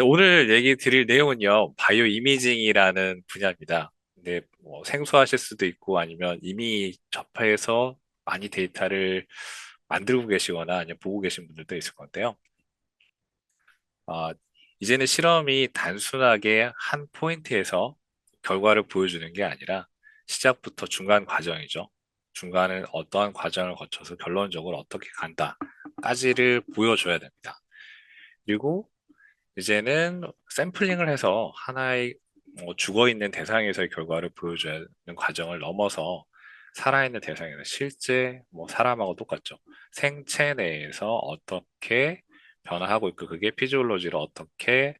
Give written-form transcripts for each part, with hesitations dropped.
오늘 얘기 드릴 내용은요, 바이오 이미징이라는 분야입니다. 근데 뭐 생소하실 수도 있고 아니면 이미 접해서 많이 데이터를 만들고 계시거나 아니면 보고 계신 분들도 있을 건데요. 아, 이제는 실험이 단순하게 한 포인트에서 결과를 보여주는 게 아니라 시작부터 중간 과정이죠. 중간은 어떠한 과정을 거쳐서 결론적으로 어떻게 간다까지를 보여줘야 됩니다. 그리고 이제는 샘플링을 해서 하나의 죽어있는 대상에서의 결과를 보여줘야 하는 과정을 넘어서 살아있는 대상에서 실제 사람하고 똑같죠. 생체 내에서 어떻게 변화하고 있고 그게 피지올로지를 어떻게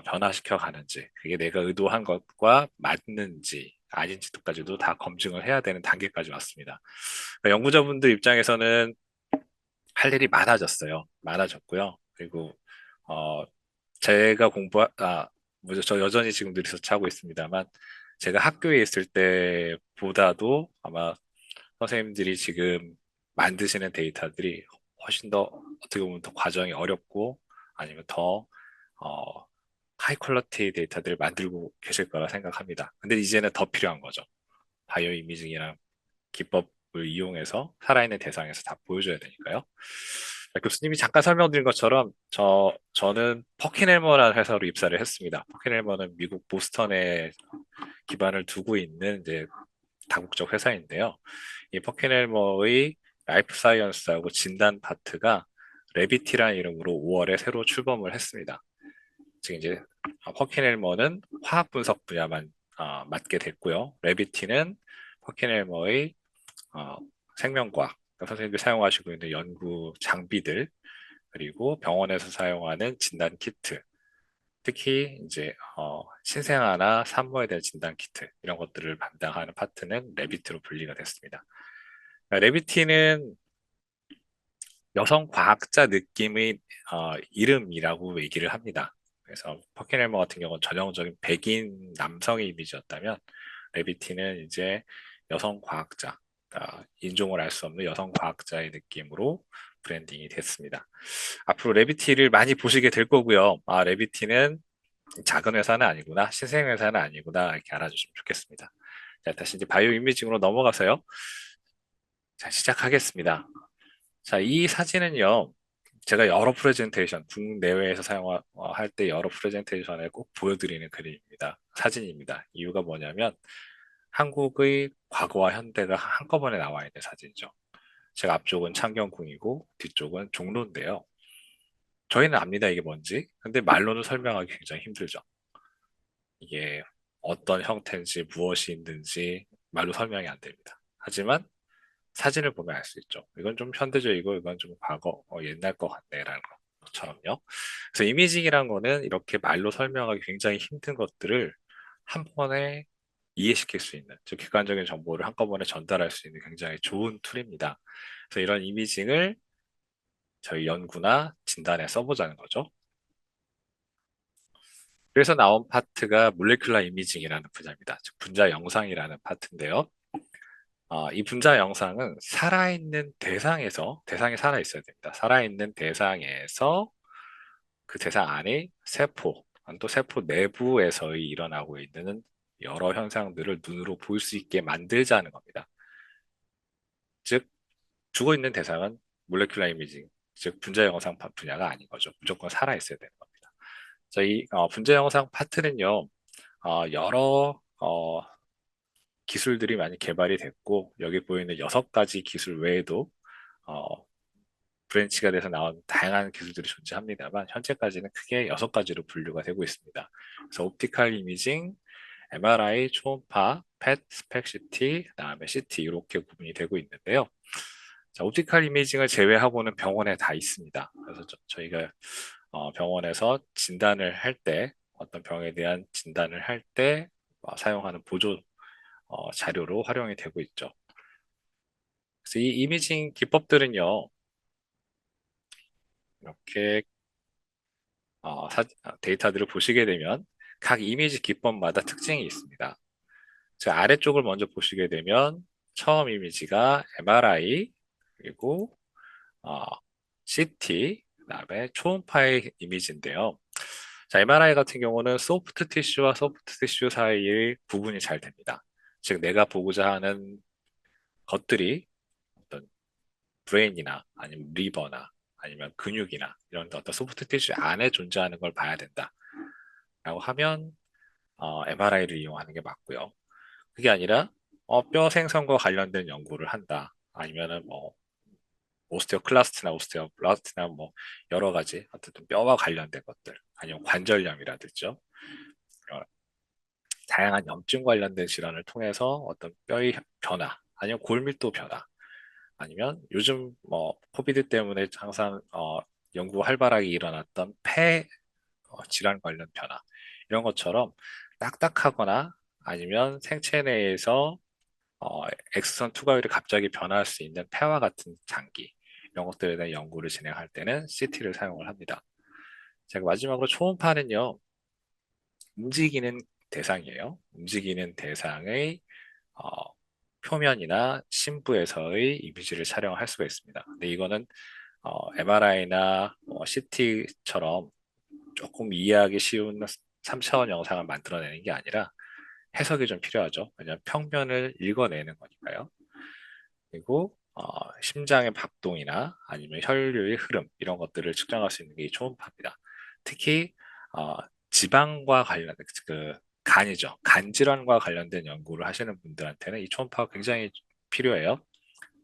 변화시켜 가는지 그게 내가 의도한 것과 맞는지 아닌지도까지도 다 검증을 해야 되는 단계까지 왔습니다. 그러니까 연구자분들 입장에서는 할 일이 많아졌어요. 많아졌고요. 그리고 어, 제가 뭐죠? 저 여전히 지금도 리서치 하고 있습니다만, 제가 학교에 있을 때보다도 아마 선생님들이 지금 만드시는 데이터들이 훨씬 더 어떻게 보면 더 과정이 어렵고 아니면 더 하이 퀄리티 데이터들을 만들고 계실 거라 생각합니다. 근데 이제는 더 필요한 거죠. 바이오 이미징이랑 기법을 이용해서 살아있는 대상에서 다 보여줘야 되니까요. 교수님이 잠깐 설명드린 것처럼 저는 퍼킨엘머라는 회사로 입사를 했습니다. 퍼킨엘머는 미국 보스턴에 기반을 두고 있는 이제 다국적 회사인데요. 이 퍼킨엘머의 라이프 사이언스하고 진단 파트가 레비티라는 이름으로 5월에 새로 출범을 했습니다. 지금 이제 퍼킨엘머는 화학 분석 분야만 맡게 됐고요. 레비티는 퍼킨엘머의 어, 생명과학, 그러니까 선생님들이 사용하시고 있는 연구 장비들, 그리고 병원에서 사용하는 진단 키트, 특히 이제 신생아나 산모에 대한 진단 키트 이런 것들을 담당하는 파트는 레비트로 분리가 됐습니다. 그러니까 레비티는 여성 과학자 느낌의 이름이라고 얘기를 합니다. 그래서 퍼킨엘머 같은 경우는 전형적인 백인 남성의 이미지였다면 레비티는 이제 여성 과학자, 그러니까 인종을 알 수 없는 여성 과학자의 느낌으로 브랜딩이 됐습니다. 앞으로 레비티를 많이 보시게 될 거고요. 레비티는 작은 회사는 아니구나, 신생 회사는 아니구나 이렇게 알아주시면 좋겠습니다. 자, 다시 이제 바이오 이미징으로 넘어가서요. 자, 시작하겠습니다. 자, 이 사진은요, 제가 여러 프레젠테이션, 국내외에서 사용할 때 여러 프레젠테이션에 꼭 보여드리는 그림입니다. 사진입니다. 이유가 뭐냐면, 한국의 과거와 현대가 한꺼번에 나와 있는 사진이죠. 제가 앞쪽은 창경궁이고, 뒤쪽은 종로인데요. 저희는 압니다, 이게 뭔지. 근데 말로는 설명하기 굉장히 힘들죠. 이게 어떤 형태인지, 무엇이 있는지 말로 설명이 안 됩니다. 하지만 사진을 보면 알 수 있죠. 이건 좀 현대적이고 이건 좀 과거, 옛날 것 같네라는 것처럼요. 그래서 이미징이란 거는 이렇게 말로 설명하기 굉장히 힘든 것들을 한 번에 이해시킬 수 있는, 즉 객관적인 정보를 한꺼번에 전달할 수 있는 굉장히 좋은 툴입니다. 그래서 이런 이미징을 저희 연구나 진단에 써보자는 거죠. 그래서 나온 파트가 몰레큘러 이미징이라는 분야입니다. 즉 분자 영상이라는 파트인데요. 이 분자 영상은 살아있는 대상에서, 대상이 살아있어야 됩니다. 살아있는 대상에서 그 대상 안에 세포, 또 세포 내부에서 일어나고 있는 여러 현상들을 눈으로 볼 수 있게 만들자는 겁니다. 즉, 죽어 있는 대상은 몰레큘러 이미징, 즉 분자 영상 분야가 아닌 거죠. 무조건 살아있어야 되는 겁니다. 저희 분자 영상 파트는요, 여러 기술들이 많이 개발이 됐고, 여기 보이는 6가지 기술 외에도 어, 브랜치가 돼서 나온 다양한 기술들이 존재합니다만 현재까지는 크게 6가지로 분류가 되고 있습니다. 그래서 옵티컬 이미징, MRI, 초음파, 펫, 스펙 CT, 그다음에 CT 이렇게 구분이 되고 있는데요. 자, 옵티컬 이미징을 제외하고는 병원에 다 있습니다. 그래서 저희가 병원에서 진단을 할 때, 어떤 병에 대한 진단을 할 때 사용하는 보조 자료로 활용이 되고 있죠. 그래서 이 이미징 기법들은요, 이렇게 데이터들을 보시게 되면 각 이미지 기법마다 특징이 있습니다. 자, 아래쪽을 먼저 보시게 되면 처음 이미지가 MRI, 그리고 어, CT, 그다음에 초음파의 이미지인데요. 자, MRI 같은 경우는 소프트 티슈와 소프트 티슈 사이의 구분이 잘 됩니다. 즉, 내가 보고자 하는 것들이 어떤 브레인이나 아니면 리버나 아니면 근육이나 이런 어떤 소프트 티슈 안에 존재하는 걸 봐야 된다. 라고 하면 MRI를 이용하는 게 맞고요. 그게 아니라 뼈 생성과 관련된 연구를 한다. 아니면은 뭐 오스테오클라스트나 오스테오블라스트나 뭐 여러 가지 어쨌든 뼈와 관련된 것들 아니면 관절염이라든지 다양한 염증 관련된 질환을 통해서 어떤 뼈의 변화 아니면 골밀도 변화 아니면 요즘 뭐 코비드 때문에 항상 연구 활발하게 일어났던 폐 질환 관련 변화 이런 것처럼 딱딱하거나 아니면 생체 내에서 어, X선 투과율이 갑자기 변화할 수 있는 폐와 같은 장기 이런 것들에 대한 연구를 진행할 때는 CT를 사용을 합니다. 제가 마지막으로 초음파는요 움직이는 대상이에요. 움직이는 대상의 어, 표면이나 심부에서의 이미지를 촬영할 수가 있습니다. 근데 이거는 MRI나 CT처럼 조금 이해하기 쉬운 3차원 영상을 만들어내는 게 아니라 해석이 좀 필요하죠. 왜냐하면 평면을 읽어내는 거니까요. 그리고 심장의 박동이나 아니면 혈류의 흐름 이런 것들을 측정할 수 있는 게 이 초음파입니다. 특히 어, 지방과 관련 그 간이죠. 간 질환과 관련된 연구를 하시는 분들한테는 이 초음파가 굉장히 필요해요.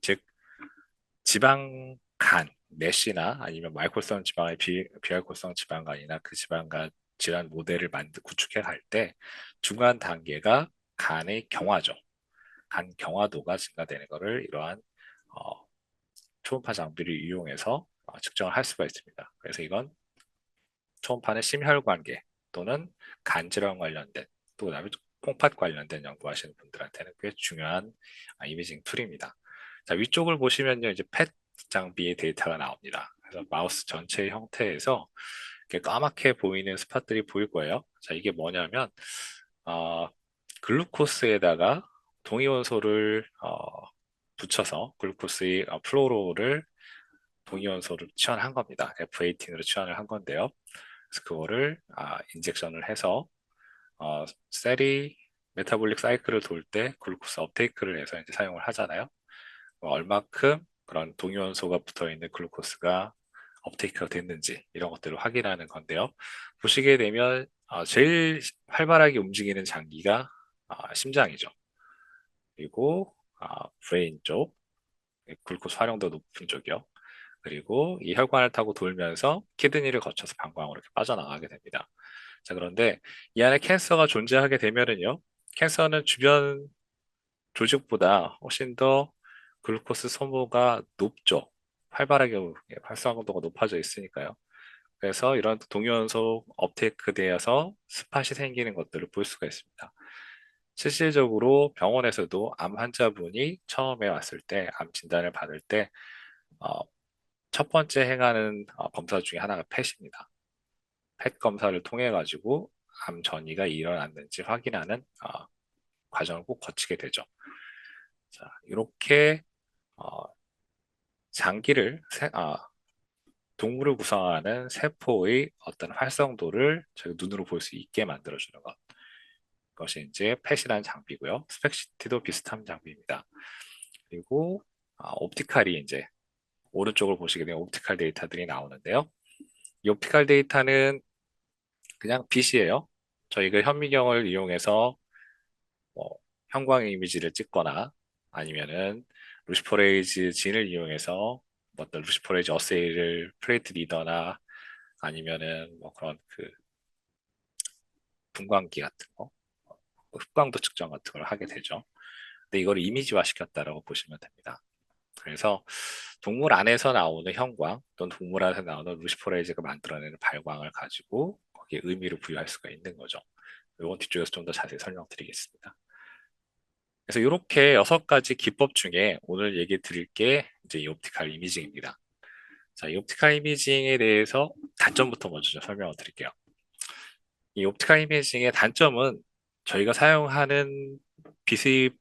즉 지방 간 메시나 아니면 말콜성 지방의 비알콜성 지방간이나 그 지방간 질환 모델을 구축해 갈 때 중간 단계가 간의 경화죠. 간 경화도가 증가되는 것을 이러한 어, 초음파 장비를 이용해서 측정을 할 수가 있습니다. 그래서 이건 초음파는 심혈관계 또는 간질환 관련된 또 그다음에 콩팥 관련된 연구하시는 분들한테는 꽤 중요한 이미징 툴입니다. 자, 위쪽을 보시면요, 이제 펫 장비의 데이터가 나옵니다. 그래서 마우스 전체 형태에서 이렇게 까맣게 보이는 스팟들이 보일 거예요. 자, 이게 뭐냐면 어, 글루코스에다가 동위원소를 붙여서 글루코스의 플로로를 동위원소를 치환한 겁니다. F18으로 치환을 한 건데요. 그래서 그거를 인젝션을 해서 셀이 메타볼릭 사이클을 돌 때 글루코스 업테이크를 해서 이제 사용을 하잖아요. 얼마큼 그런 동위원소가 붙어 있는 글루코스가 업테이크가 됐는지 이런 것들을 확인하는 건데요. 보시게 되면 제일 활발하게 움직이는 장기가 심장이죠. 그리고 브레인 쪽, 글루코스 활용도 높은 쪽이요. 그리고 이 혈관을 타고 돌면서 키드니를 거쳐서 방광으로 이렇게 빠져나가게 됩니다. 자, 그런데 이 안에 캔서가 존재하게 되면은요, 캔서는 주변 조직보다 훨씬 더 글루코스 소모가 높죠. 활발하게 활성도가 높아져 있으니까요. 그래서 이런 동위원소 업테이크 되어서 스팟이 생기는 것들을 볼 수가 있습니다. 실질적으로 병원에서도 암 환자분이 처음에 왔을 때, 암 진단을 받을 때, 어, 첫 번째 행하는 검사 중에 하나가 펫입니다. 펫 검사를 통해 가지고 암 전이가 일어났는지 확인하는 과정을 꼭 거치게 되죠. 자, 이렇게 어, 장기를 동물을 구성하는 세포의 어떤 활성도를 저희가 눈으로 볼 수 있게 만들어주는 것. 그것이 이제 펫이라는 장비고요. 스펙시티도 비슷한 장비입니다. 그리고 옵티칼이 이제 오른쪽을 보시게 되면 옵티칼 데이터들이 나오는데요. 이 옵티칼 데이터는 그냥 빛이에요. 저희가 현미경을 이용해서 뭐 형광 이미지를 찍거나 아니면은 루시퍼레이즈 진을 이용해서 어떤 루시퍼레이즈 어세이를 플레이트 리더나 아니면은 뭐 그런 그 분광기 같은 거, 흑광도 측정 같은 걸 하게 되죠. 근데 이걸 이미지화 시켰다라고 보시면 됩니다. 그래서 동물 안에서 나오는 형광 또는 동물 안에서 나오는 루시퍼레이즈가 만들어내는 발광을 가지고 거기에 의미를 부여할 수가 있는 거죠. 이건 뒤쪽에서 좀 더 자세히 설명드리겠습니다. 그래서 이렇게 6가지 기법 중에 오늘 얘기 드릴 게 이제 이 옵티칼 이미징입니다. 자, 이 옵티칼 이미징에 대해서 단점부터 먼저 좀 설명을 드릴게요. 이 옵티칼 이미징의 단점은 저희가 사용하는 빛의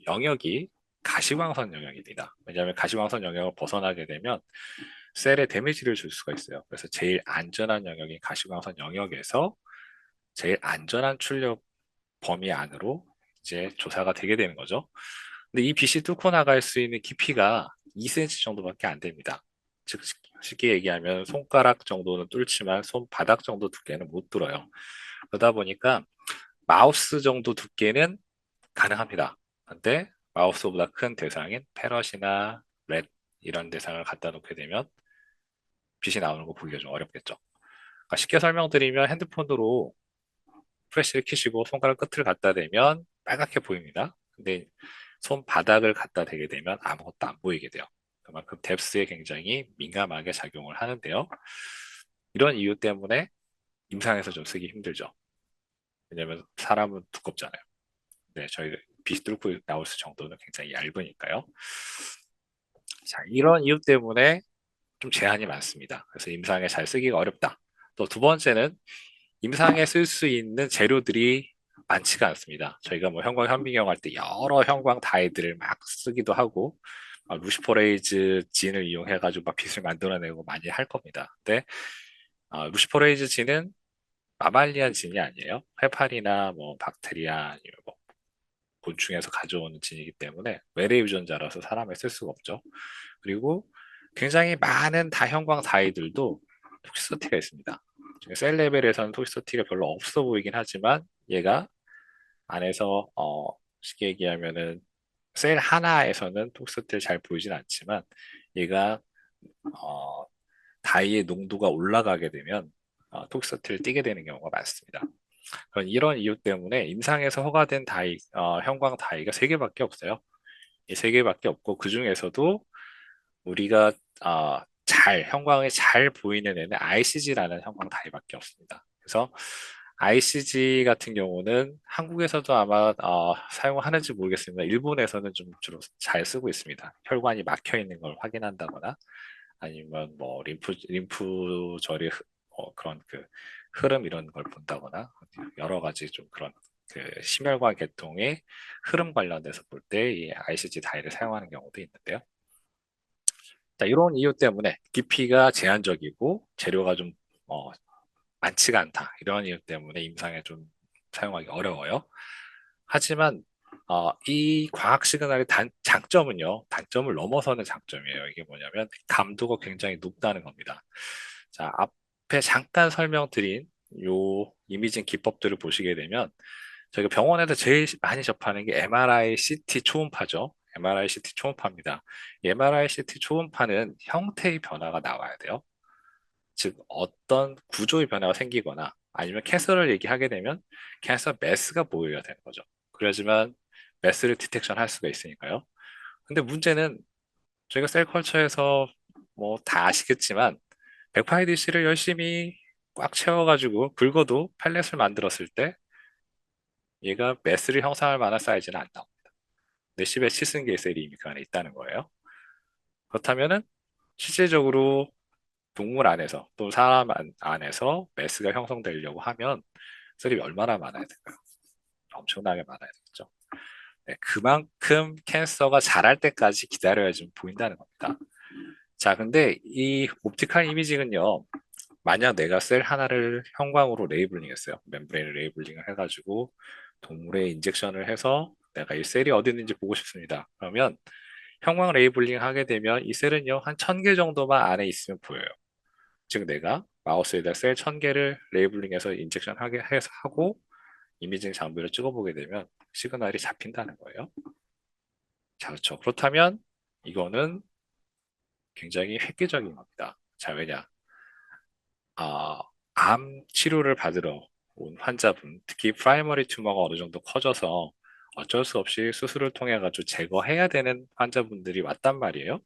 영역이 가시광선 영역입니다. 왜냐하면 가시광선 영역을 벗어나게 되면 셀에 데미지를 줄 수가 있어요. 그래서 제일 안전한 영역인 가시광선 영역에서 제일 안전한 출력 범위 안으로 이제 조사가 되게 되는 거죠. 근데 이 빛이 뚫고 나갈 수 있는 깊이가 2cm 정도밖에 안 됩니다. 즉 쉽게 얘기하면 손가락 정도는 뚫지만 손바닥 정도 두께는 못 뚫어요. 그러다 보니까 마우스 정도 두께는 가능합니다. 근데 마우스보다 큰 대상인 패럿이나 렛 이런 대상을 갖다 놓게 되면 빛이 나오는 거 보기가 좀 어렵겠죠. 그러니까 쉽게 설명드리면 핸드폰으로 프레쉬를 키시고 손가락 끝을 갖다 대면 빨갛게 보입니다. 근데 손바닥을 갖다 대게 되면 아무것도 안 보이게 돼요. 그만큼 뎁스에 굉장히 민감하게 작용을 하는데요. 이런 이유 때문에 임상에서 좀 쓰기 힘들죠. 왜냐면 사람은 두껍잖아요. 네, 저희 빛이 뚫고 나올 수 정도는 굉장히 얇으니까요. 자, 이런 이유 때문에 좀 제한이 많습니다. 그래서 임상에 잘 쓰기가 어렵다. 또 두 번째는 임상에 쓸 수 있는 재료들이 많지가 않습니다. 저희가 뭐 형광 현미경 할 때 여러 형광 다이들을 막 쓰기도 하고 루시퍼레이즈 진을 이용해가지고 막 빛을 만들어내고 많이 할 겁니다. 근데 루시퍼레이즈 진은 마말리안 진이 아니에요. 해파리나 뭐 박테리아 아니면 뭐 곤충에서 가져오는 진이기 때문에 외래 유전자라서 사람에 쓸 수가 없죠. 그리고 굉장히 많은 다형광 다이들도 톡시서티가 있습니다. 셀 레벨에서는 톡시서티가 별로 없어 보이긴 하지만 얘가 안에서 쉽게 얘기하면은 셀 하나에서는 톡시서티를 잘 보이진 않지만 얘가 어, 다이의 농도가 올라가게 되면 톡시서티를 띠게 되는 경우가 많습니다. 그런 이런 이유 때문에 임상에서 허가된 다이, 형광 다이가 세 개밖에 없어요. 이 세 개밖에 없고 그 중에서도 우리가 형광이 잘 보이는 애는 ICG라는 형광 다이밖에 없습니다. 그래서 ICG 같은 경우는 한국에서도 아마 사용하는지 모르겠습니다. 일본에서는 좀 주로 잘 쓰고 있습니다. 혈관이 막혀 있는 걸 확인한다거나 아니면 뭐 림프절의 그런 그 흐름 이런 걸 본다거나 여러 가지 좀 그런 그 심혈관 계통의 흐름 관련돼서 볼 때 이 ICG 다이를 사용하는 경우도 있는데요. 자, 이런 이유 때문에 깊이가 제한적이고 재료가 좀 어, 많지가 않다. 이런 이유 때문에 임상에 좀 사용하기 어려워요. 하지만 이 과학 시그널의 장점은요, 단점을 넘어서는 장점이에요. 이게 뭐냐면 감도가 굉장히 높다는 겁니다. 자, 앞에 잠깐 설명드린 요 이미징 기법들을 보시게 되면 저희가 병원에서 제일 많이 접하는 게 MRI, CT 초음파죠. MRI, CT 초음파입니다. 이 MRI, CT 초음파는 형태의 변화가 나와야 돼요. 즉 어떤 구조의 변화가 생기거나 아니면 캔서를 얘기하게 되면 캔서 매스가 보여야 되는 거죠. 그래야지만 매스를 디텍션 할 수가 있으니까요. 근데 문제는 저희가 셀컬처에서 뭐 다 아시겠지만 108DC를 열심히 꽉 채워가지고 긁어도 팔렛을 만들었을 때 얘가 매스를 형성할 만한 사이즈는 안 나옵니다. 몇십의 치승계의 셀이 이미 그 안에 있다는 거예요. 그렇다면은 실제적으로 동물 안에서 또 사람 안에서 매스가 형성되려고 하면 셀이 얼마나 많아야 될까요? 엄청나게 많아야 되겠죠. 네, 그만큼 캔서가 자랄 때까지 기다려야 좀 보인다는 겁니다. 자, 근데 이 옵티컬 이미징은요, 만약 내가 셀 하나를 형광으로 레이블링 했어요. 멤브레인을 레이블링을 해가지고 동물에 인젝션을 해서 내가 이 셀이 어디 있는지 보고 싶습니다. 그러면 형광 레이블링 하게 되면 이 셀은요, 한 1000개 정도만 안에 있으면 보여요. 즉 내가 마우스에다 셀 1000개를 레이블링해서 인젝션 하게 해서 하고 이미징 장비를 찍어보게 되면 시그널이 잡힌다는 거예요. 자, 그렇죠. 그렇다면 이거는 굉장히 획기적인 겁니다. 자, 왜냐? 아, 암 치료를 받으러 온 환자분, 특히 프라이머리 튜머가 어느 정도 커져서 어쩔 수 없이 수술을 통해 가지고 제거해야 되는 환자분들이 왔단 말이에요.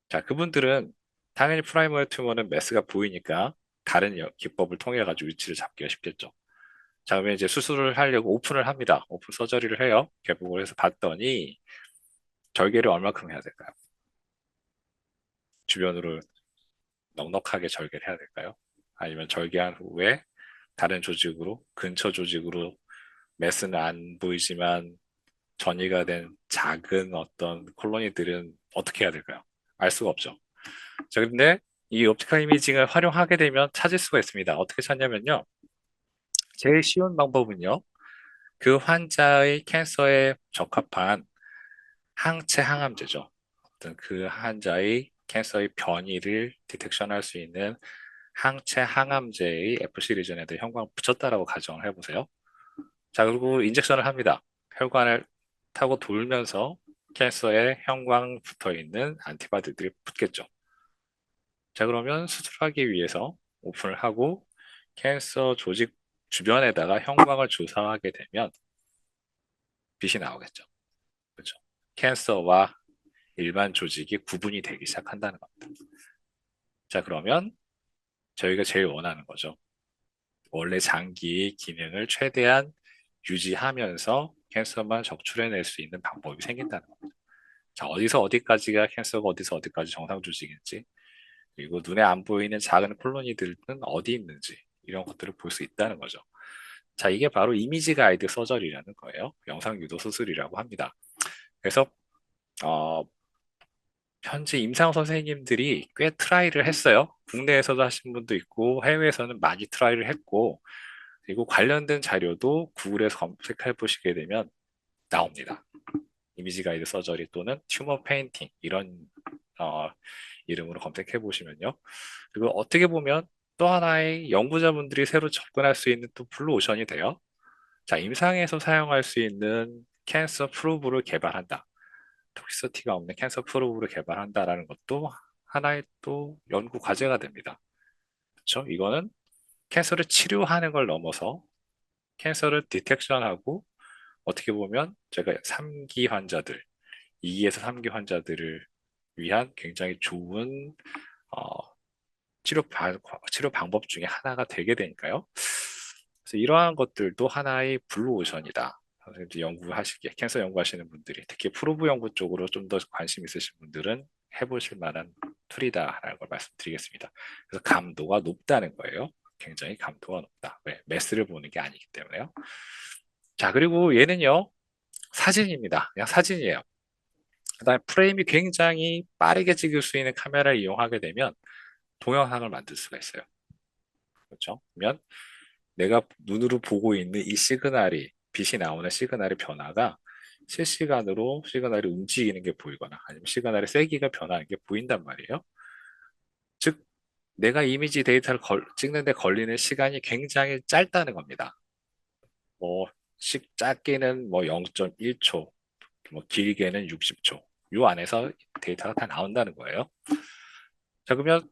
자, 그분들은 당연히 프라이머리 튜머는 메스가 보이니까 다른 기법을 통해 가지고 위치를 잡기가 쉽겠죠. 자, 그러면 이제 수술을 하려고 오픈을 합니다. 오픈 서저리를 해요. 개복을 해서 봤더니 절개를 얼마큼 해야 될까요? 주변으로 넉넉하게 절개를 해야 될까요? 아니면 절개한 후에 다른 조직으로, 근처 조직으로 메스는 안 보이지만 전이가 된 작은 어떤 콜로니들은 어떻게 해야 될까요? 알 수가 없죠. 자, 근데 이 옵티컬 이미징을 활용하게 되면 찾을 수가 있습니다. 어떻게 찾냐면요. 제일 쉬운 방법은요. 그 환자의 캔서에 적합한 항체 항암제죠. 어떤 그 환자의 캔서의 변이를 디텍션할 수 있는 항체 항암제의 F 시리즌에도 형광 붙였다라고 가정을 해보세요. 자, 그리고 인젝션을 합니다. 혈관을 타고 돌면서 캔서에 형광 붙어 있는 안티바디들이 붙겠죠. 자, 그러면 수술하기 위해서 오픈을 하고 캔서 조직 주변에다가 형광을 주사하게 되면 빛이 나오겠죠. 그렇죠. 캔서와 일반 조직이 구분이 되기 시작한다는 겁니다. 자, 그러면 저희가 제일 원하는 거죠. 원래 장기의 기능을 최대한 유지하면서 캔서만 적출해낼 수 있는 방법이 생긴다는 겁니다. 자, 어디서 어디까지가 캔서가 어디서 어디까지 정상 조직인지, 그리고 눈에 안 보이는 작은 콜로니들은 어디 있는지, 이런 것들을 볼 수 있다는 거죠. 자, 이게 바로 이미지 가이드 서저리라는 거예요. 영상 유도 수술이라고 합니다. 그래서 어, 현재 임상 선생님들이 꽤 트라이를 했어요. 국내에서도 하신 분도 있고 해외에서는 많이 트라이를 했고 그리고 관련된 자료도 구글에서 검색해 보시게 되면 나옵니다. 이미지 가이드 서저리 또는 튜머 페인팅 이런 어, 이름으로 검색해 보시면요. 그리고 어떻게 보면 또 하나의 연구자분들이 새로 접근할 수 있는 또 블루 오션이 돼요. 자, 임상에서 사용할 수 있는 캔서 프로브를 개발한다. 톡시서티가 없는 캔서 프로브를 개발한다라는 것도 하나의 또 연구 과제가 됩니다. 그렇죠? 이거는 캔서를 치료하는 걸 넘어서 캔서를 디텍션하고 어떻게 보면 제가 3기 환자들, 2기에서 3기 환자들을 위한 굉장히 좋은 어, 치료 방법 중에 하나가 되게 되니까요. 그래서 이러한 것들도 하나의 블루오션이다. 선생님들 연구하시기에 캔서 연구하시는 분들이 특히 프로브 연구 쪽으로 좀 더 관심 있으신 분들은 해보실 만한 툴이다라는 걸 말씀드리겠습니다. 그래서 감도가 높다는 거예요. 굉장히 감도가 높다. 왜? 매스를 보는 게 아니기 때문에요. 자, 그리고 얘는요, 사진입니다. 그냥 사진이에요. 그다음에 프레임이 굉장히 빠르게 찍을 수 있는 카메라를 이용하게 되면 동영상을 만들 수가 있어요. 그렇죠? 그러면 내가 눈으로 보고 있는 이 시그널이 빛이 나오는 시그널의 변화가 실시간으로 시그널이 움직이는 게 보이거나 아니면 시그널의 세기가 변하는 게 보인단 말이에요. 즉 내가 이미지 데이터를 찍는데 걸리는 시간이 굉장히 짧다는 겁니다. 뭐 짧게는 뭐 0.1초, 뭐 길게는 60초. 요 안에서 데이터가 다 나온다는 거예요. 자, 그러면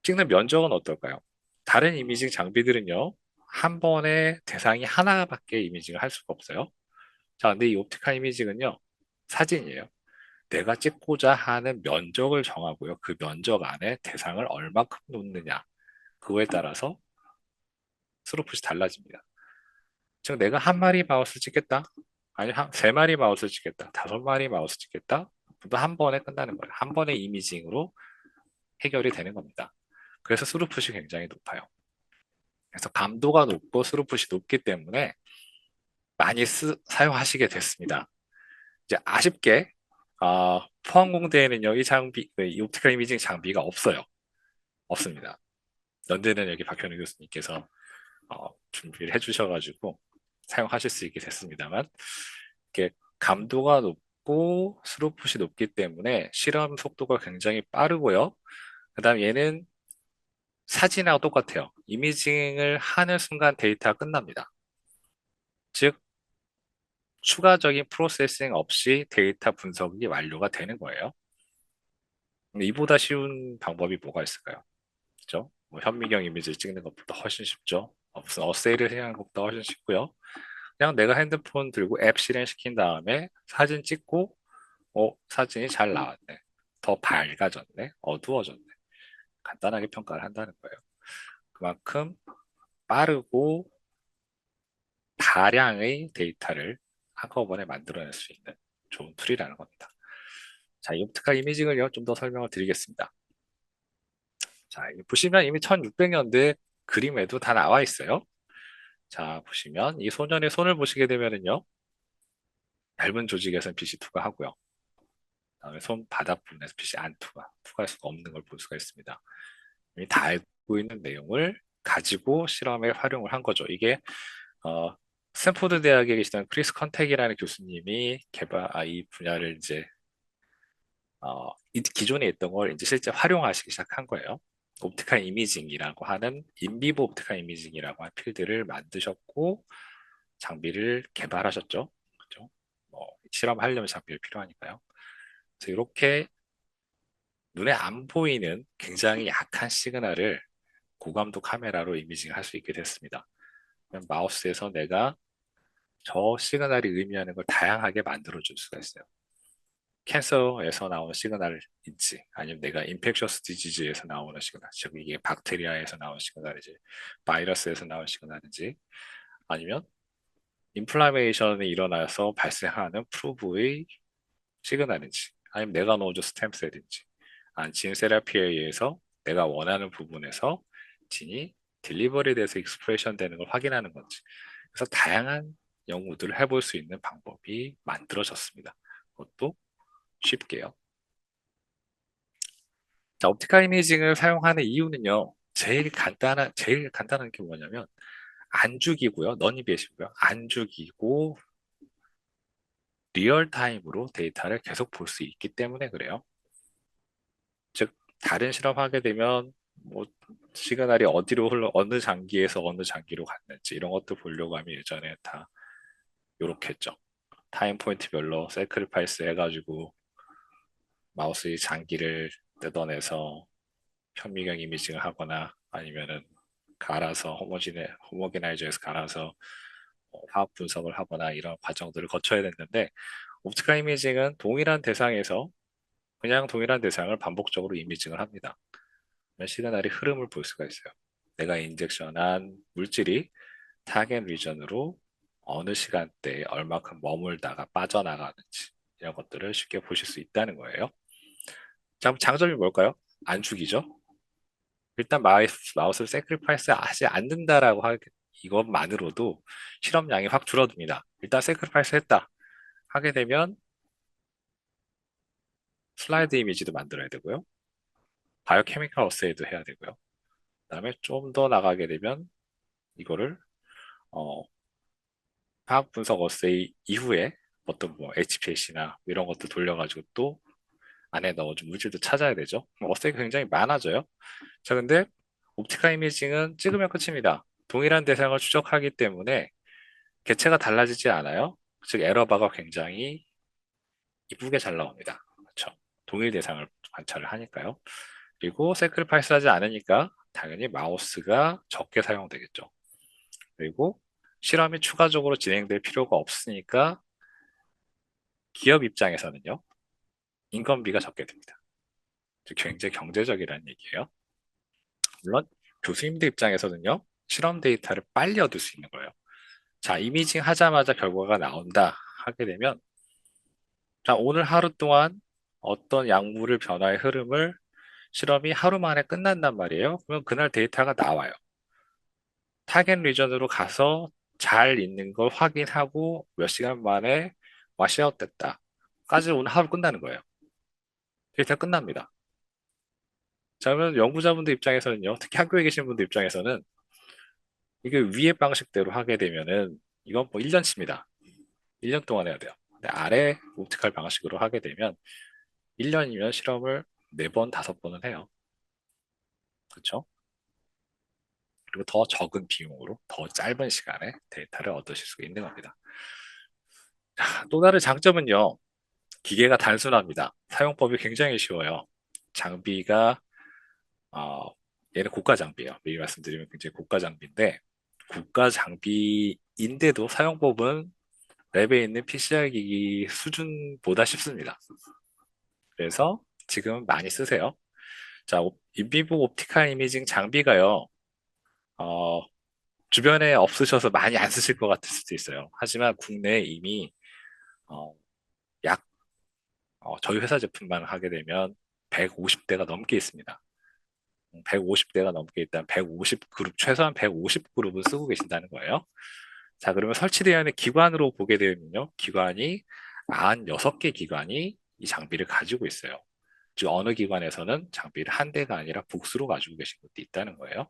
찍는 면적은 어떨까요? 다른 이미징 장비들은요, 한 번에 대상이 하나밖에 이미징을 할 수가 없어요. 자, 근데 이 옵티컬 이미징은요, 사진이에요. 내가 찍고자 하는 면적을 정하고요. 그 면적 안에 대상을 얼마큼 놓느냐. 그거에 따라서 스로풋이 달라집니다. 즉, 내가 한 마리 마우스 찍겠다. 아니, 세 마리 마우스 찍겠다. 다섯 마리 마우스 찍겠다. 또 한 번에 끝나는 거예요. 한 번의 이미징으로 해결이 되는 겁니다. 그래서 스루풋이 굉장히 높아요. 그래서 감도가 높고 스루풋이 높기 때문에 많이 사용하시게 됐습니다. 이제 아쉽게 포항공대에는요 이 장비, 이 옵티컬 이미징 장비가 없어요. 없습니다. 런던에는 여기 박현우 교수님께서 준비를 해주셔가지고 사용하실 수 있게 됐습니다만 이게 감도가 높고 스루풋이 높기 때문에 실험 속도가 굉장히 빠르고요. 그다음 얘는 사진하고 똑같아요. 이미징을 하는 순간 데이터가 끝납니다. 즉 추가적인 프로세싱 없이 데이터 분석이 완료가 되는 거예요. 근데 이보다 쉬운 방법이 뭐가 있을까요? 그죠? 뭐 현미경 이미지를 찍는 것보다 훨씬 쉽죠. 무슨 어세이를 해야 하는 것보다 훨씬 쉽고요. 그냥 내가 핸드폰 들고 앱 실행시킨 다음에 사진 찍고, 사진이 잘 나왔네. 더 밝아졌네. 어두워졌네. 간단하게 평가를 한다는 거예요. 그만큼 빠르고 다량의 데이터를 한꺼번에 만들어낼 수 있는 좋은 툴이라는 겁니다. 자, 이 옵티컬 이미징을요, 좀 더 설명을 드리겠습니다. 자, 여기 보시면 이미 1600년대 그림에도 다 나와 있어요. 자, 보시면 이 소년의 손을 보시게 되면은요, 얇은 조직에서는 빛이 투과하고요. 그다음에 손바닥 부분에서 빛이 안 투과할 수가 없는 걸 볼 수가 있습니다. 이미 다 알고 있는 내용을 가지고 실험에 활용을 한 거죠. 이게 어, 스탠포드 대학에 계시던 크리스 컨택이라는 교수님이 이 분야를 이제 기존에 있던 걸 이제 실제 활용하시기 시작한 거예요. 옵티컬 이미징이라고 하는 인비보 옵티컬 이미징이라고 하는 필드를 만드셨고 장비를 개발하셨죠. 그죠? 뭐 실험하려면 장비가 필요하니까요. 그래서 이렇게 눈에 안 보이는 굉장히 약한 시그널을 고감도 카메라로 이미징 할 수 있게 됐습니다. 그럼 마우스에서 내가 저 시그널이 의미하는 걸 다양하게 만들어 줄 수가 있어요. 캔서에서 나오는 시그널인지, 아니면 내가 인펙셔스 디지즈에서 나오는 시그널, 즉 이게 박테리아에서 나오는 시그널인지, 바이러스에서 나오는 시그널인지, 아니면 인플라메이션이 일어나서 발생하는 프로브의 시그널인지, 아니면 내가 넣어준 스템셀인지, 아니면 진 세라피에 의해서 내가 원하는 부분에서 진이 딜리버리 돼서 익스프레션 되는 걸 확인하는 건지. 그래서 다양한 연구들을 해볼 수 있는 방법이 만들어졌습니다. 그것도 쉽게요. 자, 옵티컬 이미징을 사용하는 이유는요. 제일 간단한 게 뭐냐면 안 죽이고요. 너니비에시고요. 안 죽이고 리얼타임으로 데이터를 계속 볼 수 있기 때문에 그래요. 즉 다른 실험하게 되면 뭐 시그널이 어디로 어느 장기에서 어느 장기로 갔는지 이런 것도 보려고 하면 예전에 다 요렇게 했죠. 타임 포인트별로 세크리파이스 해가지고 마우스의 장기를 뜯어내서 현미경 이미징을 하거나 아니면은 갈아서 호모게나이저에서 갈아서 화학 분석을 하거나 이런 과정들을 거쳐야 됐는데 옵티컬 이미징은 동일한 대상에서 그냥 동일한 대상을 반복적으로 이미징을 합니다. 그러면 시그널의 흐름을 볼 수가 있어요. 내가 인젝션한 물질이 타겟 리전으로 어느 시간대에 얼마큼 머물다가 빠져나가는지 이런 것들을 쉽게 보실 수 있다는 거예요. 자, 그럼 장점이 뭘까요? 안 죽이죠? 일단 마우스를 세크리파이스 하지 않는다라고 이것만으로도 실험량이 확 줄어듭니다. 일단 세크리파이스 했다 하게 되면 슬라이드 이미지도 만들어야 되고요. 바이오케미컬 어세이도 해야 되고요. 그다음에 좀 더 나가게 되면 이거를 어, 화학 분석 어세이 이후에 어떤 뭐 HPLC나 이런 것도 돌려가지고 또 안에 넣어준 물질도 찾아야 되죠. 어세이가 굉장히 많아져요. 자, 근데 옵티컬 이미징은 찍으면 끝입니다. 동일한 대상을 추적하기 때문에 개체가 달라지지 않아요. 즉 에러바가 굉장히 이쁘게 잘 나옵니다. 그렇죠? 동일 대상을 관찰을 하니까요. 그리고 세크리파이스 하지 않으니까 당연히 마우스가 적게 사용되겠죠. 그리고 실험이 추가적으로 진행될 필요가 없으니까 기업 입장에서는요, 인건비가 적게 듭니다. 즉 굉장히 경제적이라는 얘기예요. 물론 교수님들 입장에서는요, 실험 데이터를 빨리 얻을 수 있는 거예요. 자, 이미징 하자마자 결과가 나온다 하게 되면, 자, 오늘 하루 동안 어떤 약물을 변화의 흐름을 실험이 하루 만에 끝난단 말이에요. 그러면 그날 데이터가 나와요. 타겟 리전으로 가서 잘 있는 걸 확인하고 몇 시간 만에 와시아웃 됐다. 까지 오늘 하루 끝나는 거예요. 데이터 끝납니다. 자, 그러면 연구자분들 입장에서는요, 특히 학교에 계신 분들 입장에서는 이게 위의 방식대로 하게 되면은 이건 뭐 1년치입니다. 1년 동안 해야 돼요. 근데 아래 옵티컬 방식으로 하게 되면 1년이면 실험을 4번, 5번은 해요. 그렇죠? 그리고 더 적은 비용으로 더 짧은 시간에 데이터를 얻으실 수 있는 겁니다. 자, 또 다른 장점은요. 기계가 단순합니다. 사용법이 굉장히 쉬워요. 장비가 어, 얘는 고가 장비예요. 미리 말씀드리면 굉장히 고가 장비인데 고가 장비인데도 사용법은 랩에 있는 PCR 기기 수준보다 쉽습니다. 그래서 지금 많이 쓰세요. 자, 인비보 옵티컬 이미징 장비가요. 어, 주변에 없으셔서 많이 안 쓰실 것 같을 수도 있어요. 하지만 국내에 이미 어, 약 저희 회사 제품만 하게 되면 150대가 넘게 있습니다. 150대가 넘게 있다면 150그룹, 최소한 150그룹은 쓰고 계신다는 거예요. 자, 그러면 설치되어 있는 기관으로 보게 되면요. 기관이 96개 기관이 이 장비를 가지고 있어요. 즉 어느 기관에서는 장비를 한 대가 아니라 복수로 가지고 계신 것도 있다는 거예요.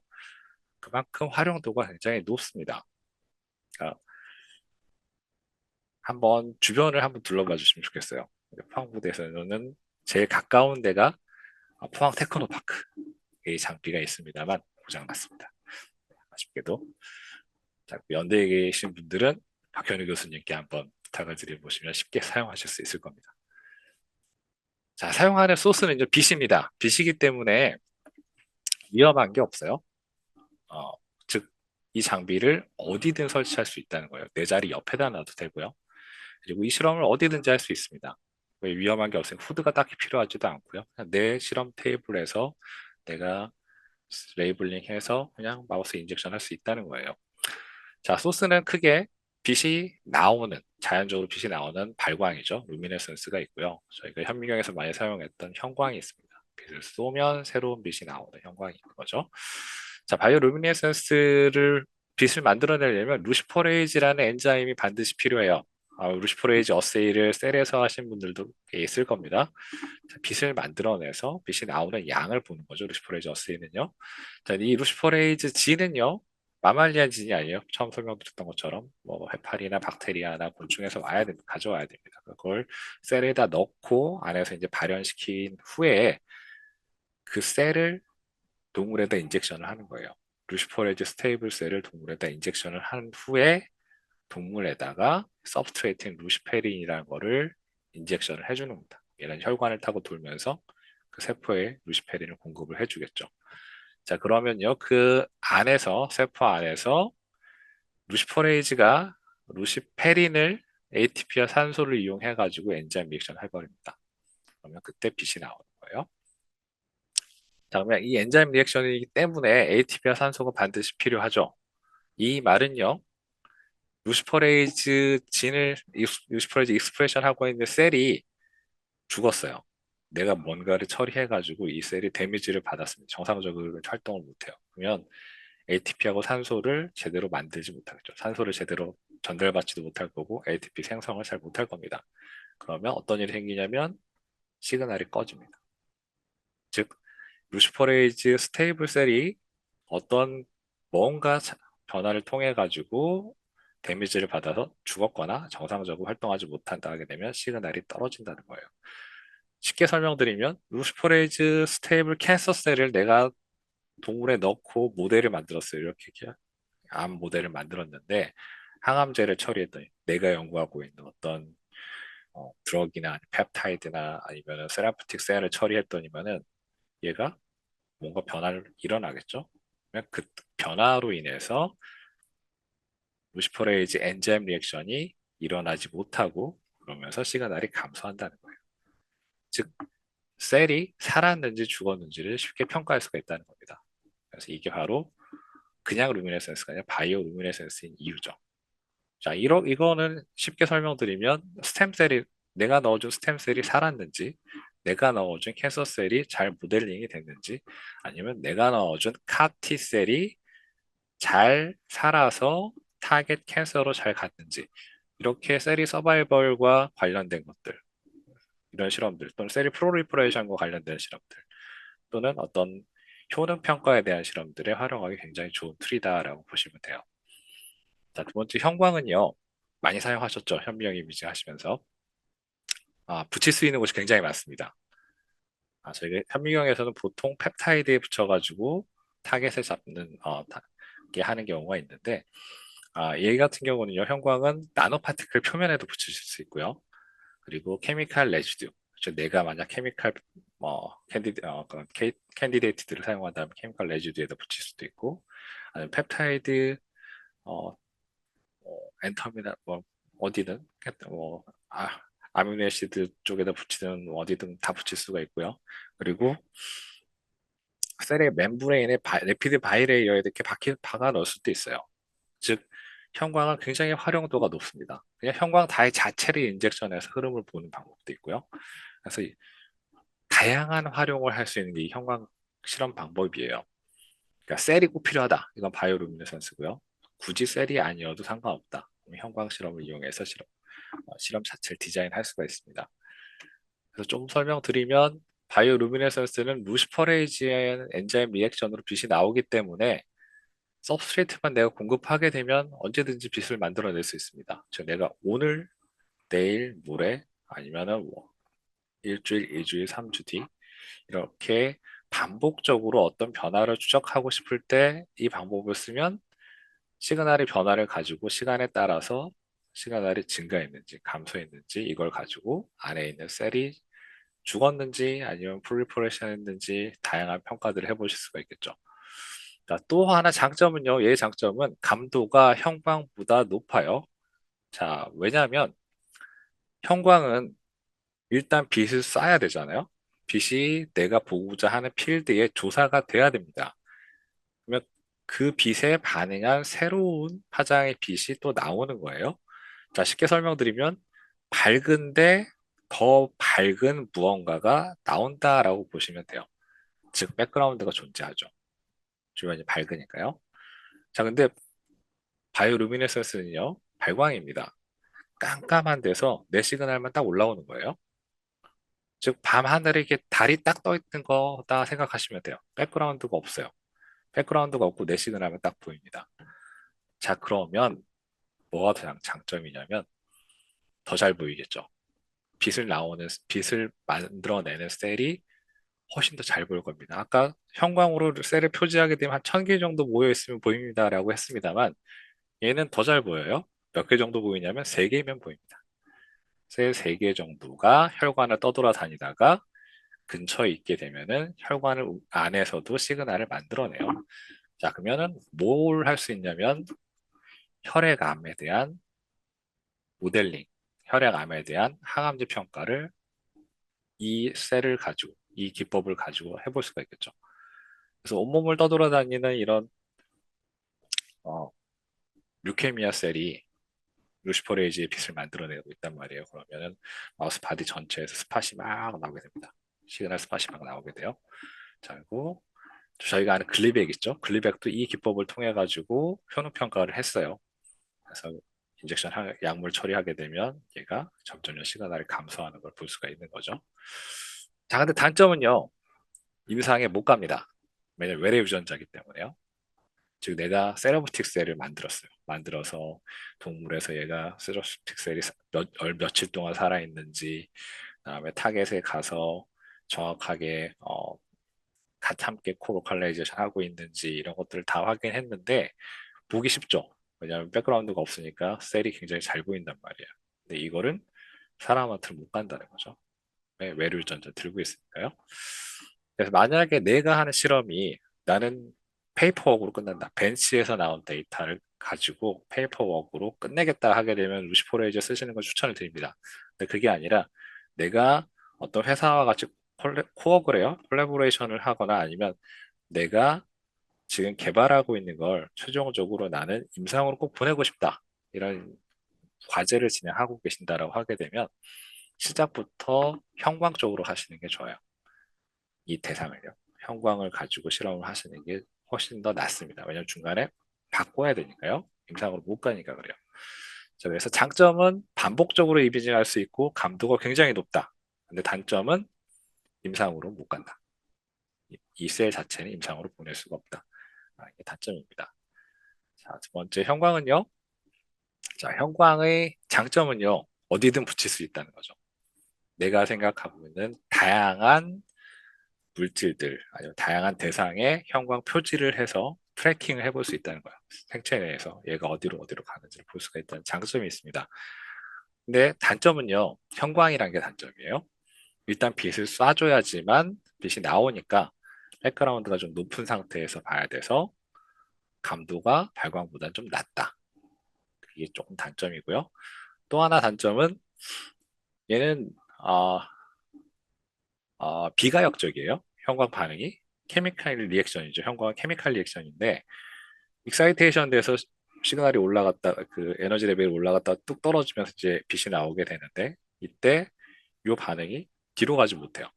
그만큼 활용도가 굉장히 높습니다. 그러니까 한번 주변을 한번 둘러봐 주시면 좋겠어요. 포항부대에서는 제일 가까운 데가 포항 테크노파크의 장비가 있습니다만 고장났습니다. 아쉽게도. 자, 연대에 계신 분들은 박현우 교수님께 한번 부탁을 드려보시면 쉽게 사용하실 수 있을 겁니다. 자, 사용하는 소스는 이제 빛입니다. 빛이기 때문에 위험한 게 없어요. 어, 즉, 이 장비를 어디든 설치할 수 있다는 거예요. 내 자리 옆에다 놔도 되고요. 그리고 이 실험을 어디든지 할 수 있습니다. 왜 위험한 게 없으니 후드가 딱히 필요하지도 않고요. 그냥 내 실험 테이블에서 내가 레이블링해서 그냥 마우스 인젝션 할 수 있다는 거예요. 자, 소스는 크게 빛이 나오는, 자연적으로 빛이 나오는 발광이죠. 루미네선스가 있고요. 저희가 현미경에서 많이 사용했던 형광이 있습니다. 빛을 쏘면 새로운 빛이 나오는 형광이 있는 거죠. 자, 바이오 루미네선스를 빛을 만들어내려면 루시퍼레이즈라는 엔자임이 반드시 필요해요. 루시퍼레이즈 어세이를 셀에서 하신 분들도 있을 겁니다. 자, 빛을 만들어내서 빛이 나오는 양을 보는 거죠. 루시퍼레이즈 어세이는요. 자, 이 루시퍼레이즈 진은요. 마말리안 진이 아니에요. 처음 설명드렸던 것처럼 뭐 해파리나 박테리아나 곤충에서 가져와야 됩니다. 그걸 셀에다 넣고 안에서 이제 발현시킨 후에 그 셀을 동물에다 인젝션을 하는 거예요. 루시퍼레이즈 스테이블 셀을 동물에다 인젝션을 한 후에 동물에다가 서브스트레이트인 루시페린이라는 거를 인젝션을 해주는 겁니다. 얘는 혈관을 타고 돌면서 그 세포에 루시페린을 공급을 해주겠죠. 자, 그러면요, 그 안에서, 세포 안에서 루시퍼레이즈가 루시페린을 ATP와 산소를 이용해가지고 엔자임 리액션 해버립니다. 그러면 그때 빛이 나오는 거예요. 자, 그러면 이 엔자임 리액션이기 때문에 ATP와 산소가 반드시 필요하죠. 이 말은요, 루시퍼레이즈 익스프레션 하고 있는 셀이 죽었어요. 내가 뭔가를 처리해가지고 이 셀이 데미지를 받았습니다. 정상적으로 활동을 못해요. 그러면 ATP하고 산소를 제대로 만들지 못하겠죠. 산소를 제대로 전달받지도 못할 거고 ATP 생성을 잘 못할 겁니다. 그러면 어떤 일이 생기냐면 시그널이 꺼집니다. 즉 루시퍼레이즈 스테이블 셀이 어떤 뭔가 변화를 통해 가지고 데미지를 받아서 죽었거나 정상적으로 활동하지 못한다 게 되면 시그널이 떨어진다는 거예요. 쉽게 설명드리면 루시퍼레이즈 스테이블 캔서 셀을 내가 동물에 넣고 모델을 만들었어요. 이렇게 암 모델을 만들었는데 항암제를 처리했더니 내가 연구하고 있는 어떤 드럭이나 펩타이드나 아니면 세라피틱 셀을 처리했더니만은 얘가 뭔가 변화를 일어나겠죠. 그러면 그 변화로 인해서 루시퍼레이즈 엔자임 리액션이 일어나지 못하고 그러면서 시그널이 감소한다는 거예요. 즉 셀이 살았는지 죽었는지를 쉽게 평가할 수가 있다는 겁니다. 그래서 이게 바로 그냥 루미네센스가 아니라 바이오 루미네센스인 이유죠. 자, 이거는 쉽게 설명드리면 스템셀이 내가 넣어준 스템셀이 살았는지 내가 넣어준 캔서셀이 잘 모델링이 됐는지 아니면 내가 넣어준 카티셀이 잘 살아서 타겟 캔서로 잘 갔는지 이렇게 셀이 서바이벌과 관련된 것들 이런 실험들 또는 셀이 프로리퍼레이션과 관련된 실험들 또는 어떤 효능 평가에 대한 실험들에 활용하기 굉장히 좋은 툴이다라고 보시면 돼요. 자, 두 번째 형광은요. 많이 사용하셨죠? 현미경 이미지 하시면서. 붙일 수 있는 곳이 굉장히 많습니다. 저희가 현미경에서는 보통 펩타이드에 붙여가지고 타겟을 잡는, 게 하는 경우가 있는데, 얘 같은 경우는요, 형광은 나노 파티클 표면에도 붙이실 수 있고요. 그리고 케미칼 레지듀. 내가 만약 케미칼, 캔디데이트들을 사용한다면 케미칼 레지듀에다 붙일 수도 있고, 아니면 펩타이드, 어, 엔터미나 어디든 아미노 애시드 쪽에다 붙이든 어디든 다 붙일 수가 있고요. 그리고 셀의 멤브레인에 레피드 바이레이어에 이렇게 박아 넣을 수도 있어요. 즉 형광은 굉장히 활용도가 높습니다. 그냥 형광 자체를 인젝션해서 흐름을 보는 방법도 있고요. 그래서 다양한 활용을 할 수 있는 게 이 형광 실험 방법이에요. 그러니까 셀이 꼭 필요하다. 이건 바이오루미네선스고요. 굳이 셀이 아니어도 상관없다. 형광 실험을 이용해서 실험 자체를 디자인할 수가 있습니다. 그래서 좀 설명드리면 바이오루미네선스는 루시퍼레이지의 엔자임 리액션으로 빛이 나오기 때문에 서브스트레이트만 내가 공급하게 되면 언제든지 빛을 만들어낼 수 있습니다. 즉 내가 오늘, 내일, 모레 아니면은 뭐 일주일, 이주일, 3주 뒤 이렇게 반복적으로 어떤 변화를 추적하고 싶을 때 이 방법을 쓰면 시그널의 변화를 가지고 시간에 따라서 시그널이 증가했는지 감소했는지 이걸 가지고 안에 있는 셀이 죽었는지 아니면 프리포레이션 했는지 다양한 평가들을 해보실 수가 있겠죠. 자, 또 하나 장점은요. 얘의 장점은 감도가 형광보다 높아요. 자, 왜냐하면 형광은 일단 빛을 쏴야 되잖아요. 빛이 내가 보고자 하는 필드에 조사가 돼야 됩니다. 그러면 그 빛에 반응한 새로운 파장의 빛이 또 나오는 거예요. 자, 쉽게 설명드리면 밝은데 더 밝은 무언가가 나온다라고 보시면 돼요. 즉, 백그라운드가 존재하죠. 주변이 밝으니까요. 자, 근데 바이오루미네선스는요, 발광입니다. 깜깜한 데서 내 시그널만 딱 올라오는 거예요. 즉, 밤 하늘에 이렇게 달이 딱 떠 있는 거다 생각하시면 돼요. 백그라운드가 없어요. 백그라운드가 없고 내 시그널만 딱 보입니다. 자, 그러면 뭐가 더 장점이냐면 더 잘 보이겠죠. 빛을 만들어내는 셀이 훨씬 더 잘 보일 겁니다. 아까 형광으로 셀을 표지하게 되면 한 1000개 정도 모여 있으면 보입니다라고 했습니다만 얘는 더 잘 보여요. 몇 개 정도 보이냐면 3개면 보입니다. 셀 3개 정도가 혈관을 떠돌아다니다가 근처에 있게 되면은 혈관을 안에서도 시그널을 만들어내요. 자, 그러면은 뭘 할 수 있냐면 혈액암에 대한 모델링, 혈액암에 대한 항암제 평가를 이 셀을 가지고, 이 기법을 가지고 해볼 수가 있겠죠. 그래서 온몸을 떠돌아다니는 이런 어, 류케미아 셀이 루시퍼레이지의 빛을 만들어내고 있단 말이에요. 그러면은 마우스 바디 전체에서 스팟이 막 나오게 됩니다. 시그널 스팟이 막 나오게 돼요. 자, 그리고 저희가 아는 글리백 있죠? 글리백도 이 기법을 통해 가지고 효능 평가를 했어요. 그래서 약물 처리하게 되면 얘가 점점 시그널이 감소하는 걸 볼 수가 있는 거죠. 자, 근데 단점은요. 임상에 못 갑니다. 왜냐면 외래 유전자이기 때문에요. 즉 내가 세라피틱 셀을 만들었어요. 만들어서 동물에서 얘가 세라피틱 셀이 며칠 동안 살아있는지, 그다음에 타겟에 가서 정확하게 함께 코로칼라이제이션 하고 있는지 이런 것들을 다 확인했는데 보기 쉽죠. 왜냐하면 백그라운드가 없으니까 셀이 굉장히 잘 보인단 말이에요. 근데 이거는 사람한테는 못 간다는 거죠. 왜? 외래 유전자 들고 있으니까요. 그래서 만약에 내가 하는 실험이 나는 페이퍼워크로 끝난다. 벤치에서 나온 데이터를 가지고 페이퍼워크로 끝내겠다 하게 되면 루시포레이저 쓰시는 걸 추천을 드립니다. 근데 그게 아니라 내가 어떤 회사와 같이 코어를 해요. 콜라보레이션을 하거나 아니면 내가 지금 개발하고 있는 걸 최종적으로 나는 임상으로 꼭 보내고 싶다. 이런 과제를 진행하고 계신다라고 하게 되면 시작부터 형광 쪽으로 하시는 게 좋아요. 이 대상을요. 형광을 가지고 실험을 하시는 게 훨씬 더 낫습니다. 왜냐하면 중간에 바꿔야 되니까요. 임상으로 못 가니까 그래요. 자, 그래서 장점은 반복적으로 이미징할 수 있고 감도가 굉장히 높다. 근데 단점은 임상으로 못 간다. 이 셀 자체는 임상으로 보낼 수가 없다. 이게 단점입니다. 자, 두 번째 형광은요. 자, 형광의 장점은요. 어디든 붙일 수 있다는 거죠. 내가 생각하고 있는 다양한 물질들 아니면 다양한 대상에 형광 표지를 해서 트래킹을 해볼 수 있다는 거예요. 생체 내에서 얘가 어디로 어디로 가는지를 볼 수가 있다는 장점이 있습니다. 근데 단점은요, 형광이란 게 단점이에요. 일단 빛을 쏴줘야지만 빛이 나오니까 백그라운드가 좀 높은 상태에서 봐야 돼서 감도가 발광보다는 좀 낮다. 그게 조금 단점이고요. 또 하나 단점은 얘는 비가역적이에요. 형광 반응이 케미칼 리액션이죠. 형광은 케미칼 리액션인데 익사이테이션 돼서 시그널이 올라갔다 그 에너지 레벨이 올라갔다 뚝 떨어지면서 이제 빛이 나오게 되는데 이때 이 반응이 뒤로 가지 못해요.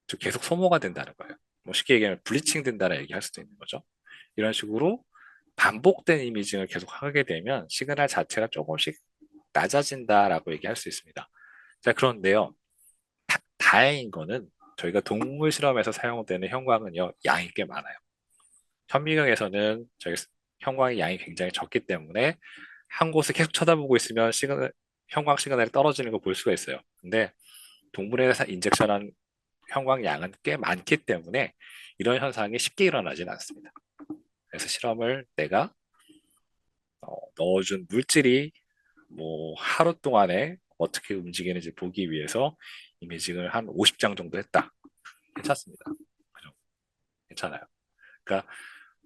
즉 계속 소모가 된다는 거예요. 뭐 쉽게 얘기하면 블리칭 된다는 얘기할 수도 있는 거죠. 이런 식으로 반복된 이미징을 계속 하게 되면 시그널 자체가 조금씩 낮아진다라고 얘기할 수 있습니다. 자, 그런데요. 다행인 거는 저희가 동물 실험에서 사용되는 형광은요, 양이 꽤 많아요. 현미경에서는 저희 형광의 양이 굉장히 적기 때문에 한 곳을 계속 쳐다보고 있으면 형광 시그널이 떨어지는 걸 볼 수가 있어요. 근데 동물에서 인젝션한 형광 양은 꽤 많기 때문에 이런 현상이 쉽게 일어나지는 않습니다. 그래서 실험을 내가 넣어준 물질이 뭐 하루 동안에 어떻게 움직이는지 보기 위해서 이미징을 한 50장 정도 했다. 괜찮습니다. 그죠? 괜찮아요. 그러니까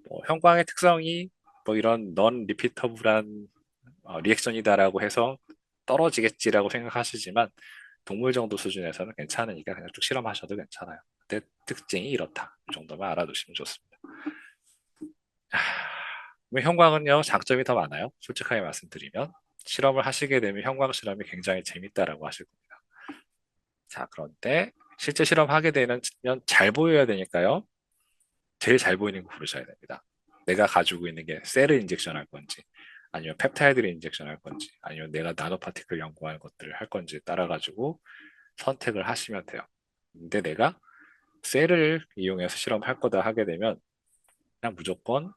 뭐 형광의 특성이 뭐 이런 넌 리피터블한 리액션이다라고 해서 떨어지겠지라고 생각하시지만 동물 정도 수준에서는 괜찮으니까 그냥 쭉 실험하셔도 괜찮아요. 근데 특징이 이렇다. 이 정도만 알아두시면 좋습니다. 형광은요, 장점이 더 많아요. 솔직하게 말씀드리면. 실험을 하시게 되면 형광 실험이 굉장히 재밌다라고 하실 겁니다. 자, 그런데 실제 실험하게 되면 잘 보여야 되니까요. 제일 잘 보이는 거 고르셔야 됩니다. 내가 가지고 있는 게 셀을 인젝션 할 건지, 아니면 펩타이드를 인젝션 할 건지, 아니면 내가 나노 파티클 연구하는 것들을 할 건지에 따라 가지고 선택을 하시면 돼요. 근데 내가 셀을 이용해서 실험할 거다 하게 되면 그냥 무조건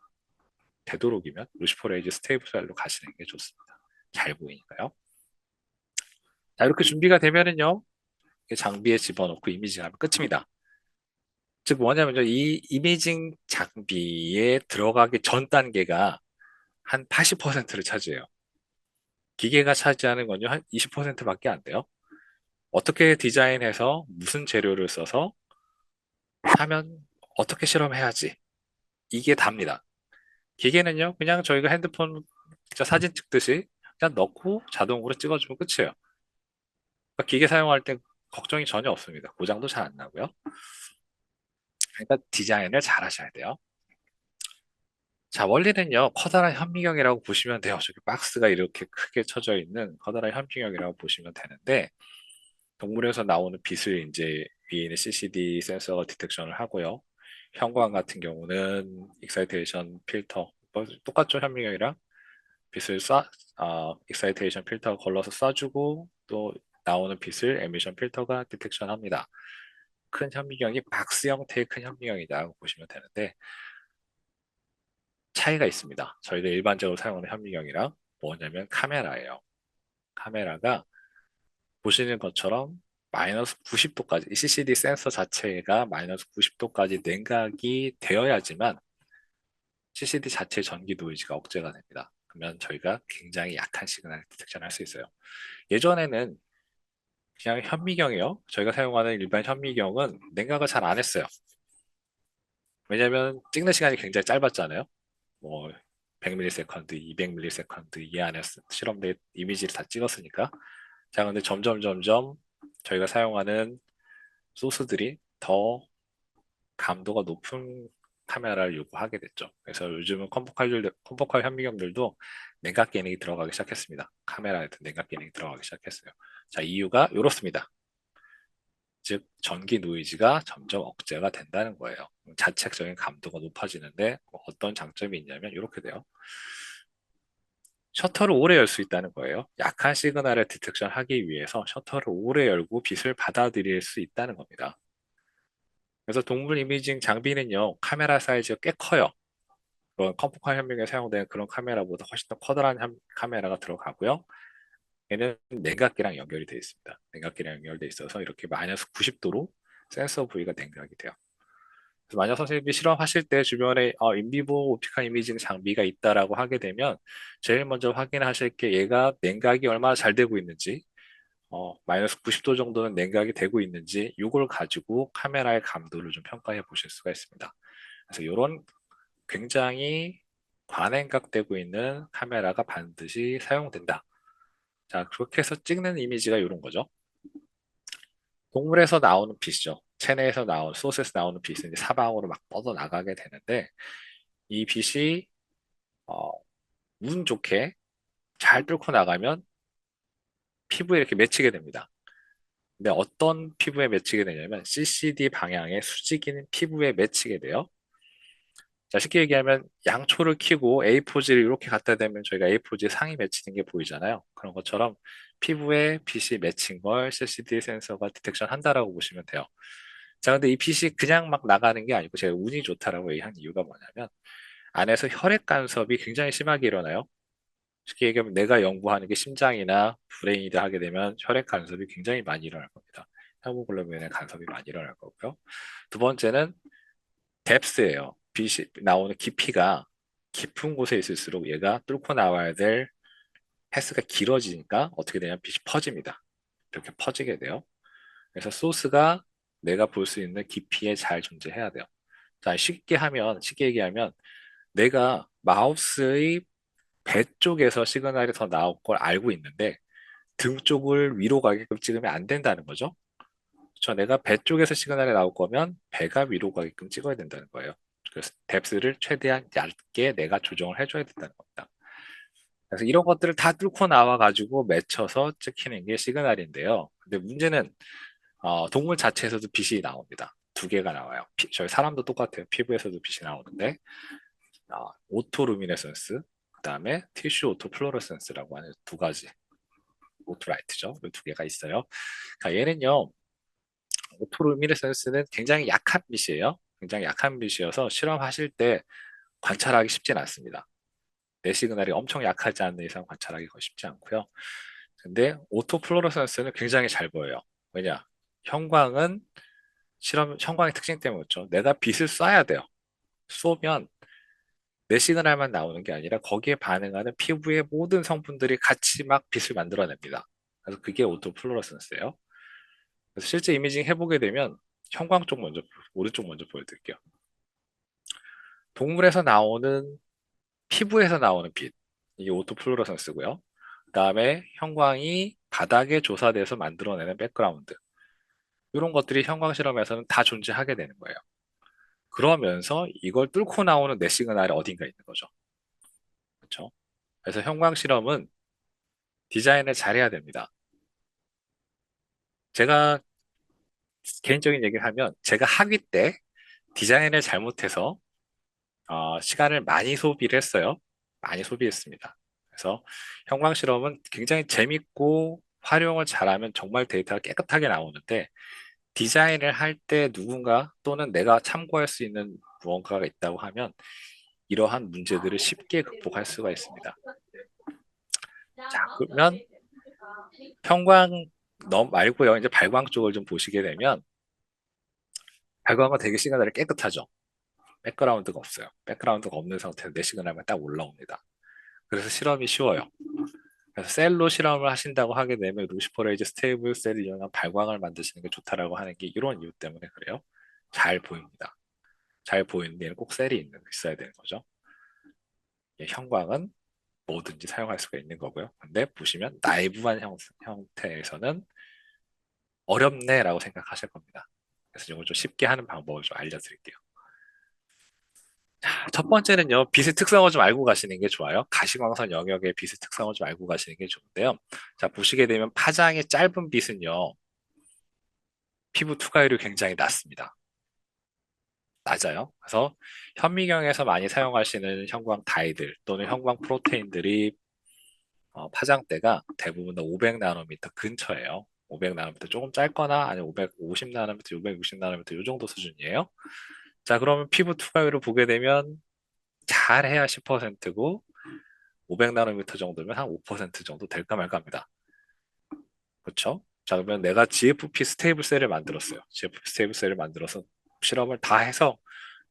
되도록이면 루시퍼레이즈 스테이블 셀로 가시는 게 좋습니다. 잘 보이니까요. 자, 이렇게 준비가 되면은요, 장비에 집어넣고 이미징하면 끝입니다. 즉 뭐냐면요, 이 이미징 장비에 들어가기 전 단계가 한 80%를 차지해요. 기계가 차지하는 건요, 한 20%밖에 안 돼요. 어떻게 디자인해서 무슨 재료를 써서 하면 어떻게 실험해야지. 이게 답니다. 기계는요, 그냥 저희가 핸드폰 진짜 사진 찍듯이 그냥 넣고 자동으로 찍어주면 끝이에요. 그러니까 기계 사용할 때 걱정이 전혀 없습니다. 고장도 잘 안 나고요. 그러니까 디자인을 잘 하셔야 돼요. 자, 원리는요, 커다란 현미경이라고 보시면 돼요. 저기 박스가 이렇게 크게 쳐져 있는 커다란 현미경이라고 보시면 되는데, 동물에서 나오는 빛을 이제 위에 있는 CCD 센서가 디텍션을 하고요. 형광 같은 경우는 익사이테이션 필터, 뭐 똑같죠, 현미경이랑 빛을 익사이테이션 필터 걸러서 쏴주고 또 나오는 빛을 에미션 필터가 디텍션 합니다. 큰 현미경이 박스 형태의 큰 현미경이라고 보시면 되는데 차이가 있습니다. 저희가 일반적으로 사용하는 현미경이랑 뭐냐면 카메라예요. 카메라가 보시는 것처럼 마이너스 90도까지, 이 CCD 센서 자체가 마이너스 90도까지 냉각이 되어야지만 CCD 자체 전기 노이즈가 억제가 됩니다. 그러면 저희가 굉장히 약한 시그널을 디텍션 할 수 있어요. 예전에는 그냥 현미경이요. 저희가 사용하는 일반 현미경은 냉각을 잘 안 했어요. 왜냐면 찍는 시간이 굉장히 짧았잖아요. 뭐 100ms, 200ms 이 안에 실험된 이미지를 다 찍었으니까. 자, 근데 점점 저희가 사용하는 소스들이 더 감도가 높은 카메라를 요구하게 됐죠. 그래서 요즘은 컴포칼 현미경들도 냉각 기능이 들어가기 시작했습니다. 카메라에도 냉각 기능이 들어가기 시작했어요. 자, 이유가 이렇습니다. 즉, 전기 노이즈가 점점 억제가 된다는 거예요. 자체적인 감도가 높아지는데 어떤 장점이 있냐면 이렇게 돼요. 셔터를 오래 열 수 있다는 거예요. 약한 시그널을 디텍션 하기 위해서 셔터를 오래 열고 빛을 받아들일 수 있다는 겁니다. 그래서 동물 이미징 장비는요, 카메라 사이즈가 꽤 커요. 그런 컴포카 현미경에 사용되는 그런 카메라보다 훨씬 더 커다란 카메라가 들어가고요. 얘는 냉각기랑 연결이 되어 있습니다. 냉각기랑 연결되어 있어서 이렇게 마이너스 90도로 센서 부위가 냉각이 돼요. 그래서 만약 선생님이 실험하실 때 주변에 인비보 옵티컬 이미징 장비가 있다라고 하게 되면 제일 먼저 확인하실 게 얘가 냉각이 얼마나 잘 되고 있는지, 마이너스 90도 정도는 냉각이 되고 있는지 이걸 가지고 카메라의 감도를 좀 평가해 보실 수가 있습니다. 그래서 이런 굉장히 과냉각되고 있는 카메라가 반드시 사용된다. 자, 그렇게 해서 찍는 이미지가 이런 거죠. 동물에서 나오는 빛이죠. 체내에서 나온, 소스에서 나오는 빛은 이제 사방으로 막 뻗어 나가게 되는데, 이 빛이, 어, 운 좋게 잘 뚫고 나가면 피부에 이렇게 맺히게 됩니다. 근데 어떤 피부에 맺히게 되냐면, CCD 방향의 수직인 피부에 맺히게 돼요. 자, 쉽게 얘기하면 양초를 켜고 A4지를 이렇게 갖다 대면 저희가 A4지에 상이 맺히는 게 보이잖아요. 그런 것처럼 피부에 빛이 맺힌 걸 CCD 센서가 디텍션 한다라고 보시면 돼요. 자, 근데 이 빛이 그냥 막 나가는 게 아니고 제가 운이 좋다라고 얘기한 이유가 뭐냐면 안에서 혈액 간섭이 굉장히 심하게 일어나요. 쉽게 얘기하면 내가 연구하는 게 심장이나 브레인이다 하게 되면 혈액 간섭이 굉장히 많이 일어날 겁니다. 헤모글로빈의 간섭이 많이 일어날 거고요. 두 번째는 뎁스예요. 빛이 나오는 깊이가 깊은 곳에 있을수록 얘가 뚫고 나와야 될 패스가 길어지니까 어떻게 되냐면 빛이 퍼집니다. 이렇게 퍼지게 돼요. 그래서 소스가 내가 볼 수 있는 깊이에 잘 존재해야 돼요. 자, 쉽게 얘기하면 내가 마우스의 배 쪽에서 시그널이 더 나올 걸 알고 있는데 등 쪽을 위로 가게끔 찍으면 안 된다는 거죠. 내가 배 쪽에서 시그널이 나올 거면 배가 위로 가게끔 찍어야 된다는 거예요. 그래서 뎁스를 최대한 얇게 내가 조정을 해줘야 된다는 겁니다. 그래서 이런 것들을 다 뚫고 나와가지고 맺혀서 찍히는 게 시그널인데요. 근데 문제는 동물 자체에서도 빛이 나옵니다. 두 개가 나와요. 저희 사람도 똑같아요. 피부에서도 빛이 나오는데 오토루미네선스, 그다음에 티슈 오토플로러센스라고 하는 두 가지 오토라이트죠. 이 두 개가 있어요. 그러니까 얘는요, 오토루미네센스는 굉장히 약한 빛이에요. 굉장히 약한 빛이어서 실험하실 때 관찰하기 쉽진 않습니다. 내 시그널이 엄청 약하지 않는 이상 관찰하기가 쉽지 않고요. 근데 오토플로러센스는 굉장히 잘 보여요. 왜냐? 형광은 형광의 특징 때문에 그렇죠. 내가 빛을 쏴야 돼요. 쏘면 내 시그널만 나오는 게 아니라 거기에 반응하는 피부의 모든 성분들이 같이 막 빛을 만들어냅니다. 그래서 그게 오토플로러센스예요. 그래서 실제 이미징 해보게 되면 형광 쪽 먼저, 오른쪽 먼저 보여드릴게요. 동물에서 나오는, 피부에서 나오는 빛, 이게 오토플로러센스고요. 그다음에 형광이 바닥에 조사돼서 만들어내는 백그라운드. 이런 것들이 형광 실험에서는 다 존재하게 되는 거예요. 그러면서 이걸 뚫고 나오는 내 시그널이 어딘가 있는 거죠. 그렇죠? 그래서 형광 실험은 디자인을 잘해야 됩니다. 제가 개인적인 얘기를 하면 제가 학위 때 디자인을 잘못해서 시간을 많이 소비를 했어요. 많이 소비했습니다. 그래서 형광 실험은 굉장히 재밌고 활용을 잘하면 정말 데이터가 깨끗하게 나오는데 디자인을 할 때 누군가 또는 내가 참고할 수 있는 무언가가 있다고 하면 이러한 문제들을 쉽게 극복할 수가 있습니다. 자, 그러면 형광 너 말고요. 이제 발광 쪽을 좀 보시게 되면 발광은 되게 시그널이 깨끗하죠. 백그라운드가 없어요. 백그라운드가 없는 상태에서 내 시그널만 딱 올라옵니다. 그래서 실험이 쉬워요. 그래서 셀로 실험을 하신다고 하게 되면 루시퍼레이즈 스테이블 셀을 이용한 발광을 만드시는 게 좋다라고 하는 게 이런 이유 때문에 그래요. 잘 보입니다. 잘 보이는 데는 꼭 셀이 있어야 되는 거죠. 예, 형광은 뭐든지 사용할 수가 있는 거고요. 근데 보시면 나이브한 형태에서는 어렵네라고 생각하실 겁니다. 그래서 이걸 좀 쉽게 하는 방법을 좀 알려드릴게요. 첫 번째는요, 빛의 특성을 좀 알고 가시는 게 좋아요. 가시광선 영역의 빛의 특성을 좀 알고 가시는 게 좋은데요. 자, 보시게 되면 파장이 짧은 빛은요, 피부 투과율이 굉장히 낮습니다. 낮아요. 그래서 현미경에서 많이 사용하시는 형광 다이들 또는 형광 프로테인들이 파장대가 대부분 다 500나노미터 근처예요. 500나노미터 조금 짧거나 아니면 550나노미터, 660나노미터 이 정도 수준이에요. 자, 그러면 피부 투과율을 보게 되면 잘해야 10%고 500나노미터 정도면 한 5% 정도 될까 말까 합니다. 그렇죠? 자, 그러면 내가 GFP 스테이블 셀을 만들었어요. GFP 스테이블 셀을 만들어서 실험을 다 해서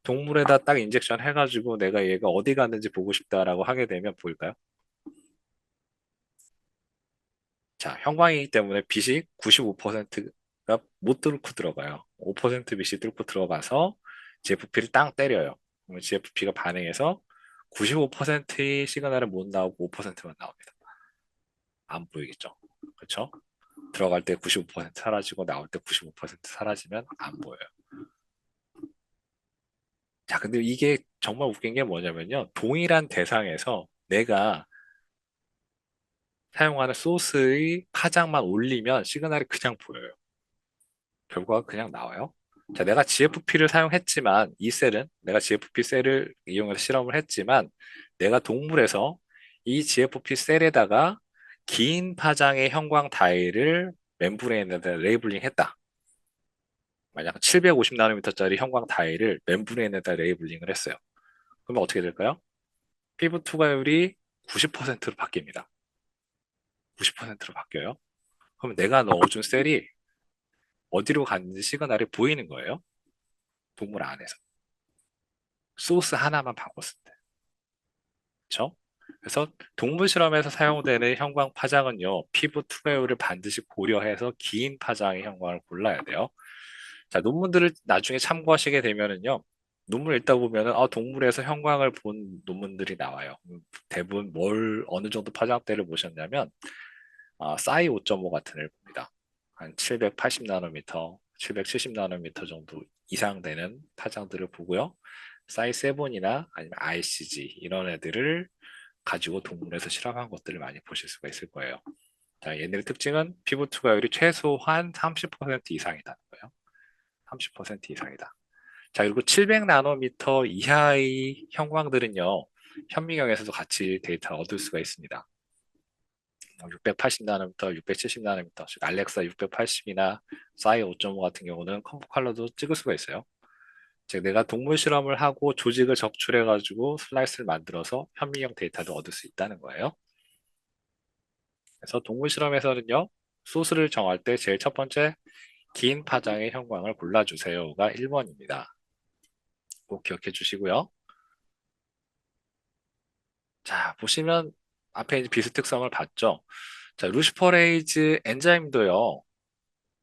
동물에다 딱 인젝션 해가지고 내가 얘가 어디 갔는지 보고 싶다라고 하게 되면 보일까요? 자, 형광이기 때문에 빛이 95%가 못 뚫고 들어가요. 5% 빛이 뚫고 들어가서 GFP를 땅 때려요. 그러면 GFP가 반응해서 95%의 시그널은 못 나오고 5%만 나옵니다. 안 보이겠죠? 그렇죠? 들어갈 때 95% 사라지고 나올 때 95% 사라지면 안 보여요. 자, 근데 이게 정말 웃긴 게 뭐냐면요. 동일한 대상에서 내가 사용하는 소스의 파장만 올리면 시그널이 그냥 보여요. 결과가 그냥 나와요. 자, 내가 GFP를 사용했지만, 이 셀은, 내가 GFP 셀을 이용해서 실험을 했지만, 내가 동물에서 이 GFP 셀에다가 긴 파장의 형광 다이를 멤브레인에다 레이블링 했다. 만약 750 나노미터짜리 형광 다이를 멤브레인에다 레이블링을 했어요. 그러면 어떻게 될까요? 피부 투과율이 90%로 바뀝니다. 90%로 바뀌어요. 그럼 내가 넣어준 셀이 어디로 갔는지 시그널이 보이는 거예요. 동물 안에서. 소스 하나만 바꿨을 때. 그렇죠? 그래서 동물 실험에서 사용되는 형광 파장은요, 피부 투과율을 반드시 고려해서 긴 파장의 형광을 골라야 돼요. 자, 논문들을 나중에 참고하시게 되면은요, 논문 읽다 보면은, 동물에서 형광을 본 논문들이 나와요. 대부분 어느 정도 파장대를 보셨냐면, 싸이 5.5 같은 애를 봅니다. 한 780 나노미터, 770 나노미터 정도 이상 되는 파장들을 보고요. 싸이 7이나 아니면 ICG 이런 애들을 가지고 동물에서 실험한 것들을 많이 보실 수가 있을 거예요. 자, 얘네의 특징은 피부 투과율이 최소한 30% 이상이다는 거예요. 30% 이상이다. 자, 그리고 700 나노미터 이하의 형광들은요, 현미경에서도 같이 데이터를 얻을 수가 있습니다. 680 나노미터, 670 나노미터, 즉 알렉사 680이나 싸이 5.5 같은 경우는 컴포 컬러도 찍을 수가 있어요. 즉 내가 동물 실험을 하고 조직을 적출해 가지고 슬라이스를 만들어서 현미경 데이터도 얻을 수 있다는 거예요. 그래서 동물 실험에서는요, 소스를 정할 때 제일 첫 번째 긴 파장의 형광을 골라주세요가 1번입니다. 꼭 기억해 주시고요. 자, 보시면 앞에 이제 비스 특성을 봤죠. 자, 루시퍼레이즈 엔자임도요.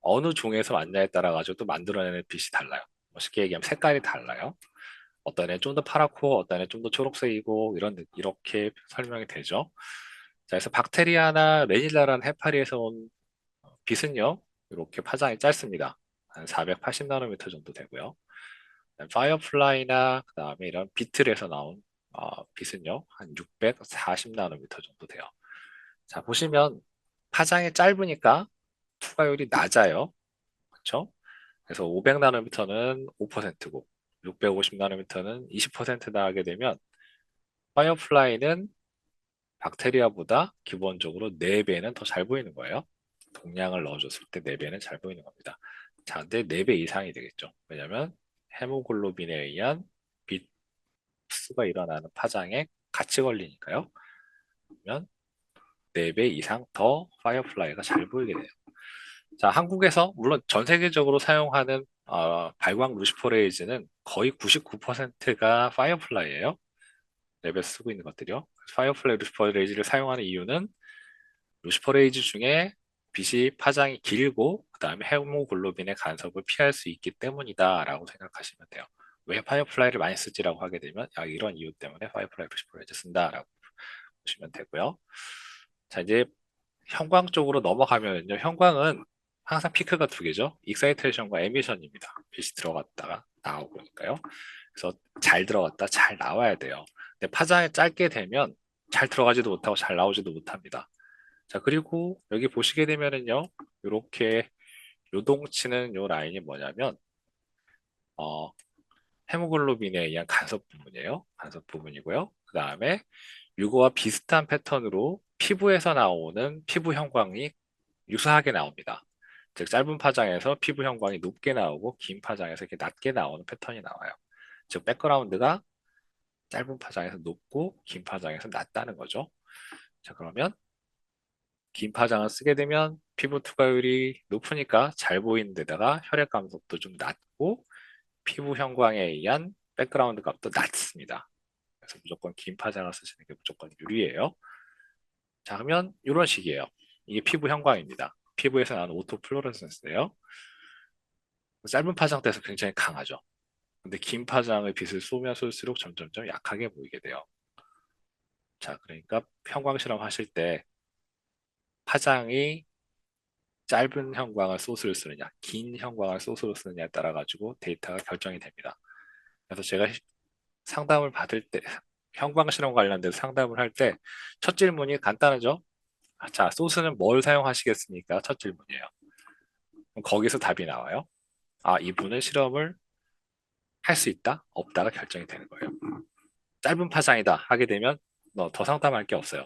어느 종에서 왔냐에 따라 가지고 또 만들어내는 빛이 달라요. 뭐 쉽게 얘기하면 색깔이 달라요. 어떤 애는 좀 더 파랗고 어떤 애는 좀 더 초록색이고 이렇게 설명이 되죠. 자, 그래서 박테리아나 레닐라라는 해파리에서 온 빛은요. 이렇게 파장이 짧습니다. 한 480 나노미터 정도 되고요. 파이어플라이나 그다음에 이런 비틀에서 나온 빛은요. 한 640 나노미터 정도 돼요. 자, 보시면 파장이 짧으니까 투과율이 낮아요. 그렇죠? 그래서 500 나노미터는 5%고 650 나노미터는 20% 나가게 되면 파이어플라이는 박테리아보다 기본적으로 4배는 더 잘 보이는 거예요. 동량을 넣어줬을 때 4배는 잘 보이는 겁니다. 자, 근데 4배 이상이 되겠죠. 왜냐하면 헤모글로빈에 의한 빛수가 일어나는 파장에 같이 걸리니까요. 그러면 4배 이상 더 파이어플라이가 잘 보이게 돼요. 자, 한국에서 물론 전 세계적으로 사용하는 발광 루시퍼레이즈는 거의 99%가 파이어플라이예요. 랩에서 쓰고 있는 것들이요. 파이어플라이 루시퍼레이즈를 사용하는 이유는 루시퍼레이즈 중에 빛이 파장이 길고 그다음에 헤모글로빈의 간섭을 피할 수 있기 때문이다라고 생각하시면 돼요. 왜 파이어플라이를 많이 쓰지라고 하게 되면 이런 이유 때문에 파이어플라이 루시퍼레이즈 쓴다라고 보시면 되고요. 자, 이제 형광 쪽으로 넘어가면요. 형광은 항상 피크가 두 개죠. 익사이테이션과 에미션입니다. 빛이 들어갔다가 나오고니까요. 그래서 잘 들어갔다 잘 나와야 돼요. 근데 파장이 짧게 되면 잘 들어가지도 못하고 잘 나오지도 못합니다. 자, 그리고 여기 보시게 되면은요. 이렇게 요동치는 요 라인이 뭐냐면 어, 헤모글로빈에 의한 간섭 부분이에요. 간섭 부분이고요. 그 다음에 이거와 비슷한 패턴으로 피부에서 나오는 피부 형광이 유사하게 나옵니다. 즉 짧은 파장에서 피부 형광이 높게 나오고 긴 파장에서 이렇게 낮게 나오는 패턴이 나와요. 즉 백그라운드가 짧은 파장에서 높고 긴 파장에서 낮다는 거죠. 자, 그러면 긴 파장을 쓰게 되면 피부 투과율이 높으니까 잘 보이는 데다가 혈액 감속도 좀 낮고 피부 형광에 의한 백그라운드 값도 낮습니다. 그래서 무조건 긴 파장을 쓰시는 게 무조건 유리해요. 자, 그러면 이런 식이에요. 이게 피부 형광입니다. 피부에서 나오는 오토플로레센스예요. 짧은 파장대에서 굉장히 강하죠. 근데 긴 파장의 빛을 쏘면 쏠수록 점점점 약하게 보이게 돼요. 자, 그러니까 형광 실험 하실 때 파장이 짧은 형광을 소스를 쓰느냐, 긴 형광을 소스로 쓰느냐에 따라 가지고 데이터가 결정이 됩니다. 그래서 제가 상담을 받을 때, 형광 실험 관련된 상담을 할 때 첫 질문이 간단하죠? 자, 소스는 뭘 사용하시겠습니까? 첫 질문이에요. 그럼 거기서 답이 나와요. 이분은 실험을 할 수 있다, 없다가 결정이 되는 거예요. 짧은 파장이다 하게 되면 더 상담할 게 없어요.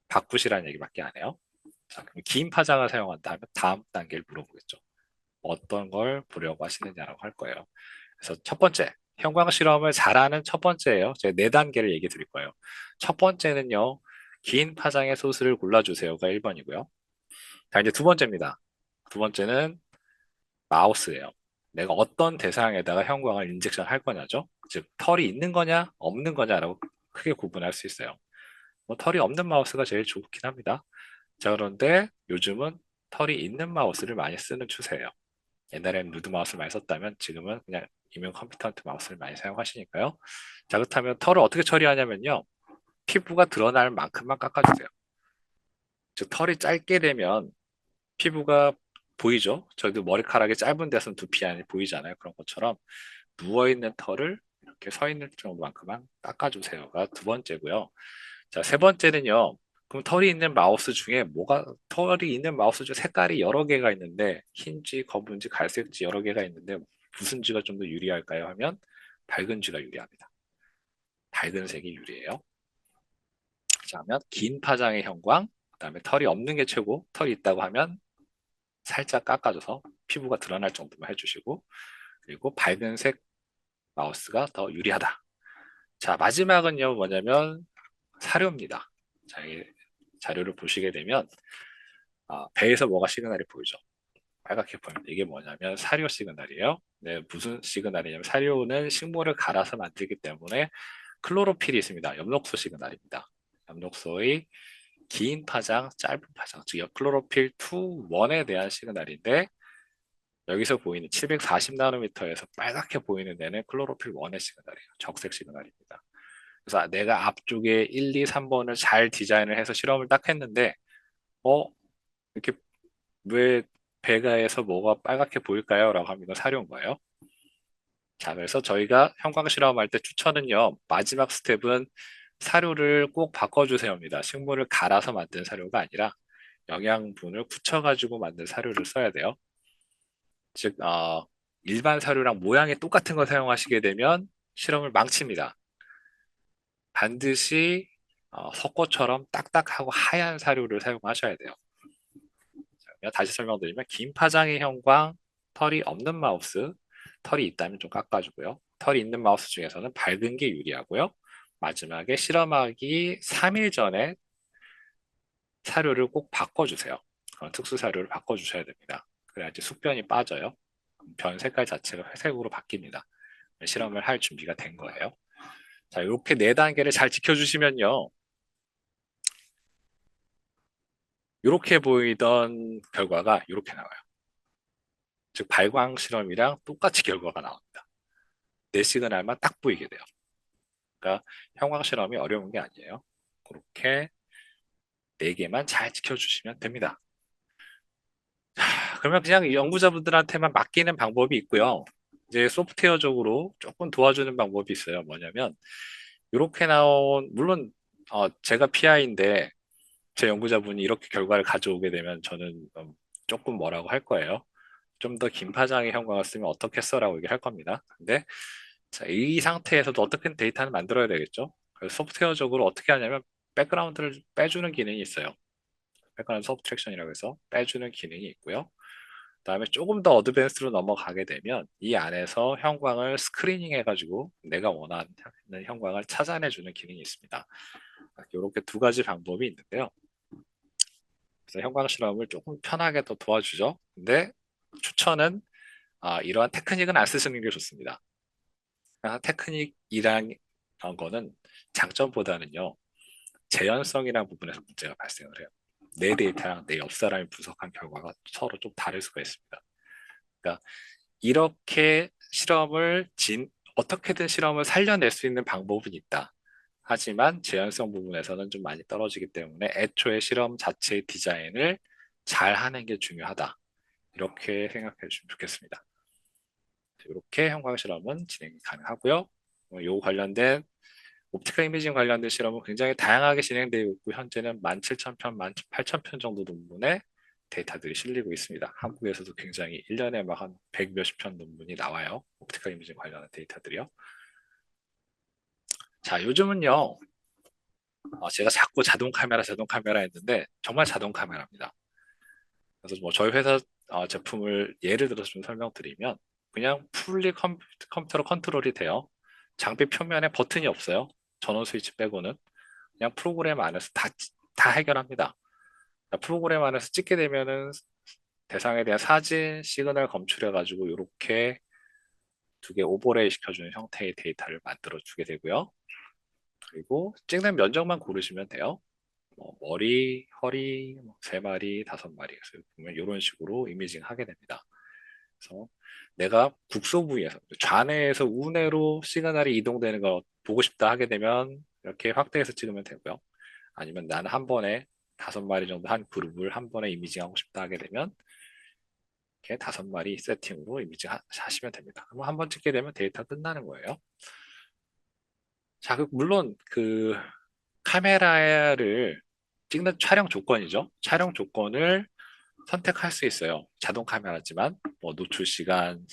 바꾸시라는 얘기밖에 안 해요. 자, 그럼 긴 파장을 사용한다 하면 다음 단계를 물어보겠죠. 어떤 걸 보려고 하시느냐라고 할 거예요. 그래서 첫 번째, 형광 실험을 잘하는 첫 번째예요. 제가 네 단계를 얘기 드릴 거예요. 첫 번째는요, 긴 파장의 소스를 골라주세요가 1번이고요. 자, 이제 두 번째입니다. 두 번째는 마우스예요. 내가 어떤 대상에다가 형광을 인젝션 할 거냐죠. 즉, 털이 있는 거냐, 없는 거냐라고 크게 구분할 수 있어요. 뭐, 털이 없는 마우스가 제일 좋긴 합니다. 자, 그런데 요즘은 털이 있는 마우스를 많이 쓰는 추세예요. 옛날에는 누드 마우스를 많이 썼다면 지금은 그냥 이면 컴퓨터한테 마우스를 많이 사용하시니까요. 자, 그렇다면 털을 어떻게 처리하냐면요. 피부가 드러날 만큼만 깎아주세요. 즉, 털이 짧게 되면 피부가 보이죠? 저희도 머리카락이 짧은 데서는 두피 안이 보이잖아요. 그런 것처럼 누워있는 털을 이렇게 서 있는 정도만큼만 깎아주세요가 두 번째고요. 자, 세 번째는요. 그럼 털이 있는 마우스 중 색깔이 여러 개가 있는데 흰지, 검은지, 갈색지 여러 개가 있는데 무슨 쥐가 좀 더 유리할까요? 하면 밝은 쥐가 유리합니다. 밝은 색이 유리해요. 자, 하면 긴 파장의 형광, 그다음에 털이 없는 게 최고, 털이 있다고 하면 살짝 깎아줘서 피부가 드러날 정도만 해주시고, 그리고 밝은 색 마우스가 더 유리하다. 자, 마지막은요, 뭐냐면 사료입니다. 자, 이 자료를 보시게 되면 배에서 뭐가 시그널이 보이죠? 빨갛게 보입니다. 이게 뭐냐면 사료 시그널이에요. 네, 무슨 시그널이냐면 사료는 식물을 갈아서 만들기 때문에 클로로필이 있습니다. 엽록소 시그널입니다. 엽록소의 긴 파장, 짧은 파장, 즉 클로로필 2, 1에 대한 시그널인데 여기서 보이는 740 나노미터에서 빨갛게 보이는 데는 클로로필 1의 시그널이에요. 적색 시그널입니다. 그래서 내가 앞쪽에 1, 2, 3번을 잘 디자인을 해서 실험을 딱 했는데 어? 이렇게 왜 배가에서 뭐가 빨갛게 보일까요? 라고 하면 이건 사료인 거예요. 자, 그래서 저희가 형광 실험할 때 추천은요, 마지막 스텝은 사료를 꼭 바꿔주세요입니다. 식물을 갈아서 만든 사료가 아니라 영양분을 굳혀가지고 만든 사료를 써야 돼요. 즉, 일반 사료랑 모양이 똑같은 거 사용하시게 되면 실험을 망칩니다. 반드시 석고처럼 딱딱하고 하얀 사료를 사용하셔야 돼요. 다시 설명드리면 긴 파장의 형광, 털이 없는 마우스, 털이 있다면 좀 깎아주고요. 털이 있는 마우스 중에서는 밝은 게 유리하고요. 마지막에 실험하기 3일 전에 사료를 꼭 바꿔주세요. 그런 특수 사료를 바꿔주셔야 됩니다. 그래야지 숙변이 빠져요. 변 색깔 자체가 회색으로 바뀝니다. 실험을 할 준비가 된 거예요. 자, 이렇게 네 단계를 잘 지켜주시면요. 이렇게 보이던 결과가 이렇게 나와요. 즉, 발광 실험이랑 똑같이 결과가 나옵니다. 네 시그널만 딱 보이게 돼요. 그러니까 형광 실험이 어려운 게 아니에요. 그렇게 네 개만 잘 지켜주시면 됩니다. 그러면 그냥 연구자분들한테만 맡기는 방법이 있고요. 이제 소프트웨어적으로 조금 도와주는 방법이 있어요. 뭐냐면 이렇게 나온 물론 제가 PI인데 제 연구자분이 이렇게 결과를 가져오게 되면 저는 조금 뭐라고 할 거예요. 좀 더 긴 파장의 형광을 쓰면 어떻겠어라고 얘기할 겁니다. 근데 자, 이 상태에서도 어떻게 데이터는 만들어야 되겠죠? 그래서 소프트웨어적으로 어떻게 하냐면 백그라운드를 빼주는 기능이 있어요. 백그라운드 서브트랙션이라고 해서 빼주는 기능이 있고요. 그다음에 조금 더 어드밴스로 넘어가게 되면 이 안에서 형광을 스크리닝 해가지고 내가 원하는 형광을 찾아내주는 기능이 있습니다. 이렇게 두 가지 방법이 있는데요. 그래서 형광 실험을 조금 편하게 더 도와주죠. 근데 추천은 이러한 테크닉은 안 쓰시는 게 좋습니다. 테크닉이란 거는 장점보다는요, 재현성이라는 부분에서 문제가 발생을 해요. 내 데이터랑 내 옆 사람이 분석한 결과가 서로 좀 다를 수가 있습니다. 그러니까 이렇게 어떻게든 실험을 살려낼 수 있는 방법은 있다. 하지만 재현성 부분에서는 좀 많이 떨어지기 때문에 애초에 실험 자체의 디자인을 잘 하는 게 중요하다. 이렇게 생각해 주시면 좋겠습니다. 이렇게 형광 실험은 진행이 가능하고요. 요 관련된 옵티컬 이미징 관련된 실험은 굉장히 다양하게 진행되고 있고 현재는 17,000편, 18,000편 정도 논문에 데이터들이 실리고 있습니다. 한국에서도 굉장히 1년에 막 한 100 몇십 편 논문이 나와요. 옵티컬 이미징 관련한 데이터들이요. 자, 요즘은요, 제가 자꾸 자동 카메라 했는데 정말 자동 카메라입니다. 그래서 뭐 저희 회사 제품을 예를 들어서 좀 설명드리면 그냥 풀리 컴퓨터로 컨트롤이 돼요. 장비 표면에 버튼이 없어요. 전원 스위치 빼고는 그냥 프로그램 안에서 다 해결합니다. 프로그램 안에서 찍게 되면은 대상에 대한 사진 시그널 검출해가지고 이렇게 두 개 오버레이 시켜주는 형태의 데이터를 만들어 주게 되고요. 그리고 찍는 면적만 고르시면 돼요. 뭐 머리, 허리, 뭐 세 마리, 다섯 마리. 그래서 보면 이런 식으로 이미징 하게 됩니다. 그래서 내가 국소 부위에서 좌뇌에서 우뇌로 시그널이 이동되는 거 보고 싶다 하게 되면 이렇게 확대해서 찍으면 되고요. 아니면 나는 한 번에 다섯 마리 정도 한 그룹을 한 번에 이미징하고 싶다 하게 되면 이렇게 다섯 마리 세팅으로 이미징 하시면 됩니다. 그럼 한 번 찍게 되면 데이터 끝나는 거예요. 자, 물론 그 카메라를 찍는 촬영 조건이죠. 촬영 조건을 선택할 수 있어요. 자동 카메라지만 뭐 노출 시간,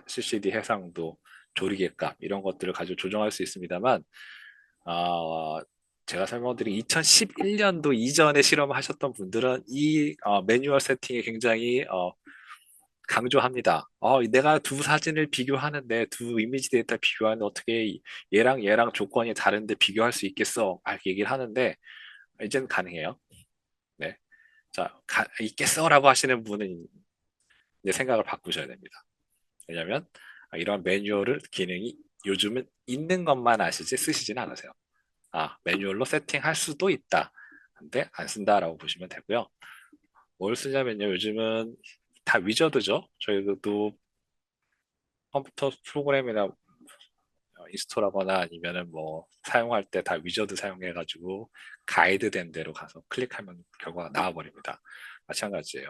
CCD 해상도, 조리개값 이런 것들을 가지고 조정할 수 있습니다만 어, 제가 설명드린 2011년도 이전에 실험하셨던 분들은 이 매뉴얼 세팅이 굉장히 강조합니다. 내가 두 사진을 비교하는데 두 이미지 데이터 비교하는데 어떻게 얘랑 조건이 다른데 비교할 수 있겠어? 이렇게 얘기를 하는데 이제는 가능해요. 네. 자, 있겠어라고 하시는 분은 이제 생각을 바꾸셔야 됩니다. 왜냐하면 이런 매뉴얼을 기능이 요즘은 있는 것만 아시지 쓰시진 않으세요. 매뉴얼로 세팅할 수도 있다. 근데 안 쓴다라고 보시면 되고요. 뭘 쓰냐면요. 요즘은 다 위저드죠. 저희도 컴퓨터 프로그램이나 인스톨하거나 아니면은 뭐 사용할 때 다 위저드 사용해가지고 가이드 된 대로 가서 클릭하면 결과가 나와버립니다. 마찬가지예요.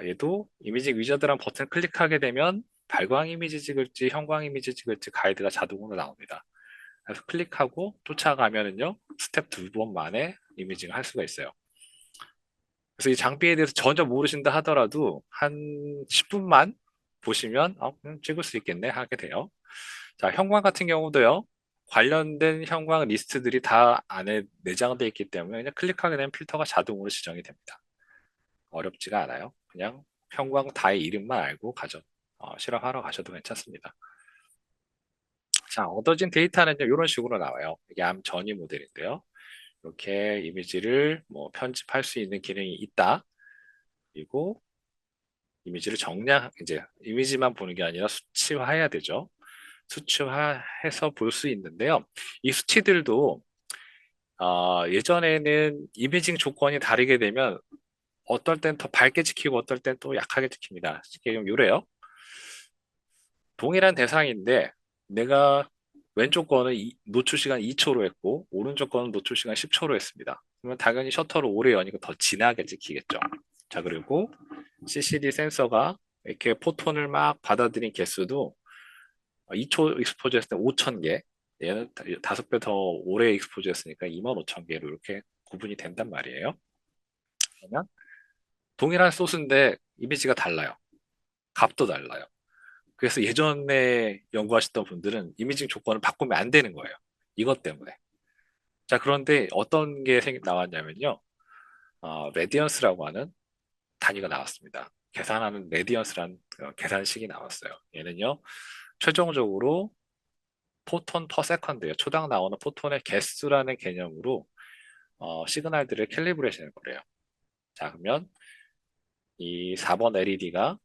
얘도 이미지 위저드란 버튼 클릭하게 되면 발광 이미지 찍을지 형광 이미지 찍을지 가이드가 자동으로 나옵니다. 그래서 클릭하고 쫓아가면은요 스텝 두 번 만에 이미징을 할 수가 있어요. 그래서 이 장비에 대해서 전혀 모르신다 하더라도 한 10분만 보시면 그냥 찍을 수 있겠네 하게 돼요. 자, 형광 같은 경우도요. 관련된 형광 리스트들이 다 안에 내장되어 있기 때문에 그냥 클릭하게 되면 필터가 자동으로 지정이 됩니다. 어렵지가 않아요. 그냥 형광 다의 이름만 알고 실험하러 가셔도 괜찮습니다. 자, 얻어진 데이터는요, 이런 식으로 나와요. 이게 암 전이 모델인데요. 이렇게 이미지를 뭐 편집할 수 있는 기능이 있다. 그리고 이미지를 이제 이미지만 보는 게 아니라 수치화해야 되죠. 수치화해서 볼 수 있는데요. 이 수치들도 예전에는 이미징 조건이 다르게 되면 어떨 땐 더 밝게 찍히고 어떨 땐 또 약하게 찍힙니다. 쉽게 좀 요래요. 동일한 대상인데 내가 왼쪽 거는 노출 시간 2초로 했고 오른쪽 거는 노출 시간 10초로 했습니다. 그러면 당연히 셔터를 오래 여니까 더 진하게 찍히겠죠. 자, 그리고 CCD 센서가 이렇게 포톤을 막 받아들인 개수도 2초 익스포즈 했을 때 5천 개, 얘는 5배 더 오래 익스포즈 했으니까 2만 5천 개로 이렇게 구분이 된단 말이에요. 그러면 동일한 소스인데 이미지가 달라요. 값도 달라요. 그래서 예전에 연구하셨던 분들은 이미징 조건을 바꾸면 안 되는 거예요. 이것 때문에. 자, 그런데 어떤 게 나왔냐면요. 레디언스라고 하는 단위가 나왔습니다. 계산하는 레디언스라는 계산식이 나왔어요. 얘는요, 최종적으로 포톤 퍼 세컨드예요. 초당 나오는 포톤의 개수라는 개념으로 시그널들을 캘리브레이션을 거래요. 자, 그러면 이 4번 LED가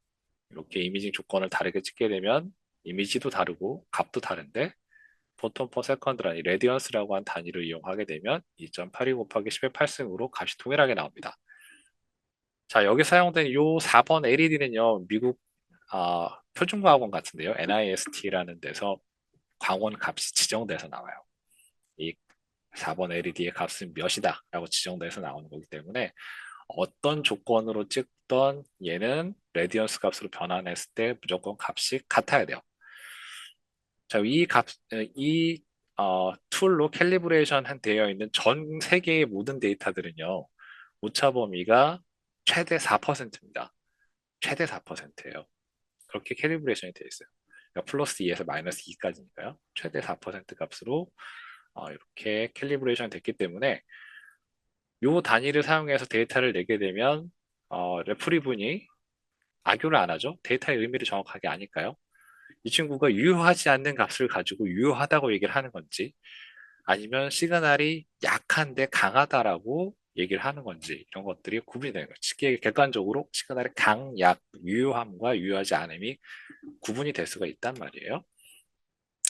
이렇게 이미징 조건을 다르게 찍게 되면 이미지도 다르고 값도 다른데 포톤 퍼 세컨드라는 이 레디언스라고 한 단위를 이용하게 되면 2.82 곱하기 10의 8승으로 값이 동일하게 나옵니다. 자, 여기 사용된 이 4번 LED는요, 미국 표준과학원 같은데요, NIST라는 데서 광원 값이 지정돼서 나와요. 이 4번 LED의 값은 몇이다 라고 지정돼서 나오는 거기 때문에 어떤 조건으로 찍던 얘는 레디언스 값으로 변환했을 때 무조건 값이 같아야 돼요. 자, 이 툴로 캘리브레이션 되어 있는 전 세계의 모든 데이터들은요, 오차 범위가 최대 4%입니다. 최대 4%예요. 그렇게 캘리브레이션이 되어 있어요. 그러니까 플러스 2에서 마이너스 2까지니까요. 최대 4% 값으로 이렇게 캘리브레이션 됐기 때문에 요 단위를 사용해서 데이터를 내게 되면 레프리 분이 악용을 안 하죠. 데이터의 의미를 정확하게 아니까요. 이 친구가 유효하지 않는 값을 가지고 유효하다고 얘기를 하는 건지 아니면 시그널이 약한데 강하다라고 얘기를 하는 건지 이런 것들이 구분이 되는 거예요. 쉽게 객관적으로 시그널의 강, 약, 유효함과 유효하지 않음이 구분이 될 수가 있단 말이에요.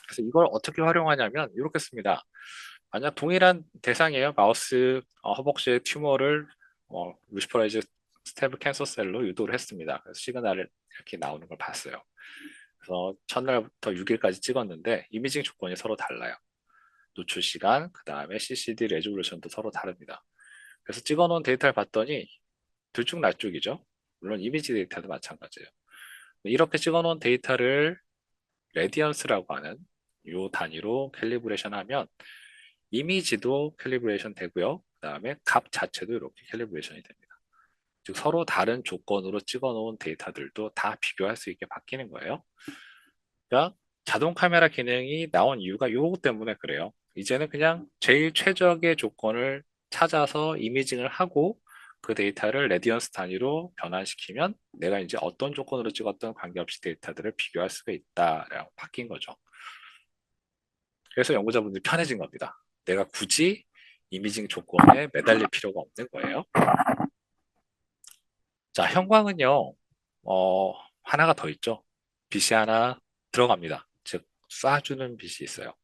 그래서 이걸 어떻게 활용하냐면 이렇게 씁니다. 만약 동일한 대상이에요. 마우스 허벅지의 튜머를 루시퍼라이즈 스테브 캔서 셀로 유도를 했습니다. 그래서 시그널을 이렇게 나오는 걸 봤어요. 그래서 첫날부터 6일까지 찍었는데 이미징 조건이 서로 달라요. 노출 시간, 그 다음에 CCD 레졸루션도 서로 다릅니다. 그래서 찍어놓은 데이터를 봤더니 들쭉날쭉이죠. 물론 이미지 데이터도 마찬가지예요. 이렇게 찍어놓은 데이터를 레디언스라고 하는 요 단위로 캘리브레이션 하면 이미지도 캘리브레이션 되고요. 그 다음에 값 자체도 이렇게 캘리브레이션이 됩니다. 즉 서로 다른 조건으로 찍어놓은 데이터들도 다 비교할 수 있게 바뀌는 거예요. 그러니까 자동 카메라 기능이 나온 이유가 요거 때문에 그래요. 이제는 그냥 제일 최적의 조건을 찾아서 이미징을 하고 그 데이터를 레디언스 단위로 변환시키면 내가 이제 어떤 조건으로 찍었던 관계없이 데이터들을 비교할 수가 있다라고 바뀐 거죠. 그래서 연구자분들이 편해진 겁니다. 내가 굳이 이미징 조건에 매달릴 필요가 없는 거예요. 자, 형광은요, 하나가 더 있죠. 빛이 하나 들어갑니다. 즉, 쏴주는 빛이 있어요.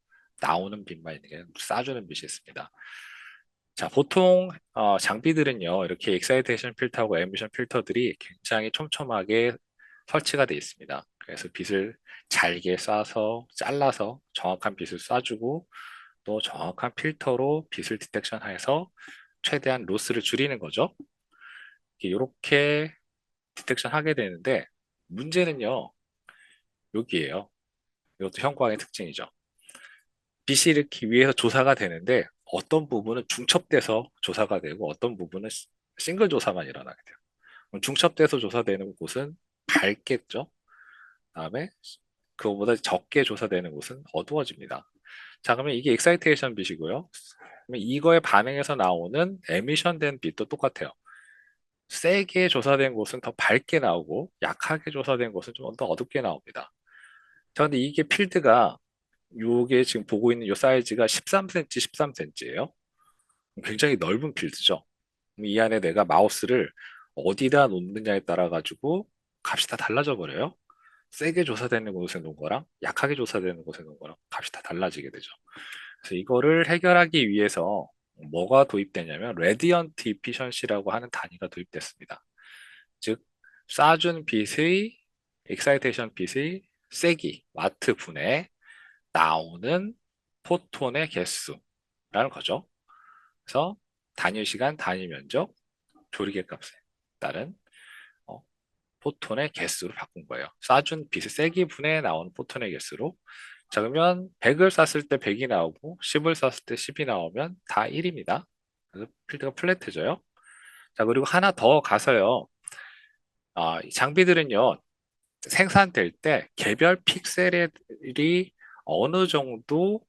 나오는 빛만 있는 게 아니라 쏴주는 빛이 있습니다. 자, 보통 장비들은요, 이렇게 익사이테이션 필터하고 에미션 필터들이 굉장히 촘촘하게 설치가 되어 있습니다. 그래서 빛을 잘게 쏴서 잘라서 정확한 빛을 쏴주고 또 정확한 필터로 빛을 디텍션해서 최대한 로스를 줄이는 거죠. 이렇게 디텍션 하게 되는데 문제는요, 여기에요. 이것도 형광의 특징이죠. 빛이 이렇게 위에서 조사가 되는데 어떤 부분은 중첩돼서 조사가 되고 어떤 부분은 싱글 조사만 일어나게 돼요. 그럼 중첩돼서 조사되는 곳은 밝겠죠. 다음에 그거보다 적게 조사되는 곳은 어두워집니다. 자, 그러면 이게 익사이테이션 빛이고요. 그러면 이거에 반응해서 나오는 에미션 된 빛도 똑같아요. 세게 조사된 곳은 더 밝게 나오고 약하게 조사된 곳은 좀 더 어둡게 나옵니다. 자, 근데 이게 필드가 요게 지금 보고 있는 요 사이즈가 13cm, 13cm예요. 굉장히 넓은 필드죠. 이 안에 내가 마우스를 어디다 놓느냐에 따라 가지고 값이 다 달라져 버려요. 세게 조사되는 곳에 놓은 거랑 약하게 조사되는 곳에 놓은 거랑 값이 다 달라지게 되죠. 그래서 이거를 해결하기 위해서 뭐가 도입되냐면 레디언트 이피션시라고 하는 단위가 도입됐습니다. 즉 쏴준 빛의 익사이테이션 빛의 세기 와트 분에 나오는 포톤의 개수라는 거죠. 그래서 단위 시간, 단위 면적, 조리개 값에 따른 어, 포톤의 개수로 바꾼 거예요. 쏴준 빛의 세기 분에 나오는 포톤의 개수로. 자, 그러면 100을 쐈을 때 100이 나오고 10을 쐈을 때 10이 나오면 다 1입니다. 그래서 필드가 플랫해져요. 자, 그리고 하나 더 가서요. 이 장비들은요, 생산될 때 개별 픽셀이 어느 정도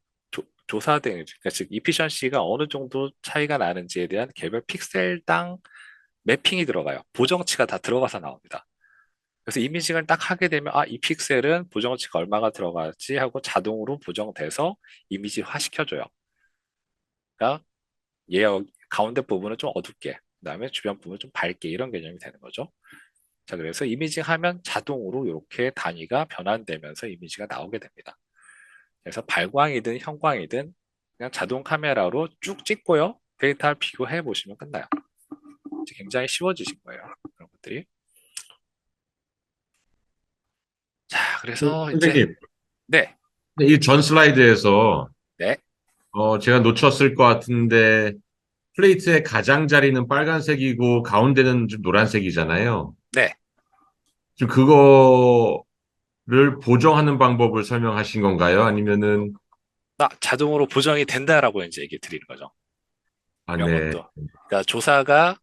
조사된, 그러니까 즉 이피션시가 어느 정도 차이가 나는지에 대한 개별 픽셀당 매핑이 들어가요. 보정치가 다 들어가서 나옵니다. 그래서 이미징을 딱 하게 되면 이 픽셀은 보정치가 얼마가 들어가지 하고 자동으로 보정돼서 이미지화 시켜줘요. 그러니까 얘 가운데 부분은 좀 어둡게, 그다음에 주변 부분은 좀 밝게 이런 개념이 되는 거죠. 자, 그래서 이미징 하면 자동으로 이렇게 단위가 변환되면서 이미지가 나오게 됩니다. 그래서 발광이든 형광이든 그냥 자동 카메라로 쭉 찍고요. 데이터를 비교해 보시면 끝나요. 굉장히 쉬워지신 거예요. 그런 것들이. 자, 그래서 이제 선생님, 네, 이 전 슬라이드에서 네, 제가 놓쳤을 것 같은데 플레이트의 가장자리는 빨간색이고 가운데는 좀 노란색이잖아요. 네. 지금 그거를 보정하는 방법을 설명하신 건가요? 아니면은 자동으로 보정이 된다라고 이제 얘기 드리는 거죠. 아, 이런 네. 것도. 그러니까 조사가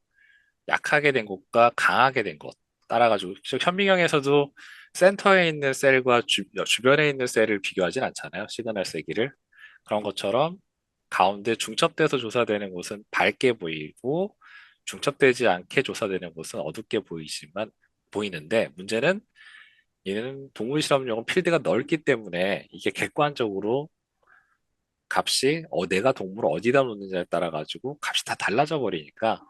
약하게 된 곳과 강하게 된 곳 따라가지고 즉 현미경에서도 센터에 있는 셀과 주변에 있는 셀을 비교하진 않잖아요. 시그널 세기를. 그런 것처럼 가운데 중첩돼서 조사되는 곳은 밝게 보이고 중첩되지 않게 조사되는 곳은 어둡게 보이는데 문제는 얘는 동물 실험용은 필드가 넓기 때문에 이게 객관적으로 값이 내가 동물을 어디다 놓는지에 따라 가지고 값이 다 달라져 버리니까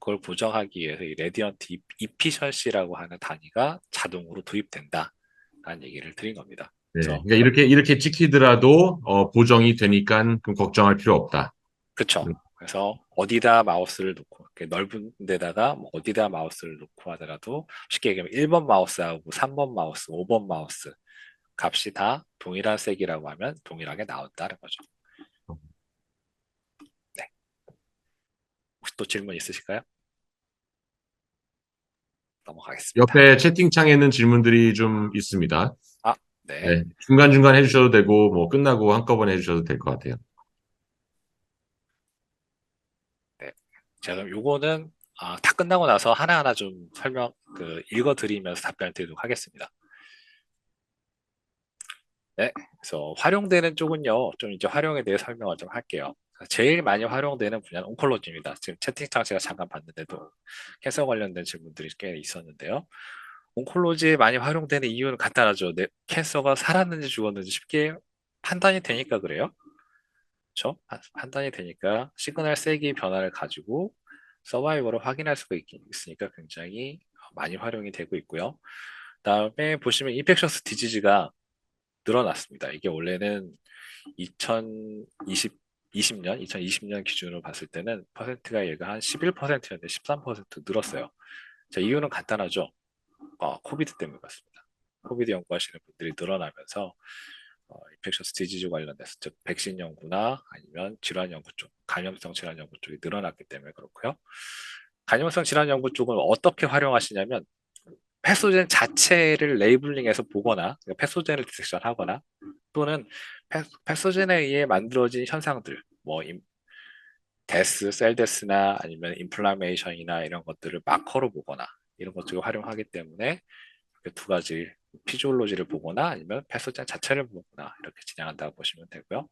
그걸 보정하기 위해서 이 레디언트 이피션시라고 하는 단위가 자동으로 도입된다. 라는 얘기를 드린 겁니다. 네. 그래서 그러니까 이렇게 찍히더라도 보정이 되니까 그럼 걱정할 필요 없다. 그쵸. 음, 그래서 어디다 마우스를 놓고 이렇게 넓은 데다가 뭐 어디다 마우스를 놓고 하더라도 쉽게 얘기하면 1번 마우스하고 3번 마우스, 5번 마우스 값이 다 동일한 색이라고 하면 동일하게 나온다는 거죠. 네. 혹시 또 질문 있으실까요? 넘어가겠습니다. 옆에 채팅창에는 질문들이 좀 있습니다. 아, 네. 네. 중간중간 해주셔도 되고, 뭐, 끝나고 한꺼번에 해주셔도 될 것 같아요. 네. 제가 그럼 요거는 다 끝나고 나서 하나하나 좀 읽어드리면서 답변을 드리도록 하겠습니다. 네. 그래서 활용되는 쪽은요, 좀 이제 활용에 대해 설명을 좀 할게요. 제일 많이 활용되는 분야는 온콜로지입니다. 지금 채팅창 제가 잠깐 봤는데도 캔서 관련된 질문들이 꽤 있었는데요. 온콜로지에 많이 활용되는 이유는 간단하죠. 캔서가 살았는지 죽었는지 쉽게 판단이 되니까 그래요. 그렇죠? 판단이 되니까 시그널 세기 변화를 가지고 서바이벌을 확인할 수가 있으니까 굉장히 많이 활용이 되고 있고요. 그다음에 보시면 인펙셔스 디지즈가 늘어났습니다. 이게 원래는 2020, 2020년 기준으로 봤을 때는 퍼센트가 얘가 한 11%였는데 13% 늘었어요. 자, 이유는 간단하죠. 코비드 때문에 그렇습니다. 코비드 연구하시는 분들이 늘어나면서 인펙셔스 디지즈 관련돼서 즉 백신 연구나 아니면 질환 연구 쪽, 감염성 질환 연구 쪽이 늘어났기 때문에 그렇고요. 감염성 질환 연구 쪽은 어떻게 활용하시냐면 패소젠 자체를 레이블링해서 보거나 그러니까 패소젠을 디텍션하거나 또는 패소젠에 의해 만들어진 현상들 뭐 셀데스나 아니면 인플라메이션이나 이런 것들을 마커로 보거나 이런 것들을 활용하기 때문에 그두 가지 피지올로지를 보거나 아니면 패소젠 자체를 보거나 이렇게 진행한다고 보시면 되고요.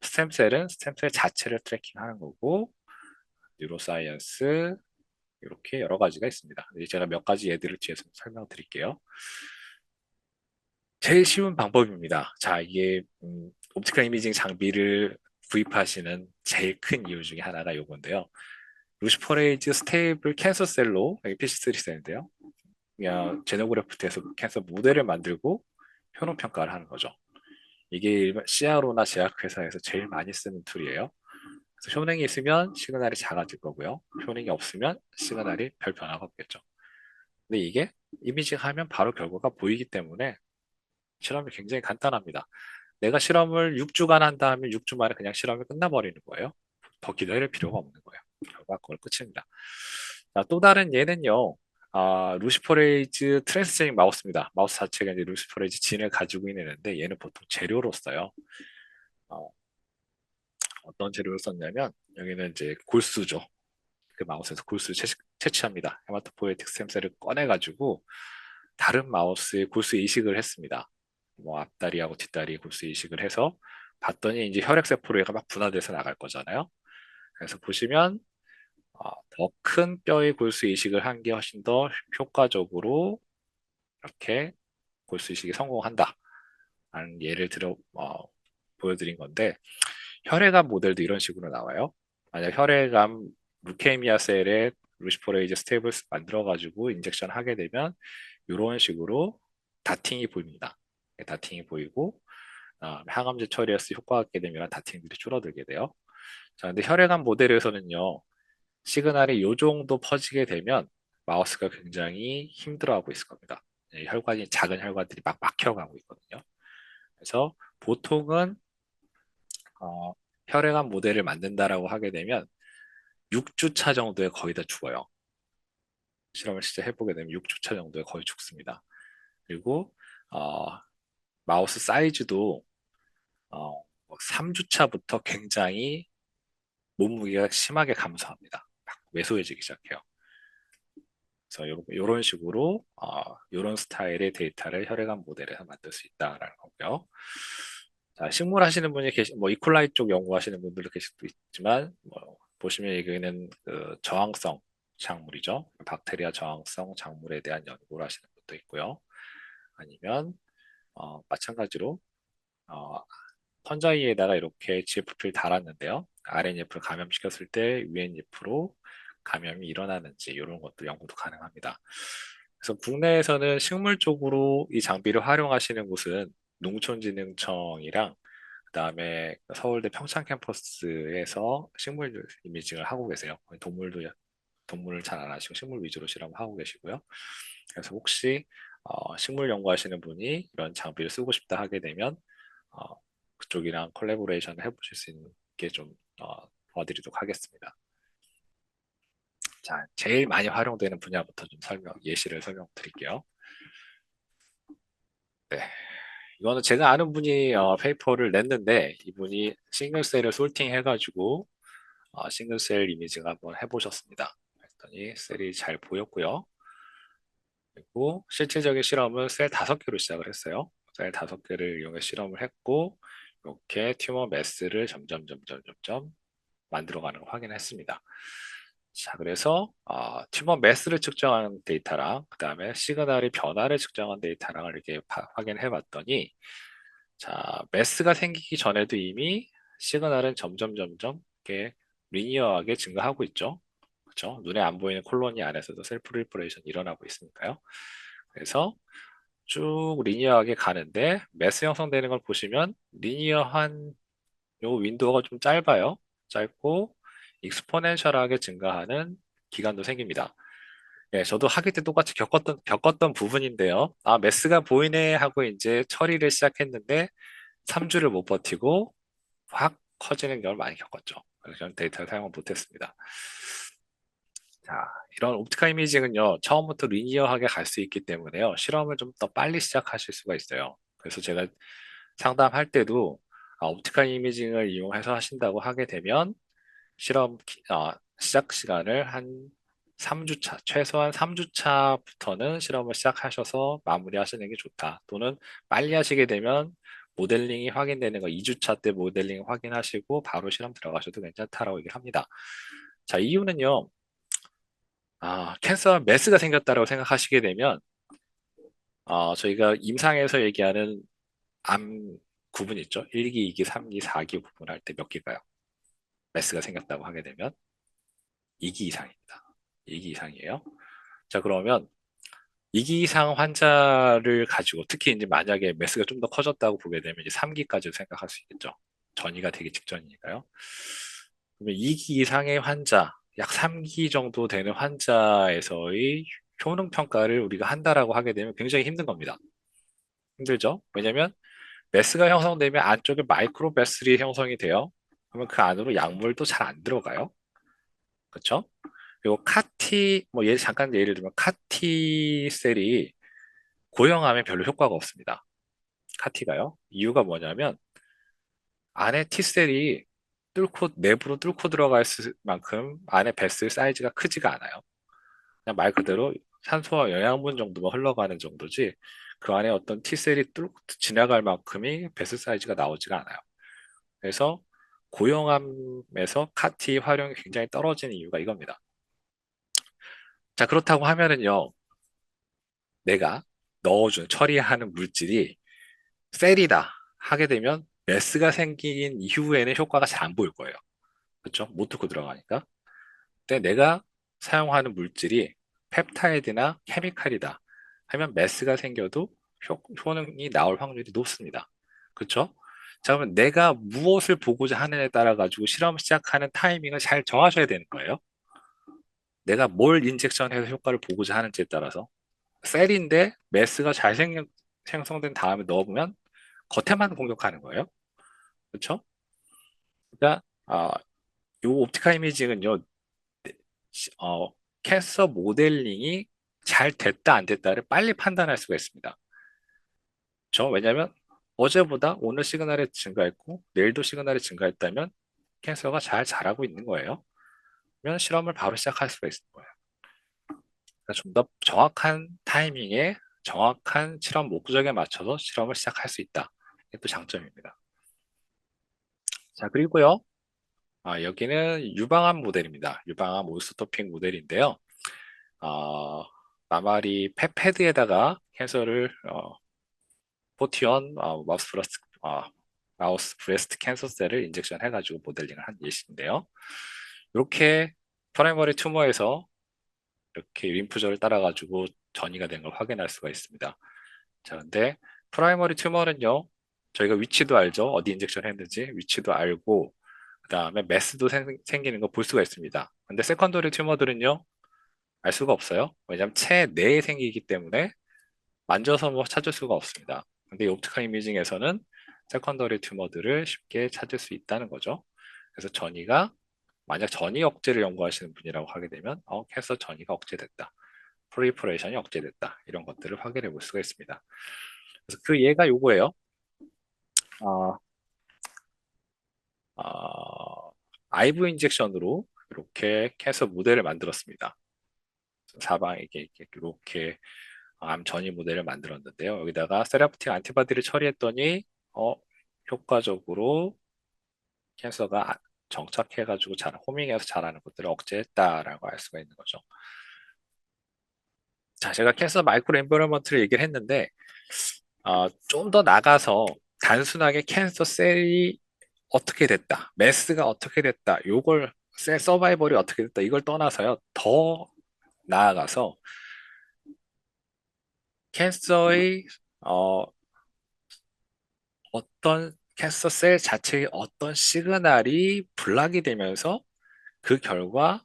스템셀은 스템셀 자체를 트래킹하는 거고 뉴로사이언스 이렇게 여러 가지가 있습니다. 제가 몇 가지 예들을 뒤에서 설명드릴게요. 제일 쉬운 방법입니다. 자, 이게 옵티컬 이미징 장비를 구입하시는 제일 큰 이유 중에 하나가 요건데요. 루시퍼레이즈 스테이블 캔서 셀로 여기 PC3 셀인데요. 그냥 제노그래프트에서 캔서 모델을 만들고 효능 평가를 하는 거죠. 이게 일반 CRO나 제약회사에서 제일 많이 쓰는 툴이에요. 그래서 효능이 있으면 시그널이 작아질 거고요. 효능이 없으면 시그널이 별 변화가 없겠죠. 근데 이게 이미징 하면 바로 결과가 보이기 때문에 실험이 굉장히 간단합니다. 내가 실험을 6주간 한다 하면 6주 만에 그냥 실험이 끝나버리는 거예요. 더 기다릴 필요가 없는 거예요. 결과 그걸 끝입니다. 자, 또 다른 예는요. 루시퍼레이즈 트랜스제닉 마우스입니다. 마우스 자체가 이제 루시퍼레이즈 진을 가지고 있는데 얘는 보통 재료로 써요. 어, 어떤 재료를 썼냐면 여기는 이제 골수죠. 그 마우스에서 골수를 채취합니다. 헤마토포ie틱 스템셀을 꺼내가지고 다른 마우스의 골수 이식을 했습니다. 뭐 앞다리하고 뒷다리 골수 이식을 해서 봤더니 이제 혈액세포로 얘가 막 분화돼서 나갈 거잖아요. 그래서 보시면 더 큰 뼈의 골수 이식을 한 게 훨씬 더 효과적으로 이렇게 골수 이식이 성공한다. 라는 예를 보여드린 건데 혈액암 모델도 이런 식으로 나와요. 만약 혈액암 루케미아 셀에 루시포레이즈 스테이블스 만들어가지고 인젝션 하게 되면 이런 식으로 다팅이 보입니다. 다팅이 보이고 항암제 처리에서 효과가 있게 되면 다팅들이 줄어들게 돼요. 자, 근데 혈액암 모델에서는요, 시그널이 이 정도 퍼지게 되면 마우스가 굉장히 힘들어하고 있을 겁니다. 작은 혈관들이 막 막혀가고 있거든요. 그래서 보통은 어, 혈액암 모델을 만든다라고 하게 되면 6주차 정도에 거의 다 죽어요. 실험을 실제 해보게 되면 6주차 정도에 거의 죽습니다. 그리고 어, 마우스 사이즈도 3주차부터 굉장히 몸무게가 심하게 감소합니다. 막 왜소해지기 시작해요. 그래서 이런 식으로 이런 스타일의 데이터를 혈액암 모델에서 만들 수 있다라는 거고요. 자, 식물 하시는 분이 뭐 이콜라이 쪽 연구하시는 분들도 계실 수도 있지만 뭐 보시면 여기는 그 저항성 작물이죠. 박테리아 저항성 작물에 대한 연구를 하시는 분도 있고요. 아니면 마찬가지로 어, 선자위에다가 이렇게 GFP를 달았는데요. RNF를 감염시켰을 때 UNF로 감염이 일어나는지 이런 것도 연구도 가능합니다. 그래서 국내에서는 식물 쪽으로 이 장비를 활용하시는 곳은 농촌진흥청이랑 그다음에 서울대 평창 캠퍼스에서 식물 이미징을 하고 계세요. 동물을 잘 안 하시고 식물 위주로 실험하고 계시고요. 그래서 혹시 식물 연구하시는 분이 이런 장비를 쓰고 싶다 하게 되면 어, 그쪽이랑 콜라보레이션을 해보실 수 있게 좀 도와드리도록 하겠습니다. 자, 제일 많이 활용되는 분야부터 좀 예시를 설명드릴게요. 네. 이거는 제가 아는 분이 페이퍼를 냈는데 이분이 싱글셀을 솔팅 해가지고 싱글셀 이미징 한번 해보셨습니다. 그랬더니 셀이 잘 보였고요. 그리고 실질적인 실험은 셀 5개로 시작을 했어요. 셀 5개를 이용해 실험을 했고 이렇게 튜머 매스를 점점 만들어가는 걸 확인했습니다. 자, 그래서 튜머 매스를 측정한 데이터랑 그 다음에 시그널의 변화를 측정한 데이터랑을 이렇게 확인해 봤더니 자, 매스가 생기기 전에도 이미 시그널은 점점 이렇게 리니어하게 증가하고 있죠. 그렇죠? 눈에 안 보이는 콜로니 안에서도 셀프 리프레이션이 일어나고 있으니까요. 그래서 쭉 리니어하게 가는데 매스 형성되는 걸 보시면 리니어한 요 윈도우가 좀 짧아요. 짧고 익스포넨셜하게 증가하는 기간도 생깁니다. 예, 저도 학위 때 똑같이 겪었던 부분인데요. 아, 매스가 보이네 하고 이제 처리를 시작했는데 3주를 못 버티고 확 커지는 경우를 많이 겪었죠. 그래서 저는 데이터를 사용을 못했습니다. 자, 이런 옵티컬 이미징은요, 처음부터 리니어하게 갈 수 있기 때문에요, 실험을 좀 더 빨리 시작하실 수가 있어요. 그래서 제가 상담할 때도 옵티컬 이미징을 이용해서 하신다고 하게 되면 시작 시간을 한 3주차, 최소한 3주차부터는 실험을 시작하셔서 마무리하시는 게 좋다. 또는 빨리 하시게 되면 모델링이 확인되는 거 2주차 때 모델링 확인하시고 바로 실험 들어가셔도 괜찮다라고 얘기를 합니다. 자, 이유는요. 캔서 매스가 생겼다고 생각하시게 되면 저희가 임상에서 얘기하는 암 구분 있죠? 1기, 2기, 3기, 4기 구분할 때 몇 개가요? 매스가 생겼다고 하게 되면 2기 이상입니다. 2기 이상이에요. 자, 그러면 2기 이상 환자를 가지고 특히 이제 만약에 매스가 좀 더 커졌다고 보게 되면 이제 3기까지 생각할 수 있겠죠. 전이가 되기 직전이니까요. 그러면 2기 이상의 환자, 약 3기 정도 되는 환자에서의 효능 평가를 우리가 한다라고 하게 되면 굉장히 힘든 겁니다. 힘들죠? 왜냐면 매스가 형성되면 안쪽에 마이크로 베슬이 형성이 돼요. 그러면 그 안으로 약물도 잘 안 들어가요. 그렇죠? 그리고 잠깐 예를 들면 카티 셀이 고형하면 별로 효과가 없습니다. 카티가요. 이유가 뭐냐면 안에 T셀이 내부로 뚫고 들어갈 만큼 안에 베슬 사이즈가 크지가 않아요. 그냥 말 그대로 산소와 영양분 정도만 흘러가는 정도지 그 안에 어떤 T셀이 뚫고 지나갈 만큼이 베슬 사이즈가 나오지가 않아요. 그래서 고용암에서 카티 활용이 굉장히 떨어지는 이유가 이겁니다. 자, 그렇다고 하면은요, 내가 처리하는 물질이 셀이다 하게 되면 메스가 생긴 이후에는 효과가 잘 안 보일 거예요. 그렇죠? 못 듣고 들어가니까. 근데 내가 사용하는 물질이 펩타이드나 케미칼이다 하면 메스가 생겨도 효능이 나올 확률이 높습니다. 그렇죠? 자, 그러면 내가 무엇을 보고자 하느냐에 따라 가지고 실험 시작하는 타이밍을 잘 정하셔야 되는 거예요. 내가 뭘 인젝션해서 효과를 보고자 하는지에 따라서 셀인데 메스가 생성된 다음에 넣으면 겉에만 공격하는 거예요. 그렇죠? 그러니까 요 옵티컬 이미징은요, 어, 캔서 모델링이 잘 됐다 안 됐다를 빨리 판단할 수가 있습니다. 왜냐하면 어제보다 오늘 시그널이 증가했고 내일도 시그널이 증가했다면 캔서가 잘 자라고 있는 거예요. 그러면 실험을 바로 시작할 수가 있는 거예요. 좀 더 정확한 타이밍에 정확한 실험 목적에 맞춰서 실험을 시작할 수 있다. 이게 또 장점입니다. 자, 그리고요. 여기는 유방암 모델입니다. 유방암 올스토핑 모델인데요. 마마리 펫패드에다가 캔서를 포티온 마우스 브레스트 캔서 셀을 인젝션 해가지고 모델링을 한 예시인데요. 이렇게 프라이머리 튜머에서 이렇게 림프절을 따라가지고 전이가 된 걸 확인할 수가 있습니다. 자, 근데 프라이머리 튜머는요, 저희가 위치도 알죠. 어디 인젝션 했는지 위치도 알고, 그 다음에 메스도 생기는 거 볼 수가 있습니다. 근데 세컨더리 튜머들은요, 알 수가 없어요. 왜냐하면 체내에 생기기 때문에 만져서 뭐 찾을 수가 없습니다. 근데 이 옵티컬 이미징에서는 세컨더리 튜머들을 쉽게 찾을 수 있다는 거죠. 그래서 전이가 만약 전이 억제를 연구하시는 분이라고 하게 되면 캔서 전이가 억제됐다. 프리퍼레이션이 억제됐다. 이런 것들을 확인해 볼 수가 있습니다. 그래서 그 예가 요거예요. 어, IV 인젝션으로 이렇게 캔서 모델을 만들었습니다. 사방에게 이렇게 암 전이 모델을 만들었는데요. 여기다가 세라프틱 안티바디를 처리했더니 어, 효과적으로 캔서가 정착해가지고 호밍해서 자라는 것들을 억제했다라고 알 수가 있는 거죠. 자, 제가 캔서 마이크로 엔바이러먼트를 얘기를 했는데 좀 더 나가서 단순하게 캔서 셀이 어떻게 됐다, 매스가 어떻게 됐다, 요걸 셀 서바이벌이 어떻게 됐다 이걸 떠나서요. 더 나아가서 캔서의 어, 어떤 캔서 셀 자체의 어떤 시그널이 블락이 되면서 그 결과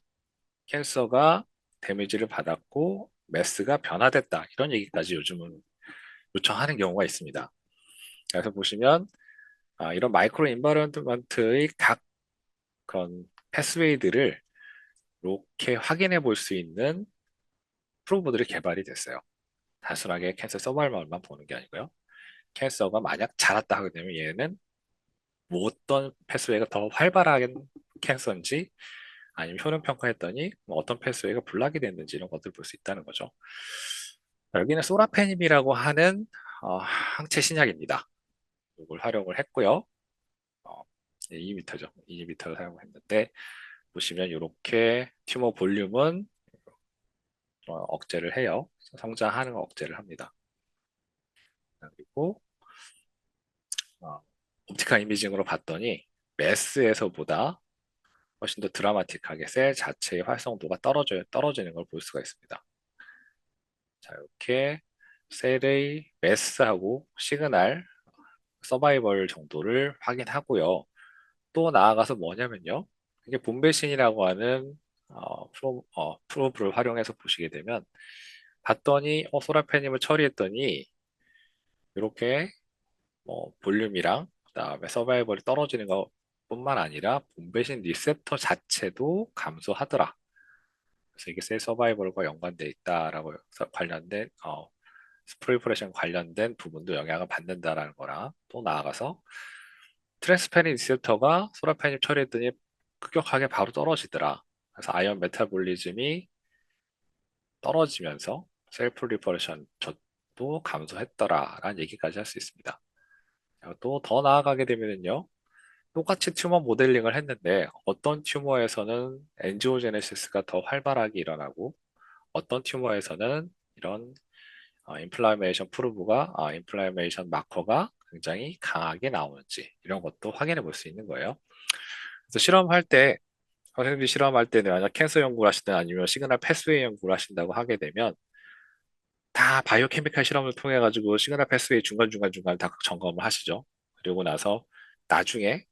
캔서가 데미지를 받았고 매스가 변화됐다. 이런 얘기까지 요즘은 요청하는 경우가 있습니다. 그래서 보시면 이런 마이크로 인바이런먼트의 각 그런 패스웨이들을 이렇게 확인해 볼 수 있는 프로브들이 개발이 됐어요. 단순하게 캔서 서바이벌만 보는 게 아니고요. 캔서가 만약 자랐다 하게 되면 얘는 뭐 어떤 패스웨이가 더 활발한 캔서인지 아니면 효능 평가했더니 뭐 어떤 패스웨이가 블락이 됐는지 이런 것들을 볼 수 있다는 거죠. 여기는 소라페닙이라고 하는 항체 신약입니다. 이걸 활용을 했고요. 어, 2m죠. 2m를 사용했는데 보시면 이렇게 튜머 볼륨은 억제를 해요. 성장하는 거 억제를 합니다. 그리고 어, 옵티컬 이미징으로 봤더니 메스에서보다 훨씬 더 드라마틱하게 셀 자체의 활성도가 떨어지는 걸 볼 수가 있습니다. 자, 이렇게 셀의 매스하고 시그널, 서바이벌 정도를 확인하고요. 또 나아가서 뭐냐면요. 이게 분배신이라고 하는 프로브를 활용해서 보시게 되면 봤더니 소라페님을 처리했더니 이렇게 뭐 볼륨이랑 그다음에 서바이벌이 떨어지는 것뿐만 아니라 분배신 리셉터 자체도 감소하더라. 그래서 이게 셀 서바이벌과 연관돼 있다라고 관련된 프리퍼레이션 관련된 부분도 영향을 받는다라는 거랑 또 나아가서 트랜스페린 리셉터가 소라페닙 처리했더니 급격하게 바로 떨어지더라. 그래서 아이언 메타볼리즘이 떨어지면서 셀 프리퍼레이션 도 감소했더라라는 얘기까지 할 수 있습니다. 또 더 나아가게 되면요. 똑같이 튜머 모델링을 했는데 어떤 튜머에서는 엔지오제네시스가 더 활발하게 일어나고 어떤 튜머에서는 이런 인플라메이션 프루브가 인플라메이션 마커가 굉장히 강하게 나오는지 이런 것도 확인해 볼 수 있는 거예요. 그래서 실험할 때 선생님들이 실험할 때는 만약 캔서 연구를 하시든 아니면 시그널 패스웨이 연구를 하신다고 하게 되면 다 바이오케미칼 실험을 통해 가지고 시그널 패스웨이 중간중간 다 점검을 하시죠. 그리고 나서 나중에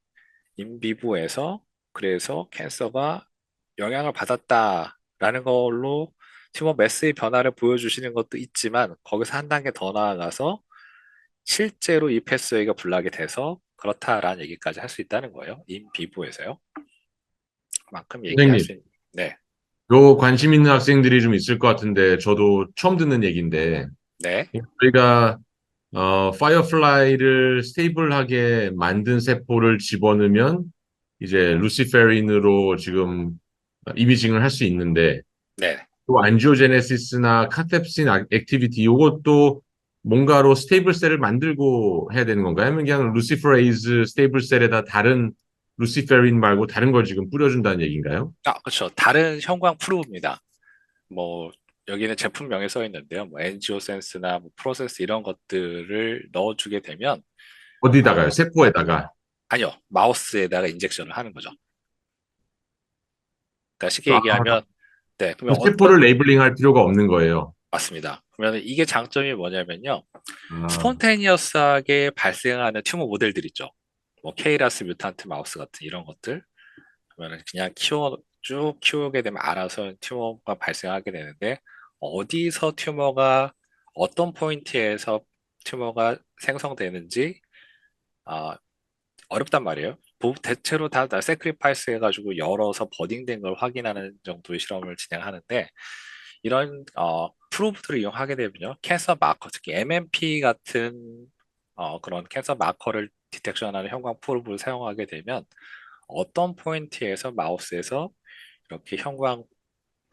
인비브에서 그래서 캔서가 영향을 받았다라는 걸로 튜머 매스의 변화를 보여주시는 것도 있지만 거기서 한 단계 더 나아가서 실제로 이 패스웨이가 블락이 돼서 그렇다라는 얘기까지 할 수 있다는 거예요. 인비브에서요. 그만큼 얘기할 선생님, 수 있는. 네, 요 관심 있는 학생들이 좀 있을 것 같은데, 저도 처음 듣는 얘기인데, 네, 우리가 파이어플라이를 스테이블하게 만든 세포를 집어넣으면 이제 루시페린으로 지금 이미징을 할 수 있는데, 네. 또 안지오제네시스나 카텝신 액티비티 이것도 뭔가로 스테이블 셀을 만들고 해야 되는 건가요? 아니면 그냥 루시퍼레이즈 스테이블 셀에다 다른 루시페린 말고 다른 걸 지금 뿌려준다는 얘기인가요? 그렇죠. 다른 형광 프로브입니다. 뭐 여기는 제품명에 써 있는데요. 뭐 엔지오센스나 뭐 프로세스 이런 것들을 넣어주게 되면 어디다가요? 어, 세포에다가. 아니요. 마우스에다가 인젝션을 하는 거죠. 그러니까 쉽게 아, 얘기하면 네, 그러면 세포를 어떤 레이블링할 필요가 없는 거예요. 맞습니다. 그러면 이게 장점이 뭐냐면요. 아, 스폰테니어스하게 발생하는 튜머 모델들 있죠. 뭐 케이라스 뮤탄트 마우스 같은 이런 것들. 그러면 그냥 쭉 키우게 되면 알아서 튜머가 발생하게 되는데 어디서 튜머가 어떤 포인트에서 튜머가 생성되는지 아, 어렵단 말이에요. 대체로 다 세크리파이스 해가지고 열어서 버딩된 걸 확인하는 정도의 실험을 진행하는데 이런 프로브들을 이용하게 되면요. 캔서 마커, 특히 MMP 같은 그런 캔서 마커를 디텍션하는 형광 프로브를 사용하게 되면 어떤 포인트에서 마우스에서 이렇게 형광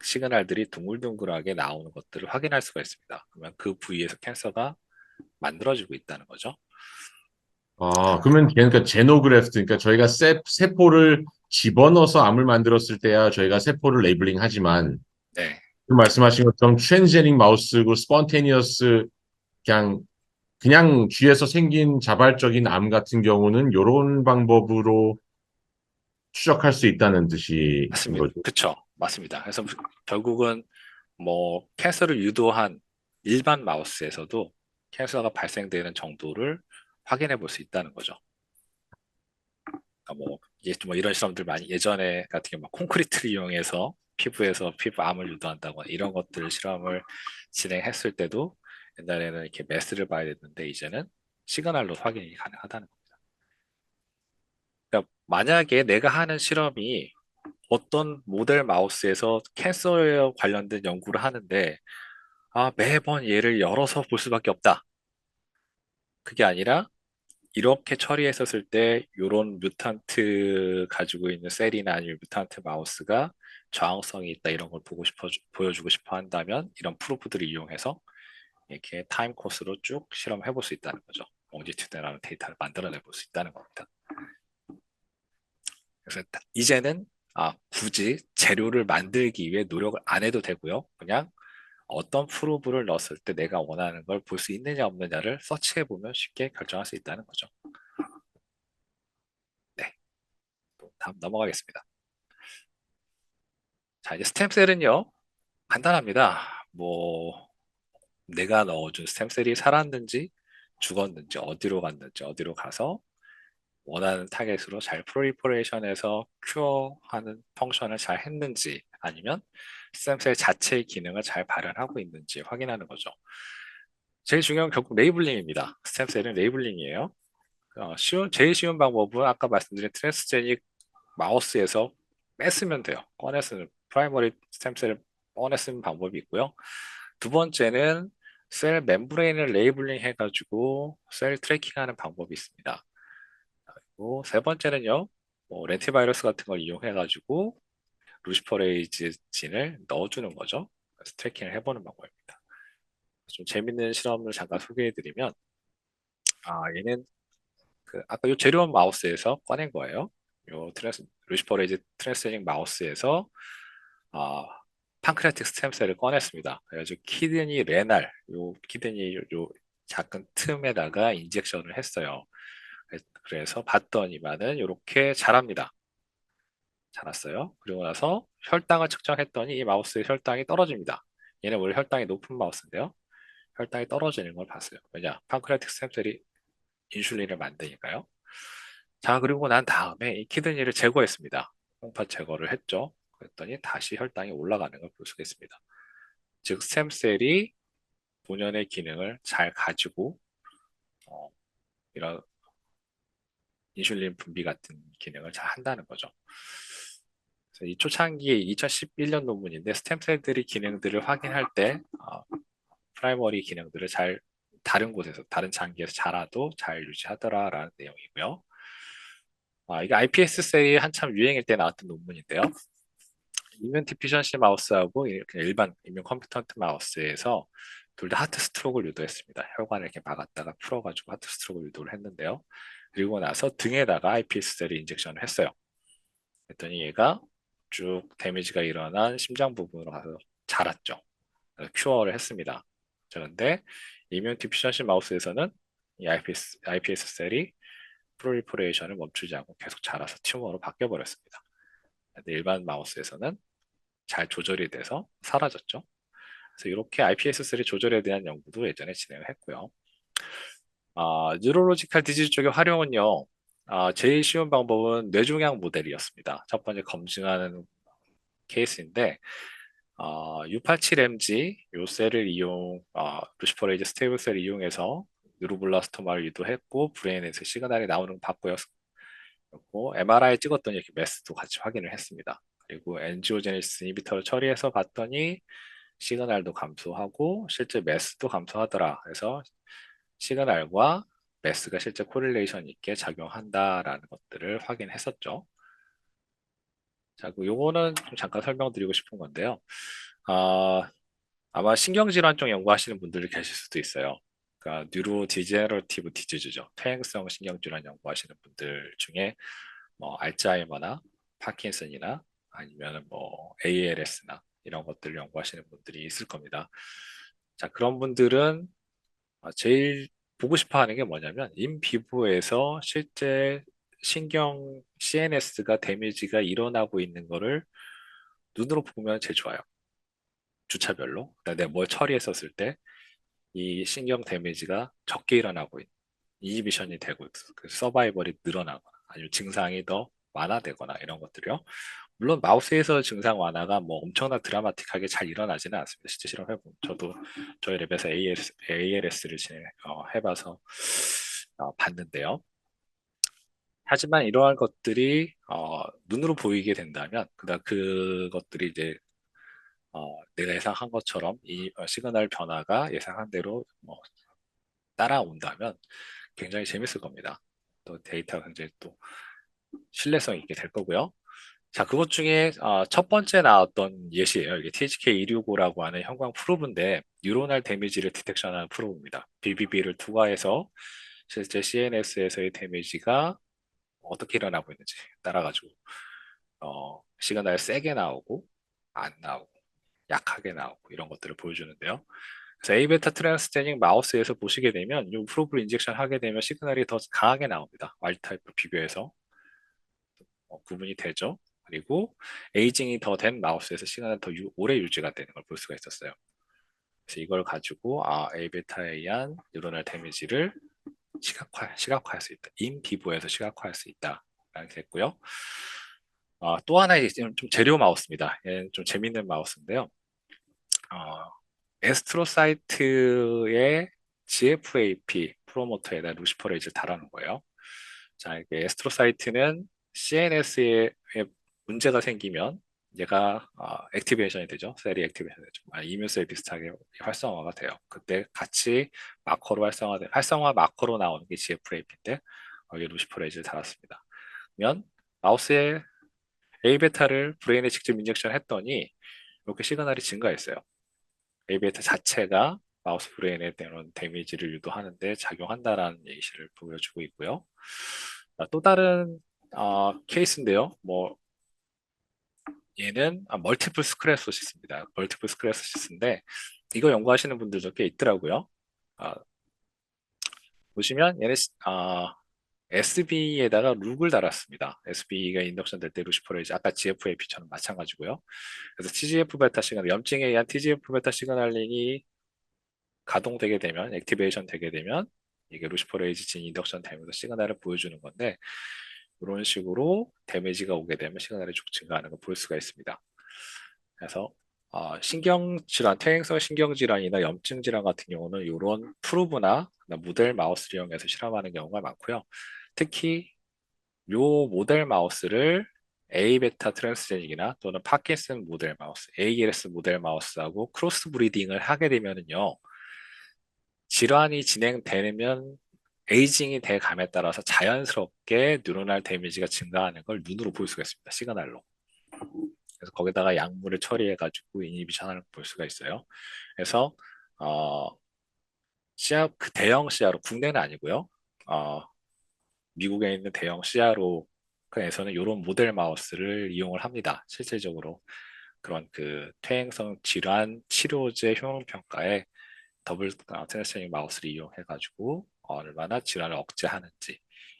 시그널들이 둥글둥글하게 나오는 것들을 확인할 수가 있습니다. 그러면 그 부위에서 캔서가 만들어지고 있다는 거죠. 그러면 그러니까 제노그래프트, 그러니까 저희가 세포를 집어넣어서 암을 만들었을 때야 저희가 세포를 레이블링 하지만 네, 그 말씀하신 것처럼 트랜스제닉 마우스고 스폰테니어스 그냥 쥐에서 생긴 자발적인 암 같은 경우는 이런 방법으로 추적할 수 있다는 뜻인 맞습니다. 거죠. 그쵸. 맞습니다. 그래서 결국은 뭐 캔서를 유도한 일반 마우스에서도 캔서가 발생되는 정도를 확인해 볼 수 있다는 거죠. 그러니까 뭐 이런 실험들 많이 예전에 같은 경우 막 콘크리트를 이용해서 피부에서 피부암을 유도한다거나 이런 것들 실험을 진행했을 때도 옛날에는 이렇게 매스를 봐야 됐는데 이제는 시그널로 확인이 가능하다는 겁니다. 그러니까 만약에 내가 하는 실험이 어떤 모델 마우스에서 캔서에 관련된 연구를 하는데 매번 얘를 열어서 볼 수밖에 없다. 그게 아니라 이렇게 처리했었을 때 이런 뮤탄트 가지고 있는 셀이나 아니면 뮤탄트 마우스가 저항성이 있다 이런 걸 보여주고 싶어 한다면 이런 프로브들을 이용해서 이렇게 타임 코스로 쭉 실험해 볼 수 있다는 거죠. 롱지튜드라는 데이터를 만들어내 볼 수 있다는 겁니다. 그래서 이제는 굳이 재료를 만들기 위해 노력을 안 해도 되고요. 그냥 어떤 프로브를 넣었을 때 내가 원하는 걸 볼 수 있느냐 없느냐를 서치해 보면 쉽게 결정할 수 있다는 거죠. 네, 또 다음 넘어가겠습니다. 자, 이제 스템셀은요, 간단합니다. 뭐, 내가 넣어준 스템셀이 살았는지, 죽었는지, 어디로 갔는지, 어디로 가서 원하는 타겟으로 잘 프로리퍼레이션해서 큐어하는 펑션을 잘 했는지, 아니면 스템셀 자체의 기능을 잘 발현하고 있는지 확인하는 거죠. 제일 중요한 건 결국 레이블링입니다. 스템셀은 레이블링이에요. 제일 쉬운 방법은 아까 말씀드린 트랜스제닉 마우스에서 뺐으면 돼요. 꺼냈으면 프라이머리 스템셀을 꺼내 쓰는 방법이 있고요. 두 번째는 셀 멤브레인을 레이블링 해가지고 셀 트래킹하는 방법이 있습니다. 그리고 세 번째는요, 뭐 렌티바이러스 같은 걸 이용해가지고 루시퍼레이즈 진을 넣어주는 거죠. 그래서 트래킹을 해보는 방법입니다. 좀 재밌는 실험을 잠깐 소개해드리면, 얘는 아까 요 제로원 마우스에서 꺼낸 거예요. 루시퍼레이즈 트랜스제닉 마우스에서 아, 판크레아틱 스템셀을 꺼냈습니다. 그래가지고 키드니 레날, 요 작은 틈에다가 인젝션을 했어요. 그래서 봤더니만은 이렇게 자랍니다. 자랐어요. 그리고 나서 혈당을 측정했더니 이 마우스의 혈당이 떨어집니다. 얘는 원래 혈당이 높은 마우스인데요. 혈당이 떨어지는 걸 봤어요. 왜냐? 판크레아틱 스템셀이 인슐린을 만드니까요. 자, 그리고 난 다음에 이 키드니를 제거했습니다. 홍파 제거를 했죠. 그랬더니 다시 혈당이 올라가는 걸 볼 수가 있습니다. 즉, 스템셀이 본연의 기능을 잘 가지고 어, 이런 인슐린 분비 같은 기능을 잘 한다는 거죠. 그래서 이 초창기에 2011년 논문인데 스템셀들이 기능들을 확인할 때 프라이머리 기능들을 잘 다른 곳에서 다른 장기에서 자라도 잘 유지하더라라는 내용이고요. 이게 iPS 셀이 한참 유행일 때 나왔던 논문인데요. 이면 디피션시 마우스하고 일반 이면 컴퓨턴트 마우스에서 둘 다 하트 스트로크를 유도했습니다. 혈관을 이렇게 막았다가 풀어가지고 하트 스트로크를 유도를 했는데요. 그리고 나서 등에다가 IPS 셀을 인젝션을 했어요. 그랬더니 얘가 쭉 데미지가 일어난 심장 부분으로 가서 자랐죠. 그래서 큐어를 했습니다. 자, 근데 이뮨 디피션시 마우스에서는 이 IPS 셀이 프롤리퍼레이션을 멈추지 않고 계속 자라서 튜머로 바뀌어버렸습니다. 근데 일반 마우스에서는 잘 조절이 돼서 사라졌죠. 그래서 이렇게 IPS3 조절에 대한 연구도 예전에 진행을 했고요. 뉴로로지컬 디지즈 쪽의 활용은요, 제일 쉬운 방법은 뇌종양 모델이었습니다. 첫 번째 검증하는 케이스인데, U87MG 요 셀을 루시퍼레이즈 스테이블 셀을 이용해서 뉴로블라스토마를 유도했고, 브레인에서 시그널이 나오는 거 봤고요. 그리고 MRI 찍었더니 이렇게 메스도 같이 확인을 했습니다. 그리고 엔지오제네시스 이니비터를 처리해서 봤더니 시그널도 감소하고 실제 메스도 감소하더라. 그래서 시그널과 메스가 실제 코릴레이션 있게 작용한다라는 것들을 확인했었죠. 자, 요거는 좀 잠깐 설명드리고 싶은 건데요. 아, 아마 신경질환 쪽 연구하시는 분들이 계실 수도 있어요. 그러니까 뉴로 디제너러티브 디지즈죠. 퇴행성 신경질환 연구하시는 분들 중에 뭐 알츠하이머나 파킨슨이나 아니면 뭐 ALS나 이런 것들을 연구하시는 분들이 있을 겁니다. 자, 그런 분들은 제일 보고 싶어 하는 게 뭐냐면 인피부에서 실제 신경 CNS가 데미지가 일어나고 있는 거를 눈으로 보면 제일 좋아요. 주차별로. 내가 뭘 처리했었을 때 이 신경 데미지가 적게 일어나고 있는 이히비션이 되고 있어. 그래서 서바이벌이 늘어나거나 아니면 증상이 더 완화되거나 이런 것들이요. 물론 마우스에서 증상 완화가 뭐 엄청나 드라마틱하게 잘 일어나지는 않습니다. 실제 실험해보면 저도 저희 랩에서 ALS를 해봐서 봤는데요. 하지만 이러한 것들이 눈으로 보이게 된다면 그다음 그것들이 이제 내가 예상한 것처럼 이 시그널 변화가 예상한 대로 뭐 따라온다면 굉장히 재밌을 겁니다. 또 데이터가 굉장히 또 신뢰성 있게 될 거고요. 자, 그것 중에 첫 번째 나왔던 예시예요. 이게 THK265라고 하는 형광 프로브인데 뉴로널 데미지를 디텍션하는 프로브입니다. BBB를 투과해서 실제 CNS에서의 데미지가 어떻게 일어나고 있는지 따라가지고 시그널 세게 나오고 안 나오고 약하게 나오고 이런 것들을 보여주는데요. 그래서 A베타 트랜스제닉 마우스에서 보시게 되면 이 프로브를 인젝션 하게 되면 시그널이 더 강하게 나옵니다. 와일드 타입과 비교해서 구분이 되죠. 그리고 에이징이 더 된 마우스에서 시간이 더 오래 유지가 되는 걸 볼 수가 있었어요. 그래서 이걸 가지고 A베타에 의한 뉴로널 데미지를 시각화할 수 있다. 인 피부에서 시각화할 수 있다. 라게 됐고요. 또 하나 좀 재료 마우스입니다. 얘는 좀 재밌는 마우스인데요. 어, 에스트로사이트의 GFAP 프로모터에다 루시퍼레이즈를 달아놓은 거예요. 자, 이게 에스트로사이트는 CNS에 문제가 생기면 얘가 액티베이션이 되죠. 셀이 액티베이션이 되죠. 이뮨셀 비슷하게 활성화가 돼요. 그때 같이 마커로 활성화 마커로 나오는 게 GFAP인데 여기 루시퍼레이즈를 달았습니다. 그러면 마우스에 A베타를 브레인에 직접 인젝션 했더니 이렇게 시그널이 증가했어요. A베타 자체가 마우스 브레인에 대한 데미지를 유도하는데 작용한다라는 예시를 보여주고 있고요. 또 다른 케이스인데요. 뭐 얘는 멀티플 스크레소시스입니다. 멀티플 스크레소시스인데 이거 연구하시는 분들도 꽤 있더라고요. 아, 보시면 얘는 SB에다가 룩을 달았습니다. SB가 인덕션 될 때 루시퍼레이즈 아까 GFAP처럼 마찬가지고요. 그래서 TGF 베타 시그널 염증에 의한 TGF 베타 시그널링이 가동되게 되면 액티베이션 되게 되면 이게 루시퍼레이즈 진 인덕션 되면서 시그널을 보여주는 건데 이런 식으로 데미지가 오게 되면 시그널이 쭉 증가하는 걸 볼 수가 있습니다. 그래서 신경질환, 퇴행성 신경질환이나 염증질환 같은 경우는 이런 프로브나 모델 마우스를 이용해서 실험하는 경우가 많고요. 특히 이 모델 마우스를 A베타 트랜스제닉이나 또는 파킨슨 모델 마우스, ALS 모델 마우스하고 크로스 브리딩을 하게 되면은요, 질환이 진행되면 에이징이 돼 감에 따라서 자연스럽게 뉴로널 데미지가 증가하는 걸 눈으로 볼 수가 있습니다. 시그널로. 그래서 거기다가 약물을 처리해가지고 이니비션을 볼 수가 있어요. 그래서 어, 그 대형 CRO, 국내는 아니고요. 어, 미국에 있는 대형 CRO에서는 이런 모델 마우스를 이용을 합니다. 실질적으로 그런 그 퇴행성 질환 치료제 효능 평가에 더블 테스팅 마우스를 이용해가지고 얼마나 질환을 억제하는지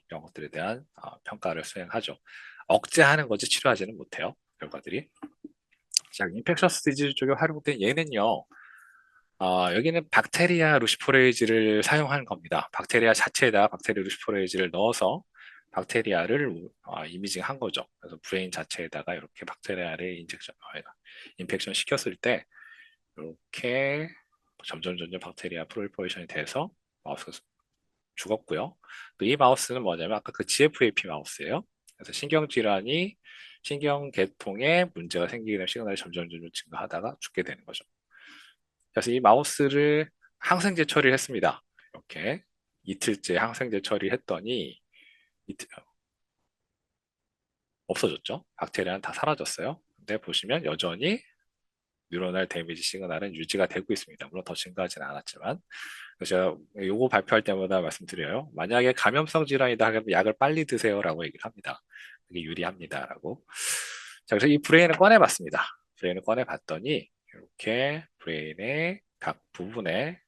이런 것들에 대한 평가를 수행하죠. 억제하는 거지 치료하지는 못해요. 결과들이. 자, 인펙셔스 디지즈 쪽에 활용된 얘는요. 여기는 박테리아 루시포레이즈를 사용하는 겁니다. 박테리아 자체에다 박테리아 루시포레이즈를 넣어서 박테리아를 이미징한 거죠. 그래서 브레인 자체에다가 이렇게 박테리아를 인펙션 시켰을 때 이렇게 점점 박테리아 프롤리퍼레이션이 돼서 마우스가 죽었고요. 또 이 마우스는 뭐냐면 아까 그 GFAP 마우스예요. 그래서 신경계통에 문제가 생기게 되면 시그널이 점점 증가하다가 죽게 되는 거죠. 그래서 이 마우스를 항생제 처리를 했습니다. 이렇게 이틀째 항생제 처리했더니 이틀, 없어졌죠. 박테리아는 다 사라졌어요. 근데 보시면 여전히 뉴로널 데미지 시그널은 유지가 되고 있습니다. 물론 더 증가하지는 않았지만. 그래서 제가 요거 발표할 때마다 말씀드려요. 만약에 감염성 질환이다 하면 약을 빨리 드세요라고 얘기를 합니다. 그게 유리합니다라고. 자, 그래서 이 브레인을 꺼내봤습니다. 브레인을 꺼내봤더니 이렇게 브레인의 각 부분에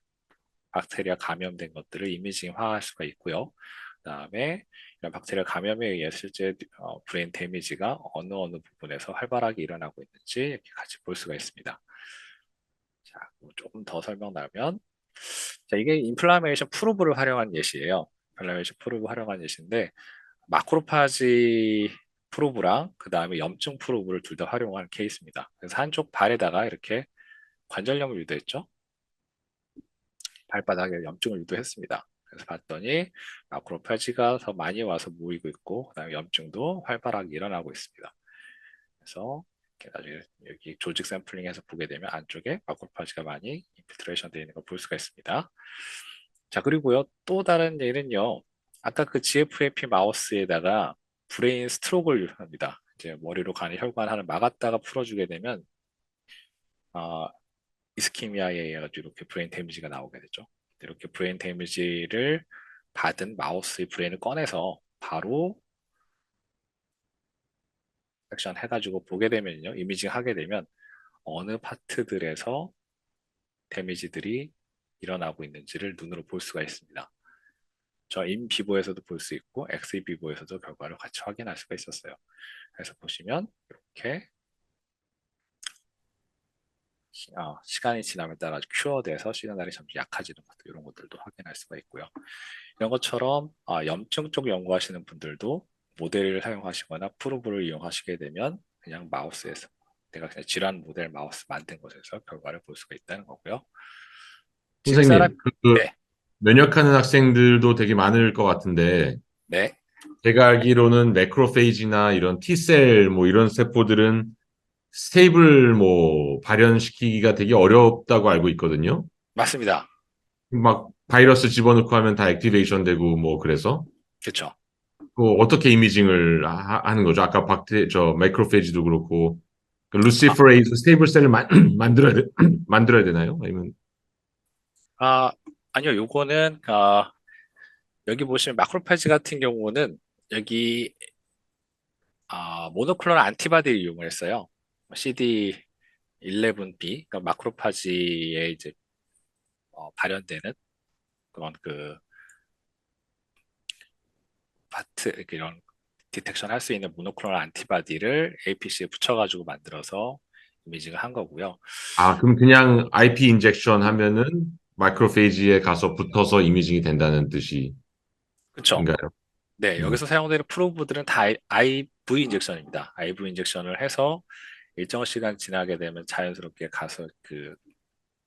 박테리아 감염된 것들을 이미징화할 수가 있고요. 그다음에 이런 박테리아 감염에 의해 실제 브레인 데미지가 어느 부분에서 활발하게 일어나고 있는지 이렇게 같이 볼 수가 있습니다. 자, 조금 더 설명나면 자, 이게 인플라메이션 프로브를 활용한 예시예요. 인플라메이션 프로브 활용한 예시인데 마크로파지 프로브랑 그 다음에 염증 프로브를 둘 다 활용한 케이스입니다. 그래서 한쪽 발에다가 이렇게 관절염을 유도했죠. 발바닥에 염증을 유도했습니다. 그래서 봤더니 마크로파지가 더 많이 와서 모이고 있고 그다음에 염증도 활발하게 일어나고 있습니다. 그래서 이렇게 나중에 여기 조직 샘플링해서 보게 되면 안쪽에 마크로파지가 많이 인필트레이션 되어 있는 걸 볼 수가 있습니다. 자, 그리고요 또 다른 예는요. 아까 그 GFAP 마우스에다가 브레인 스트로크를 합니다. 이제 머리로 가는 혈관을 막았다가 풀어주게 되면 어, 이스키미아에 의해 이렇게 브레인 데미지가 나오게 되죠. 이렇게 브레인 데미지를 받은 마우스의 브레인을 꺼내서 바로 섹션 해가지고 보게 되면요. 이미징 하게 되면 어느 파트들에서 데미지들이 일어나고 있는지를 눈으로 볼 수가 있습니다. 저 인비보에서도 볼 수 있고 엑스비보에서도 결과를 같이 확인할 수가 있었어요. 그래서 보시면 이렇게 시간이 지남에 따라 큐어돼서 시그널이 점점 약해지는 것들 이런 것들도 확인할 수가 있고요. 이런 것처럼 염증 쪽 연구하시는 분들도 모델을 사용하시거나 프로브를 이용하시게 되면 그냥 마우스에서 내가 그냥 질환 모델 마우스 만든 것에서 결과를 볼 수가 있다는 거고요. 지금 사람 선생님, 그 네, 면역하는 학생들도 되게 많을 것 같은데, 네, 제가 알기로는 매크로페이지나 이런 T셀 뭐 이런 세포들은 스테이블 뭐 발현시키기가 되게 어렵다고 알고 있거든요. 맞습니다. 막 바이러스 집어넣고 하면 다 액티베이션 되고 뭐 그래서 그렇죠. 그 어떻게 이미징을 는 거죠? 아까 저 매크로페이지도 그렇고 그 아, 루시퍼레이즈 스테이블 셀을 만들어야 만들어야 되나요? 아니면 아, 아니요, 요거는 여기 보시면 마크로파지 같은 경우는 여기 모노클로널 안티바디를 이용을 했어요. CD11B, 그러니까 마크로파지에 이제 발현되는 그런 그 파트 이런 디텍션 할 수 있는 모노클로널 안티바디를 APC에 붙여가지고 만들어서 이미징을 한 거고요. 그럼 그냥 IP 인젝션 하면은 마이크로페이지에 가서 붙어서 이미징이 된다는 뜻인가요? 그렇죠. 네, 음. 여기서 사용되는 프로브들은 다 IV 인젝션입니다. IV 인젝션을 해서 일정 시간 지나게 되면 자연스럽게 가서 그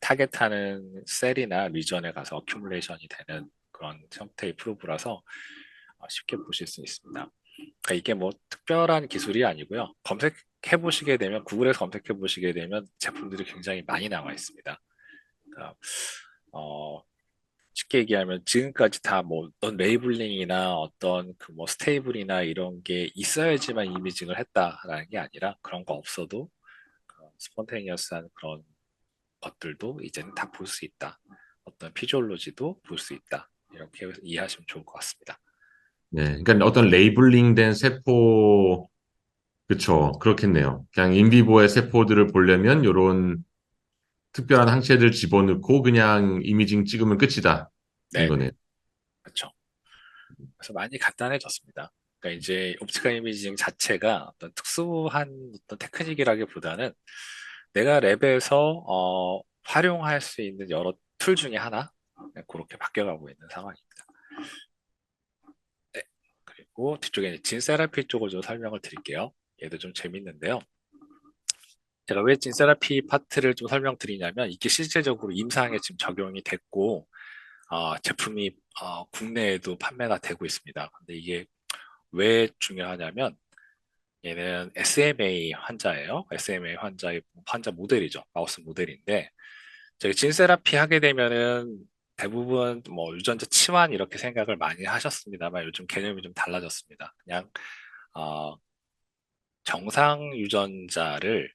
타겟하는 셀이나 리전에 가서 어큐뮬레이션이 되는 그런 형태의 프로브라서 쉽게 보실 수 있습니다. 그러니까 이게 뭐 특별한 기술이 아니고요. 검색해 보시게 되면 구글에서 검색해 보시게 되면 제품들이 굉장히 많이 나와 있습니다. 그러니까 어, 쉽게 얘기하면 지금까지 다 뭐 어떤 레이블링이나 어떤 그 뭐 스테이블이나 이런 게 있어야지만 이미징을 했다라는 게 아니라 그런 거 없어도 스폰테니어스한 그런 것들도 이제는 다 볼 수 있다. 어떤 피지올로지도 볼 수 있다. 이렇게 이해하시면 좋을 것 같습니다. 네. 그러니까 어떤 레이블링된 세포, 그쵸. 그렇겠네요. 그냥 인비보의 세포들을 보려면 요런 특별한 항체들 집어넣고 그냥 이미징 찍으면 끝이다. 네네. 이거네요. 그렇죠. 그래서 많이 간단해졌습니다. 그러니까 이제 옵티컬 이미징 자체가 어떤 특수한 어떤 테크닉이라기보다는 내가 랩에서 활용할 수 있는 여러 툴 중에 하나 네, 그렇게 바뀌어가고 있는 상황입니다. 네. 그리고 뒤쪽에 이제 진 세라피 쪽을 좀 설명을 드릴게요. 얘도 좀 재밌는데요. 제가 왜 진 세라피 파트를 좀 설명드리냐면 이게 실제적으로 임상에 지금 적용이 됐고 제품이 국내에도 판매가 되고 있습니다. 근데 이게 왜 중요하냐면 얘는 SMA 환자예요. SMA 환자의 환자 모델이죠. 마우스 모델인데 저희 진 세라피 하게 되면은 대부분 뭐 유전자 치환 이렇게 생각을 많이 하셨습니다만 요즘 개념이 좀 달라졌습니다. 그냥 어, 정상 유전자를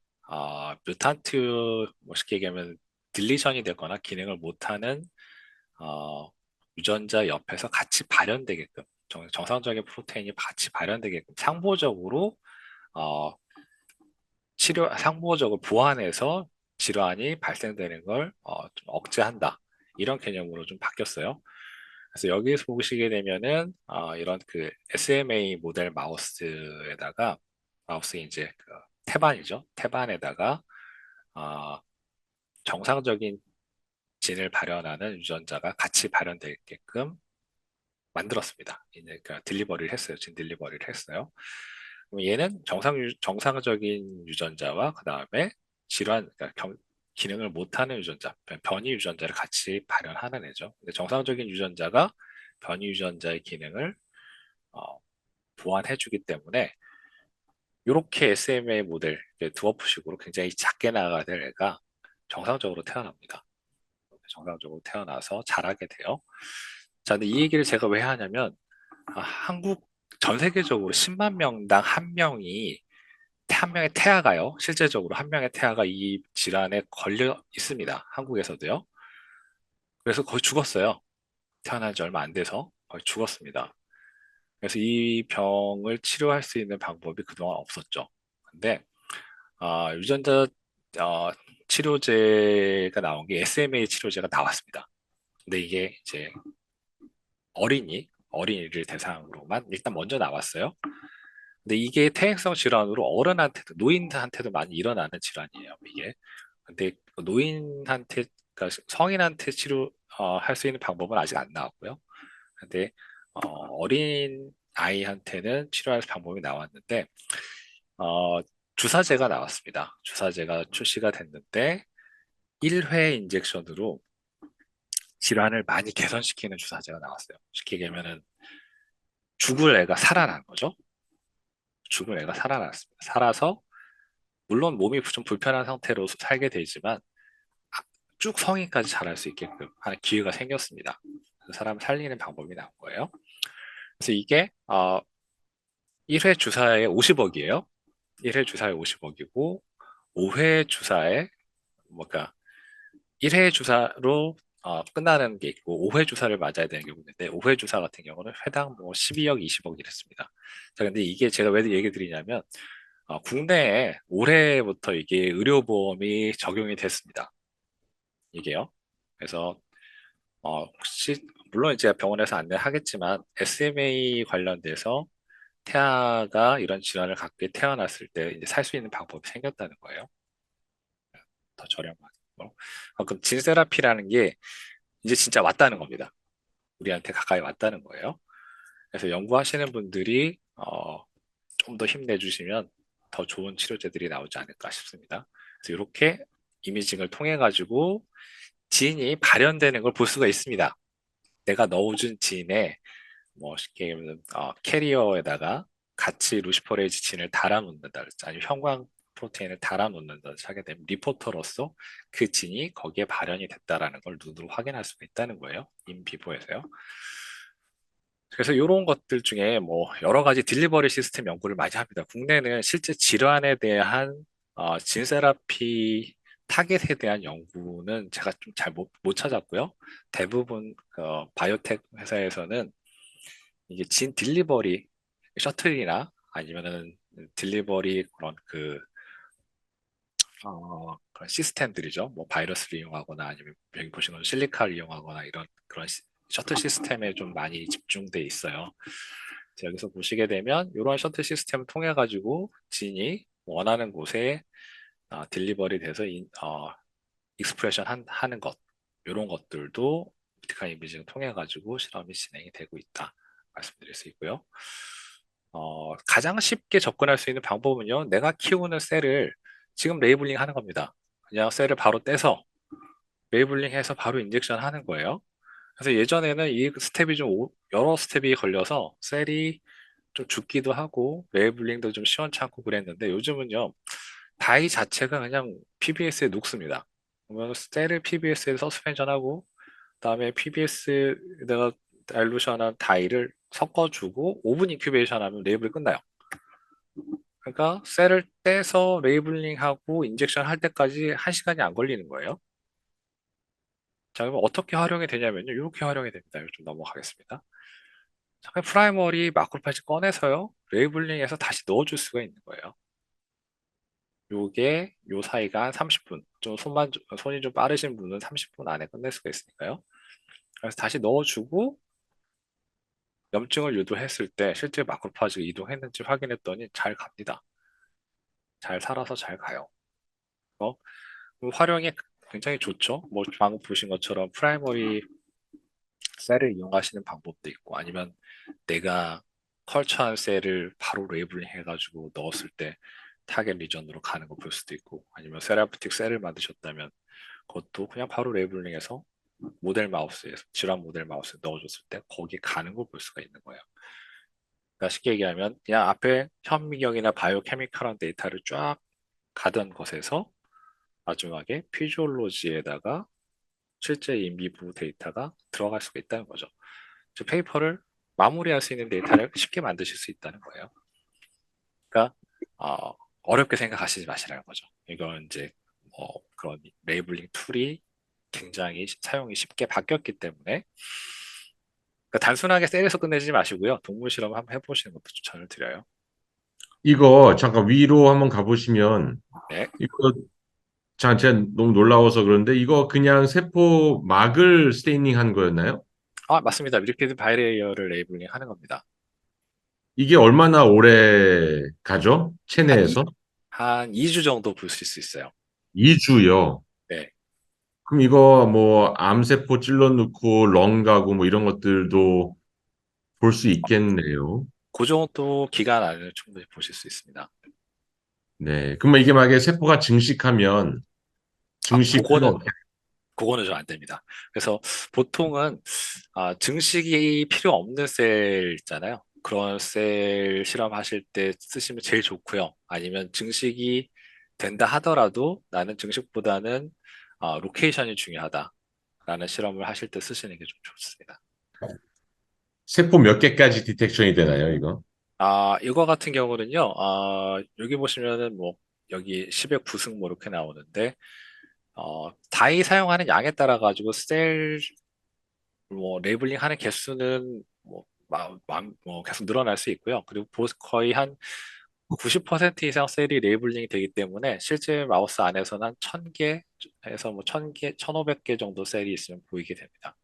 뮤탄트 뭐 쉽게 얘기하면 딜리션이 되거나 기능을 못하는 어, 유전자 옆에서 같이 발현되게끔 정상적인 프로테인이 같이 발현되게끔 상보적으로 어, 상부적으로 보완해서 질환이 발생되는 걸 좀 억제한다. 이런 개념으로 좀 바뀌었어요. 그래서 여기서 보시게 되면은 이런 그 SMA 모델 마우스에다가 마우스 이제 그 태반이죠. 태반에다가 어, 정상적인 진을 발현하는 유전자가 같이 발현되게끔 만들었습니다. 이제 그 딜리버리를 했어요. 진 딜리버리를 했어요. 그럼 얘는 정상적인 유전자와 그 다음에 질환, 그러니까 기능을 못하는 유전자, 변이 유전자를 같이 발현하는 애죠. 근데 정상적인 유전자가 변이 유전자의 기능을 어, 보완해주기 때문에 이렇게 SMA 모델, 드워프식으로 굉장히 작게 나가야 될 애가 정상적으로 태어납니다. 정상적으로 태어나서 자라게 돼요. 자, 근데 이 얘기를 제가 왜 하냐면 한국 전 세계적으로 10만 명당 한 명이 한 명의 태아가요. 실제적으로 한 명의 태아가 이 질환에 걸려 있습니다. 한국에서도요. 그래서 거의 죽었어요. 태어난 지 얼마 안 돼서 거의 죽었습니다. 그래서 이 병을 치료할 수 있는 방법이 그동안 없었죠. 근데 유전자 어, 치료제가 나온 게 SMA 치료제가 나왔습니다. 근데 이게 이제 어린이를 대상으로만 일단 먼저 나왔어요. 근데 이게 퇴행성 질환으로 어른한테도 노인한테도 많이 일어나는 질환이에요. 이게. 근데 노인한테 그러니까 성인한테 치료 할 수 있는 방법은 아직 안 나왔고요. 근데 어린 아이한테는 치료할 방법이 나왔는데 어, 주사제가 나왔습니다. 주사제가 출시가 됐는데 1회 인젝션으로 질환을 많이 개선시키는 주사제가 나왔어요. 쉽게 얘기하면은 죽을 애가 살아난 거죠. 죽을 애가 살아났습니다. 살아서 물론 몸이 좀 불편한 상태로 살게 되지만 쭉 성인까지 자랄 수 있게끔 하는 기회가 생겼습니다. 그 사람을 살리는 방법이 나온 거예요. 그래서 이게 1회 주사에 50억이에요. 1회 주사에 50억이고 5회 주사에 뭐가 1회 주사로 끝나는 게 있고 5회 주사를 맞아야 되는 경우 있는데 5회 주사 같은 경우는 회당 뭐 12억, 20억 이랬습니다. 자, 근데 이게 제가 왜 얘기 드리냐면 국내에 올해부터 이게 의료보험이 적용이 됐습니다. 이게요. 그래서 혹시 물론 이제 병원에서 안내하겠지만 SMA 관련돼서 태아가 이런 질환을 갖게 태어났을 때 이제 살 수 있는 방법이 생겼다는 거예요. 더 저렴하게. 그럼 진 세라피라는 게 이제 진짜 왔다는 겁니다. 우리한테 가까이 왔다는 거예요. 그래서 연구하시는 분들이 좀 더 힘내주시면 더 좋은 치료제들이 나오지 않을까 싶습니다. 그래서 이렇게 이미징을 통해 가지고 진이 발현되는 걸 볼 수가 있습니다. 내가 넣어준 진에 뭐 쉽게 얘기하면 캐리어에다가 같이 루시퍼레이즈 진을 달아 놓는다, 아니면 형광 프로테인을 달아 놓는다 하게 되면 리포터로서 그 진이 거기에 발현이 됐다라는 걸 눈으로 확인할 수가 있다는 거예요. 인비보에서요. 그래서 이런 것들 중에 뭐 여러 가지 딜리버리 시스템 연구를 많이 합니다. 국내는 실제 질환에 대한 진 세라피 타겟에 대한 연구는 제가 좀 잘 못 찾았고요. 대부분 바이오텍 회사에서는 이게 진 딜리버리 셔틀이나 아니면은 딜리버리 그런 그런 시스템들이죠. 뭐 바이러스를 이용하거나 아니면 여기 보시는 건 실리카를 이용하거나 이런 그런 셔틀 시스템에 좀 많이 집중돼 있어요. 자, 여기서 보시게 되면 이런 셔틀 시스템을 통해 가지고 진이 원하는 곳에 딜리버리 돼서 익스프레션 하는 것 이런 것들도 옵티컬 이미징을 통해 가지고 실험이 진행이 되고 있다 말씀드릴 수 있고요. 가장 쉽게 접근할 수 있는 방법은요. 내가 키우는 셀을 지금 레이블링 하는 겁니다. 그냥 셀을 바로 떼서 레이블링 해서 바로 인젝션 하는 거예요. 그래서 예전에는 이 스텝이 좀 여러 스텝이 걸려서 셀이 좀 죽기도 하고 레이블링도 좀 시원찮고 그랬는데 요즘은요. 다이 자체가 그냥 PBS에 녹습니다. 그러면 셀을 PBS에 서스펜션하고 그다음에 PBS에다가 다일루션한 다이를 섞어주고 5분 인큐베이션 하면 레이블이 끝나요. 그러니까 셀을 떼서 레이블링하고 인젝션 할 때까지 1시간이 안 걸리는 거예요. 자, 그러면 어떻게 활용이 되냐면요. 이렇게 활용이 됩니다. 이거 좀 넘어가겠습니다. 자, 그냥 프라이머리 마크로파지 꺼내서요. 레이블링해서 다시 넣어줄 수가 있는 거예요. 요게 요 사이가 한 30분. 손이 좀 빠르신 분은 30분 안에 끝낼 수가 있으니까요. 그래서 다시 넣어주고 염증을 유도했을 때 실제 마크로파지가 이동했는지 확인했더니 잘 갑니다. 잘 살아서 잘 가요. 어? 활용이 굉장히 좋죠. 뭐 방금 보신 것처럼 프라이머리 셀을 이용하시는 방법도 있고 아니면 내가 컬처한 셀을 바로 레이블링 해가지고 넣었을 때 타겟 리전으로 가는 거 볼 수도 있고 아니면 세라피틱 셀을 만드셨다면 그것도 그냥 바로 레이블링해서 모델 마우스에서 질환 모델 마우스에 넣어줬을 때 거기에 가는 걸 볼 수가 있는 거예요. 그러니까 쉽게 얘기하면 그냥 앞에 현미경이나 바이오케미컬한 데이터를 쫙 가던 것에서 마지막에 피지올로지에다가 실제 인비부 데이터가 들어갈 수가 있다는 거죠. 즉 페이퍼를 마무리할 수 있는 데이터를 쉽게 만드실 수 있다는 거예요. 그러니까 어렵게 생각하시지 마시라는 거죠. 이건 이제 그런 레이블링 툴이 굉장히 사용이 쉽게 바뀌었기 때문에 그러니까 단순하게 셀에서 끝내지 마시고요. 동물 실험 한번 해보시는 것도 추천을 드려요. 이거 잠깐 위로 한번 가보시면 네. 이거 제가 너무 놀라워서 그런데 이거 그냥 세포 막을 스테이닝 한 거였나요? 맞습니다. 밀키드 바이레이어를 레이블링 하는 겁니다. 이게 얼마나 오래 가죠? 한 체내에서? 한 2주 정도 보실 수 있어요. 2주요. 네. 그럼 이거 뭐 암세포 찔러 넣고 렁 가고 뭐 이런 것들도 볼 수 있겠네요. 그 정도 기간 안에 충분히 보실 수 있습니다. 네. 그러면 이게 만약에 세포가 증식하면 증식 필요 그거는 없게. 그거는 좀 안 됩니다. 그래서 보통은 증식이 필요 없는 셀 있잖아요. 그런 셀 실험하실 때 쓰시면 제일 좋고요. 아니면 증식이 된다 하더라도 나는 증식보다는 로케이션이 중요하다라는 실험을 하실 때 쓰시는 게 좀 좋습니다. 세포 몇 개까지 디텍션이 되나요, 이거? 이거 같은 경우는요, 여기 보시면은 뭐, 여기 10의 9승 뭐 이렇게 나오는데, 다이 사용하는 양에 따라 가지고 뭐 레이블링 하는 개수는 뭐 계속 늘어날 수 있고요. 그리고 거의 한 90% 이상 셀이 레이블링이 되기 때문에 실제 마우스 안에서는 한 1000개에서 뭐 1000개, 1500개 정도 셀이 있으면 보이게 됩니다.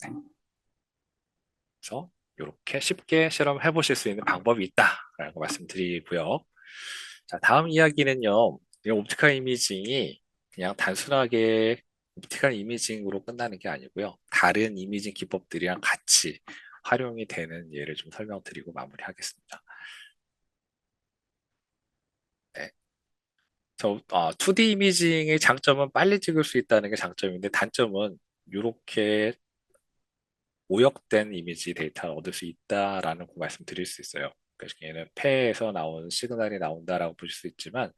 네. 그래서 이렇게 쉽게 실험해 보실 수 있는 방법이 있다라고 말씀드리고요. 자, 다음 이야기는요. 이 옵티컬 이미징이 그냥 단순하게 옵티컬 이미징으로 끝나는 게 아니고요. 다른 이미징 기법들이랑 같이 활용이 되는 예를 좀 설명드리고 마무리하겠습니다. 네. 2D 이미징의 장점은 빨리 찍을 수 있다는 게 장점인데 단점은 이렇게 오역된 이미지 데이터를 얻을 수 있다라는 거 말씀드릴 수 있어요. 그래서 얘는 폐에서 나온 시그널이 나온다라고 보실 수 있지만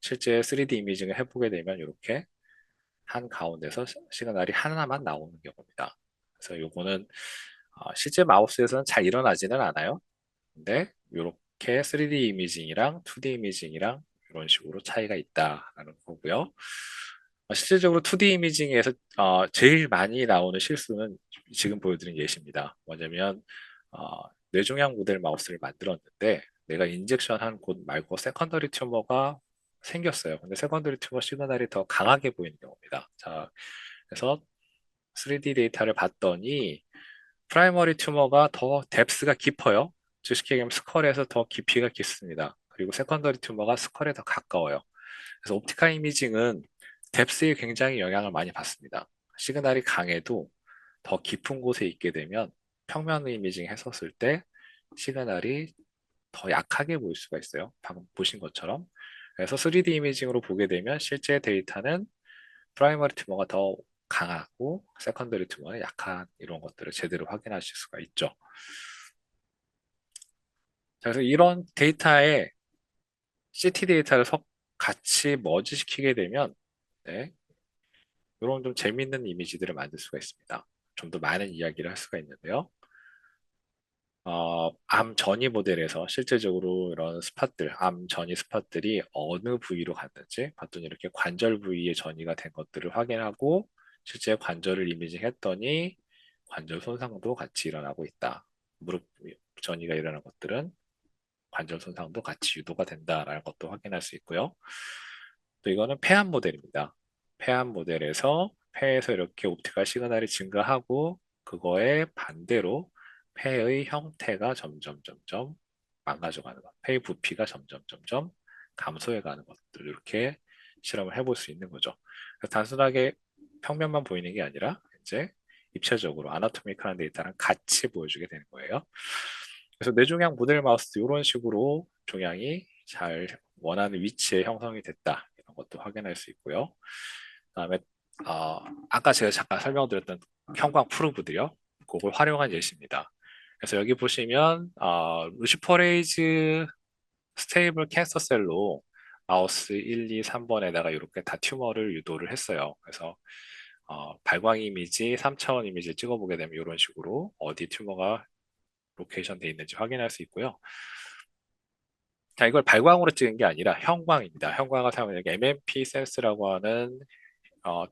실제 3D 이미징을 해보게 되면 이렇게 한 가운데서 시그널이 하나만 나오는 경우입니다. 그래서 요거는 실제 마우스에서는 잘 일어나지는 않아요. 근데 이렇게 3D 이미징이랑 2D 이미징이랑 이런 식으로 차이가 있다라는 거고요. 실질적으로 2D 이미징에서 제일 많이 나오는 실수는 지금 보여드린 예시입니다. 뭐냐면 뇌종양 모델 마우스를 만들었는데 내가 인젝션한 곳 말고 세컨더리 튜머가 생겼어요. 근데 세컨더리 튜머 시그널이 더 강하게 보이는 경우입니다. 자, 그래서 3D 데이터를 봤더니 프라이머리 튜머가 더 뎁스가 깊어요. 즉 쉽게 얘기하면 스컬에서 더 깊이가 깊습니다. 그리고 세컨더리 튜머가 스컬에 더 가까워요. 그래서 옵티컬 이미징은 뎁스에 굉장히 영향을 많이 받습니다. 시그널이 강해도 더 깊은 곳에 있게 되면 평면 이미징 했었을 때 시그널이 더 약하게 보일 수가 있어요. 방금 보신 것처럼. 그래서 3D 이미징으로 보게 되면 실제 데이터는 프라이머리 튜머가 더 강하고 세컨더리 튜머는 약한 이런 것들을 제대로 확인하실 수가 있죠. 자, 그래서 이런 데이터에 CT 데이터를 같이 머지시키게 되면 네, 이런 좀 재밌는 이미지들을 만들 수가 있습니다. 좀 더 많은 이야기를 할 수가 있는데요. 암 전이 모델에서 실제적으로 이런 스팟들, 암 전이 스팟들이 어느 부위로 갔는지 봤더니 이렇게 관절 부위에 전이가 된 것들을 확인하고 실제 관절을 이미징 했더니 관절 손상도 같이 일어나고 있다. 무릎 전이가 일어난 것들은 관절 손상도 같이 유도가 된다라는 것도 확인할 수 있고요. 또 이거는 폐암 모델입니다. 폐암 모델에서 폐에서 이렇게 옵티컬 시그널이 증가하고 그거에 반대로 폐의 형태가 점점 망가져가는 것, 폐의 부피가 점점 감소해가는 것들 이렇게 실험을 해볼 수 있는 거죠. 그래서 단순하게 평면만 보이는 게 아니라 이제 입체적으로 아나토미컬한 데이터랑 같이 보여주게 되는 거예요. 그래서 뇌종양 모델 마우스도 이런 식으로 종양이 잘 원하는 위치에 형성이 됐다. 이런 것도 확인할 수 있고요. 그다음에 아까 제가 잠깐 설명드렸던 형광 프로브들이요. 그걸 활용한 예시입니다. 그래서 여기 보시면 루시퍼레이즈 스테이블 캔서 셀로 마우스 1, 2, 3번에다가 이렇게 다 튜머를 유도를 했어요. 그래서 발광 이미지, 3차원 이미지를 찍어보게 되면 이런 식으로 어디 튜머가 로케이션 돼 있는지 확인할 수 있고요. 자, 이걸 발광으로 찍은 게 아니라 형광입니다. 형광을 사용해 MMP 센스라고 하는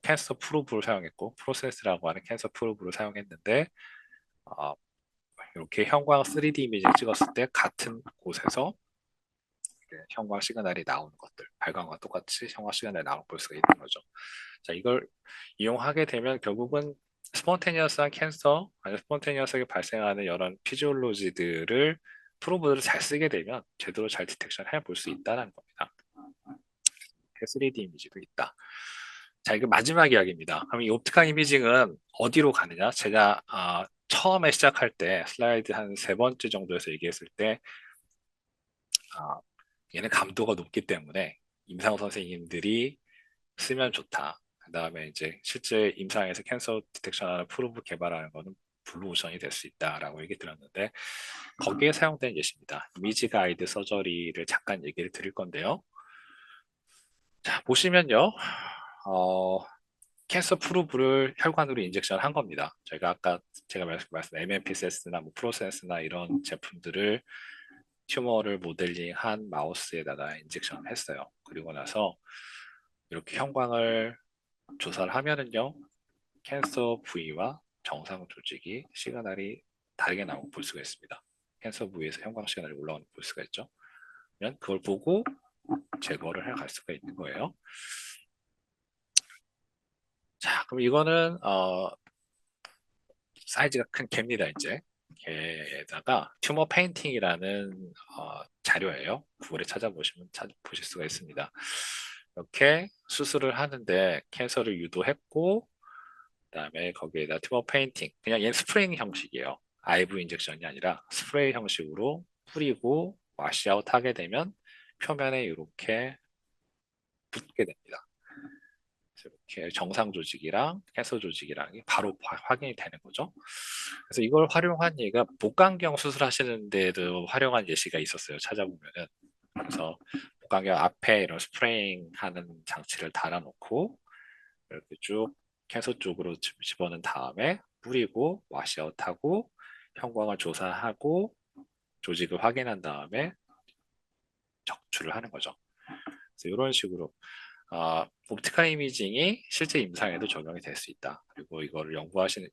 캔서 프로브를 사용했고 프로세스라고 하는 캔서 프로브를 사용했는데 어, 이렇게 형광 3D 이미지를 찍었을 때 같은 곳에서 형광 시그널이 나오는 것들, 발광과 똑같이 형광 시그널이 나올 수가 있는 거죠. 자, 이걸 이용하게 되면 결국은 스폰테니어스한 캔서, 아니 스폰테니어스하게 발생하는 여러 피지올로지들을 프로브들을 잘 쓰게 되면 제대로 잘 디텍션 해볼 수 있다는 겁니다. 3D 이미지도 있다. 자, 이거 마지막 이야기입니다. 그럼 이 옵티컬 이미징은 어디로 가느냐? 제가 처음에 시작할 때 슬라이드 한 세 번째 정도에서 얘기했을 때 아, 얘는 감도가 높기 때문에 임상 선생님들이 쓰면 좋다. 그다음에 이제 실제 임상에서 캔서 디텍션하는 프로브 개발하는 거는 블루오션이 될 수 있다라고 얘기 들었는데 거기에 사용된 예시입니다. 이미지 가이드 서저리를 잠깐 얘기를 드릴 건데요. 자, 보시면요. 어, 캔서 프로브를 혈관으로 인젝션 한 겁니다. 저희가 아까 제가 말씀 MMPS나 뭐 프로세스나 이런 제품들을 튜머를 모델링한 마우스에다가 인젝션을 했어요. 그리고 나서 이렇게 형광을 조사를 하면은요, 캔서 부위와 정상 조직이 시그널이 다르게 나오고 볼 수가 있습니다. 캔서 부위에서 형광 시그널이 올라오는 걸 볼 수가 있죠. 그러면 그걸 보고 제거를 해갈 수가 있는 거예요. 자, 그럼 이거는 사이즈가 큰 개입니다, 이제. 개에다가 튜머 페인팅이라는 자료예요. 구글에 찾아보시면 보실 수가 있습니다. 이렇게 수술을 하는데 캔서를 유도했고 그다음에 거기에다 튜머 페인팅 그냥 얘 스프레잉 형식이에요. IV 인젝션이 아니라 스프레이 형식으로 뿌리고 와시아웃 하게 되면 표면에 이렇게 붙게 됩니다. 이렇게 정상 조직이랑 해소 조직이랑 바로 확인이 되는 거죠. 그래서 이걸 활용한 예가 복강경 수술하시는데도 활용한 예시가 있었어요. 찾아보면은. 그래서 복강경 앞에 이런 스프레잉 하는 장치를 달아놓고 이렇게 쭉 해소 쪽으로 집어넣은 다음에 뿌리고 와시아웃하고 형광을 조사하고 조직을 확인한 다음에 적출을 하는 거죠. 그래서 이런 식으로 옵티컬 이미징이 실제 임상에도 적용이 될 수 있다. 그리고 이거를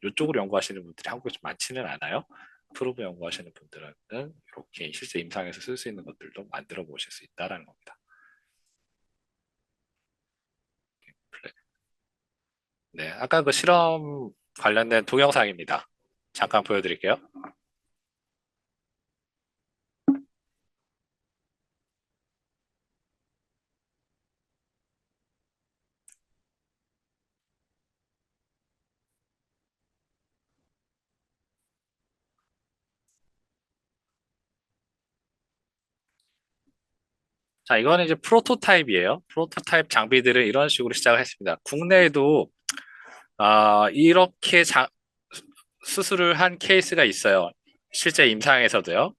이쪽으로 연구하시는 분들이 한국에 좀 많지는 않아요. 프로브 연구하시는 분들은 이렇게 실제 임상에서 쓸 수 있는 것들도 만들어 보실 수 있다라는 겁니다. 네, 아까 그 실험 관련된 동영상입니다. 잠깐 보여드릴게요. 자, 이거는 이제 프로토타입이에요. 프로토타입 장비들은 이런 식으로 시작을 했습니다. 국내에도 이렇게 수술을 한 케이스가 있어요. 실제 임상에서도요.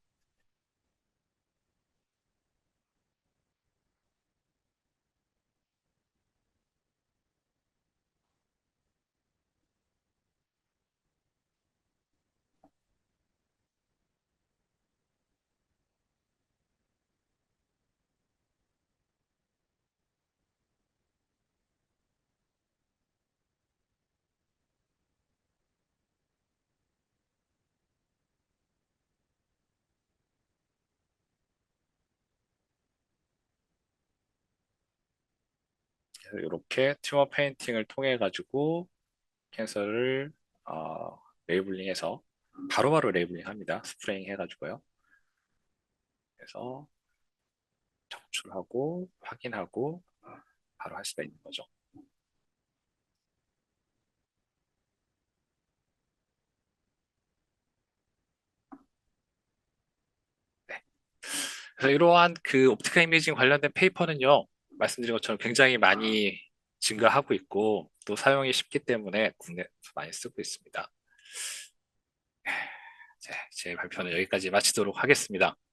이렇게 튜머 페인팅을 통해 가지고 캔서를 레이블링해서 바로바로 레이블링 합니다. 스프레잉 해가지고요. 그래서 적출하고 확인하고 바로 할 수가 있는 거죠. 네. 그래서 이러한 그 옵티컬 이미징 관련된 페이퍼는요, 말씀드린 것처럼 굉장히 많이 증가하고 있고 또 사용이 쉽기 때문에 국내에서 많이 쓰고 있습니다. 제 발표는 여기까지 마치도록 하겠습니다.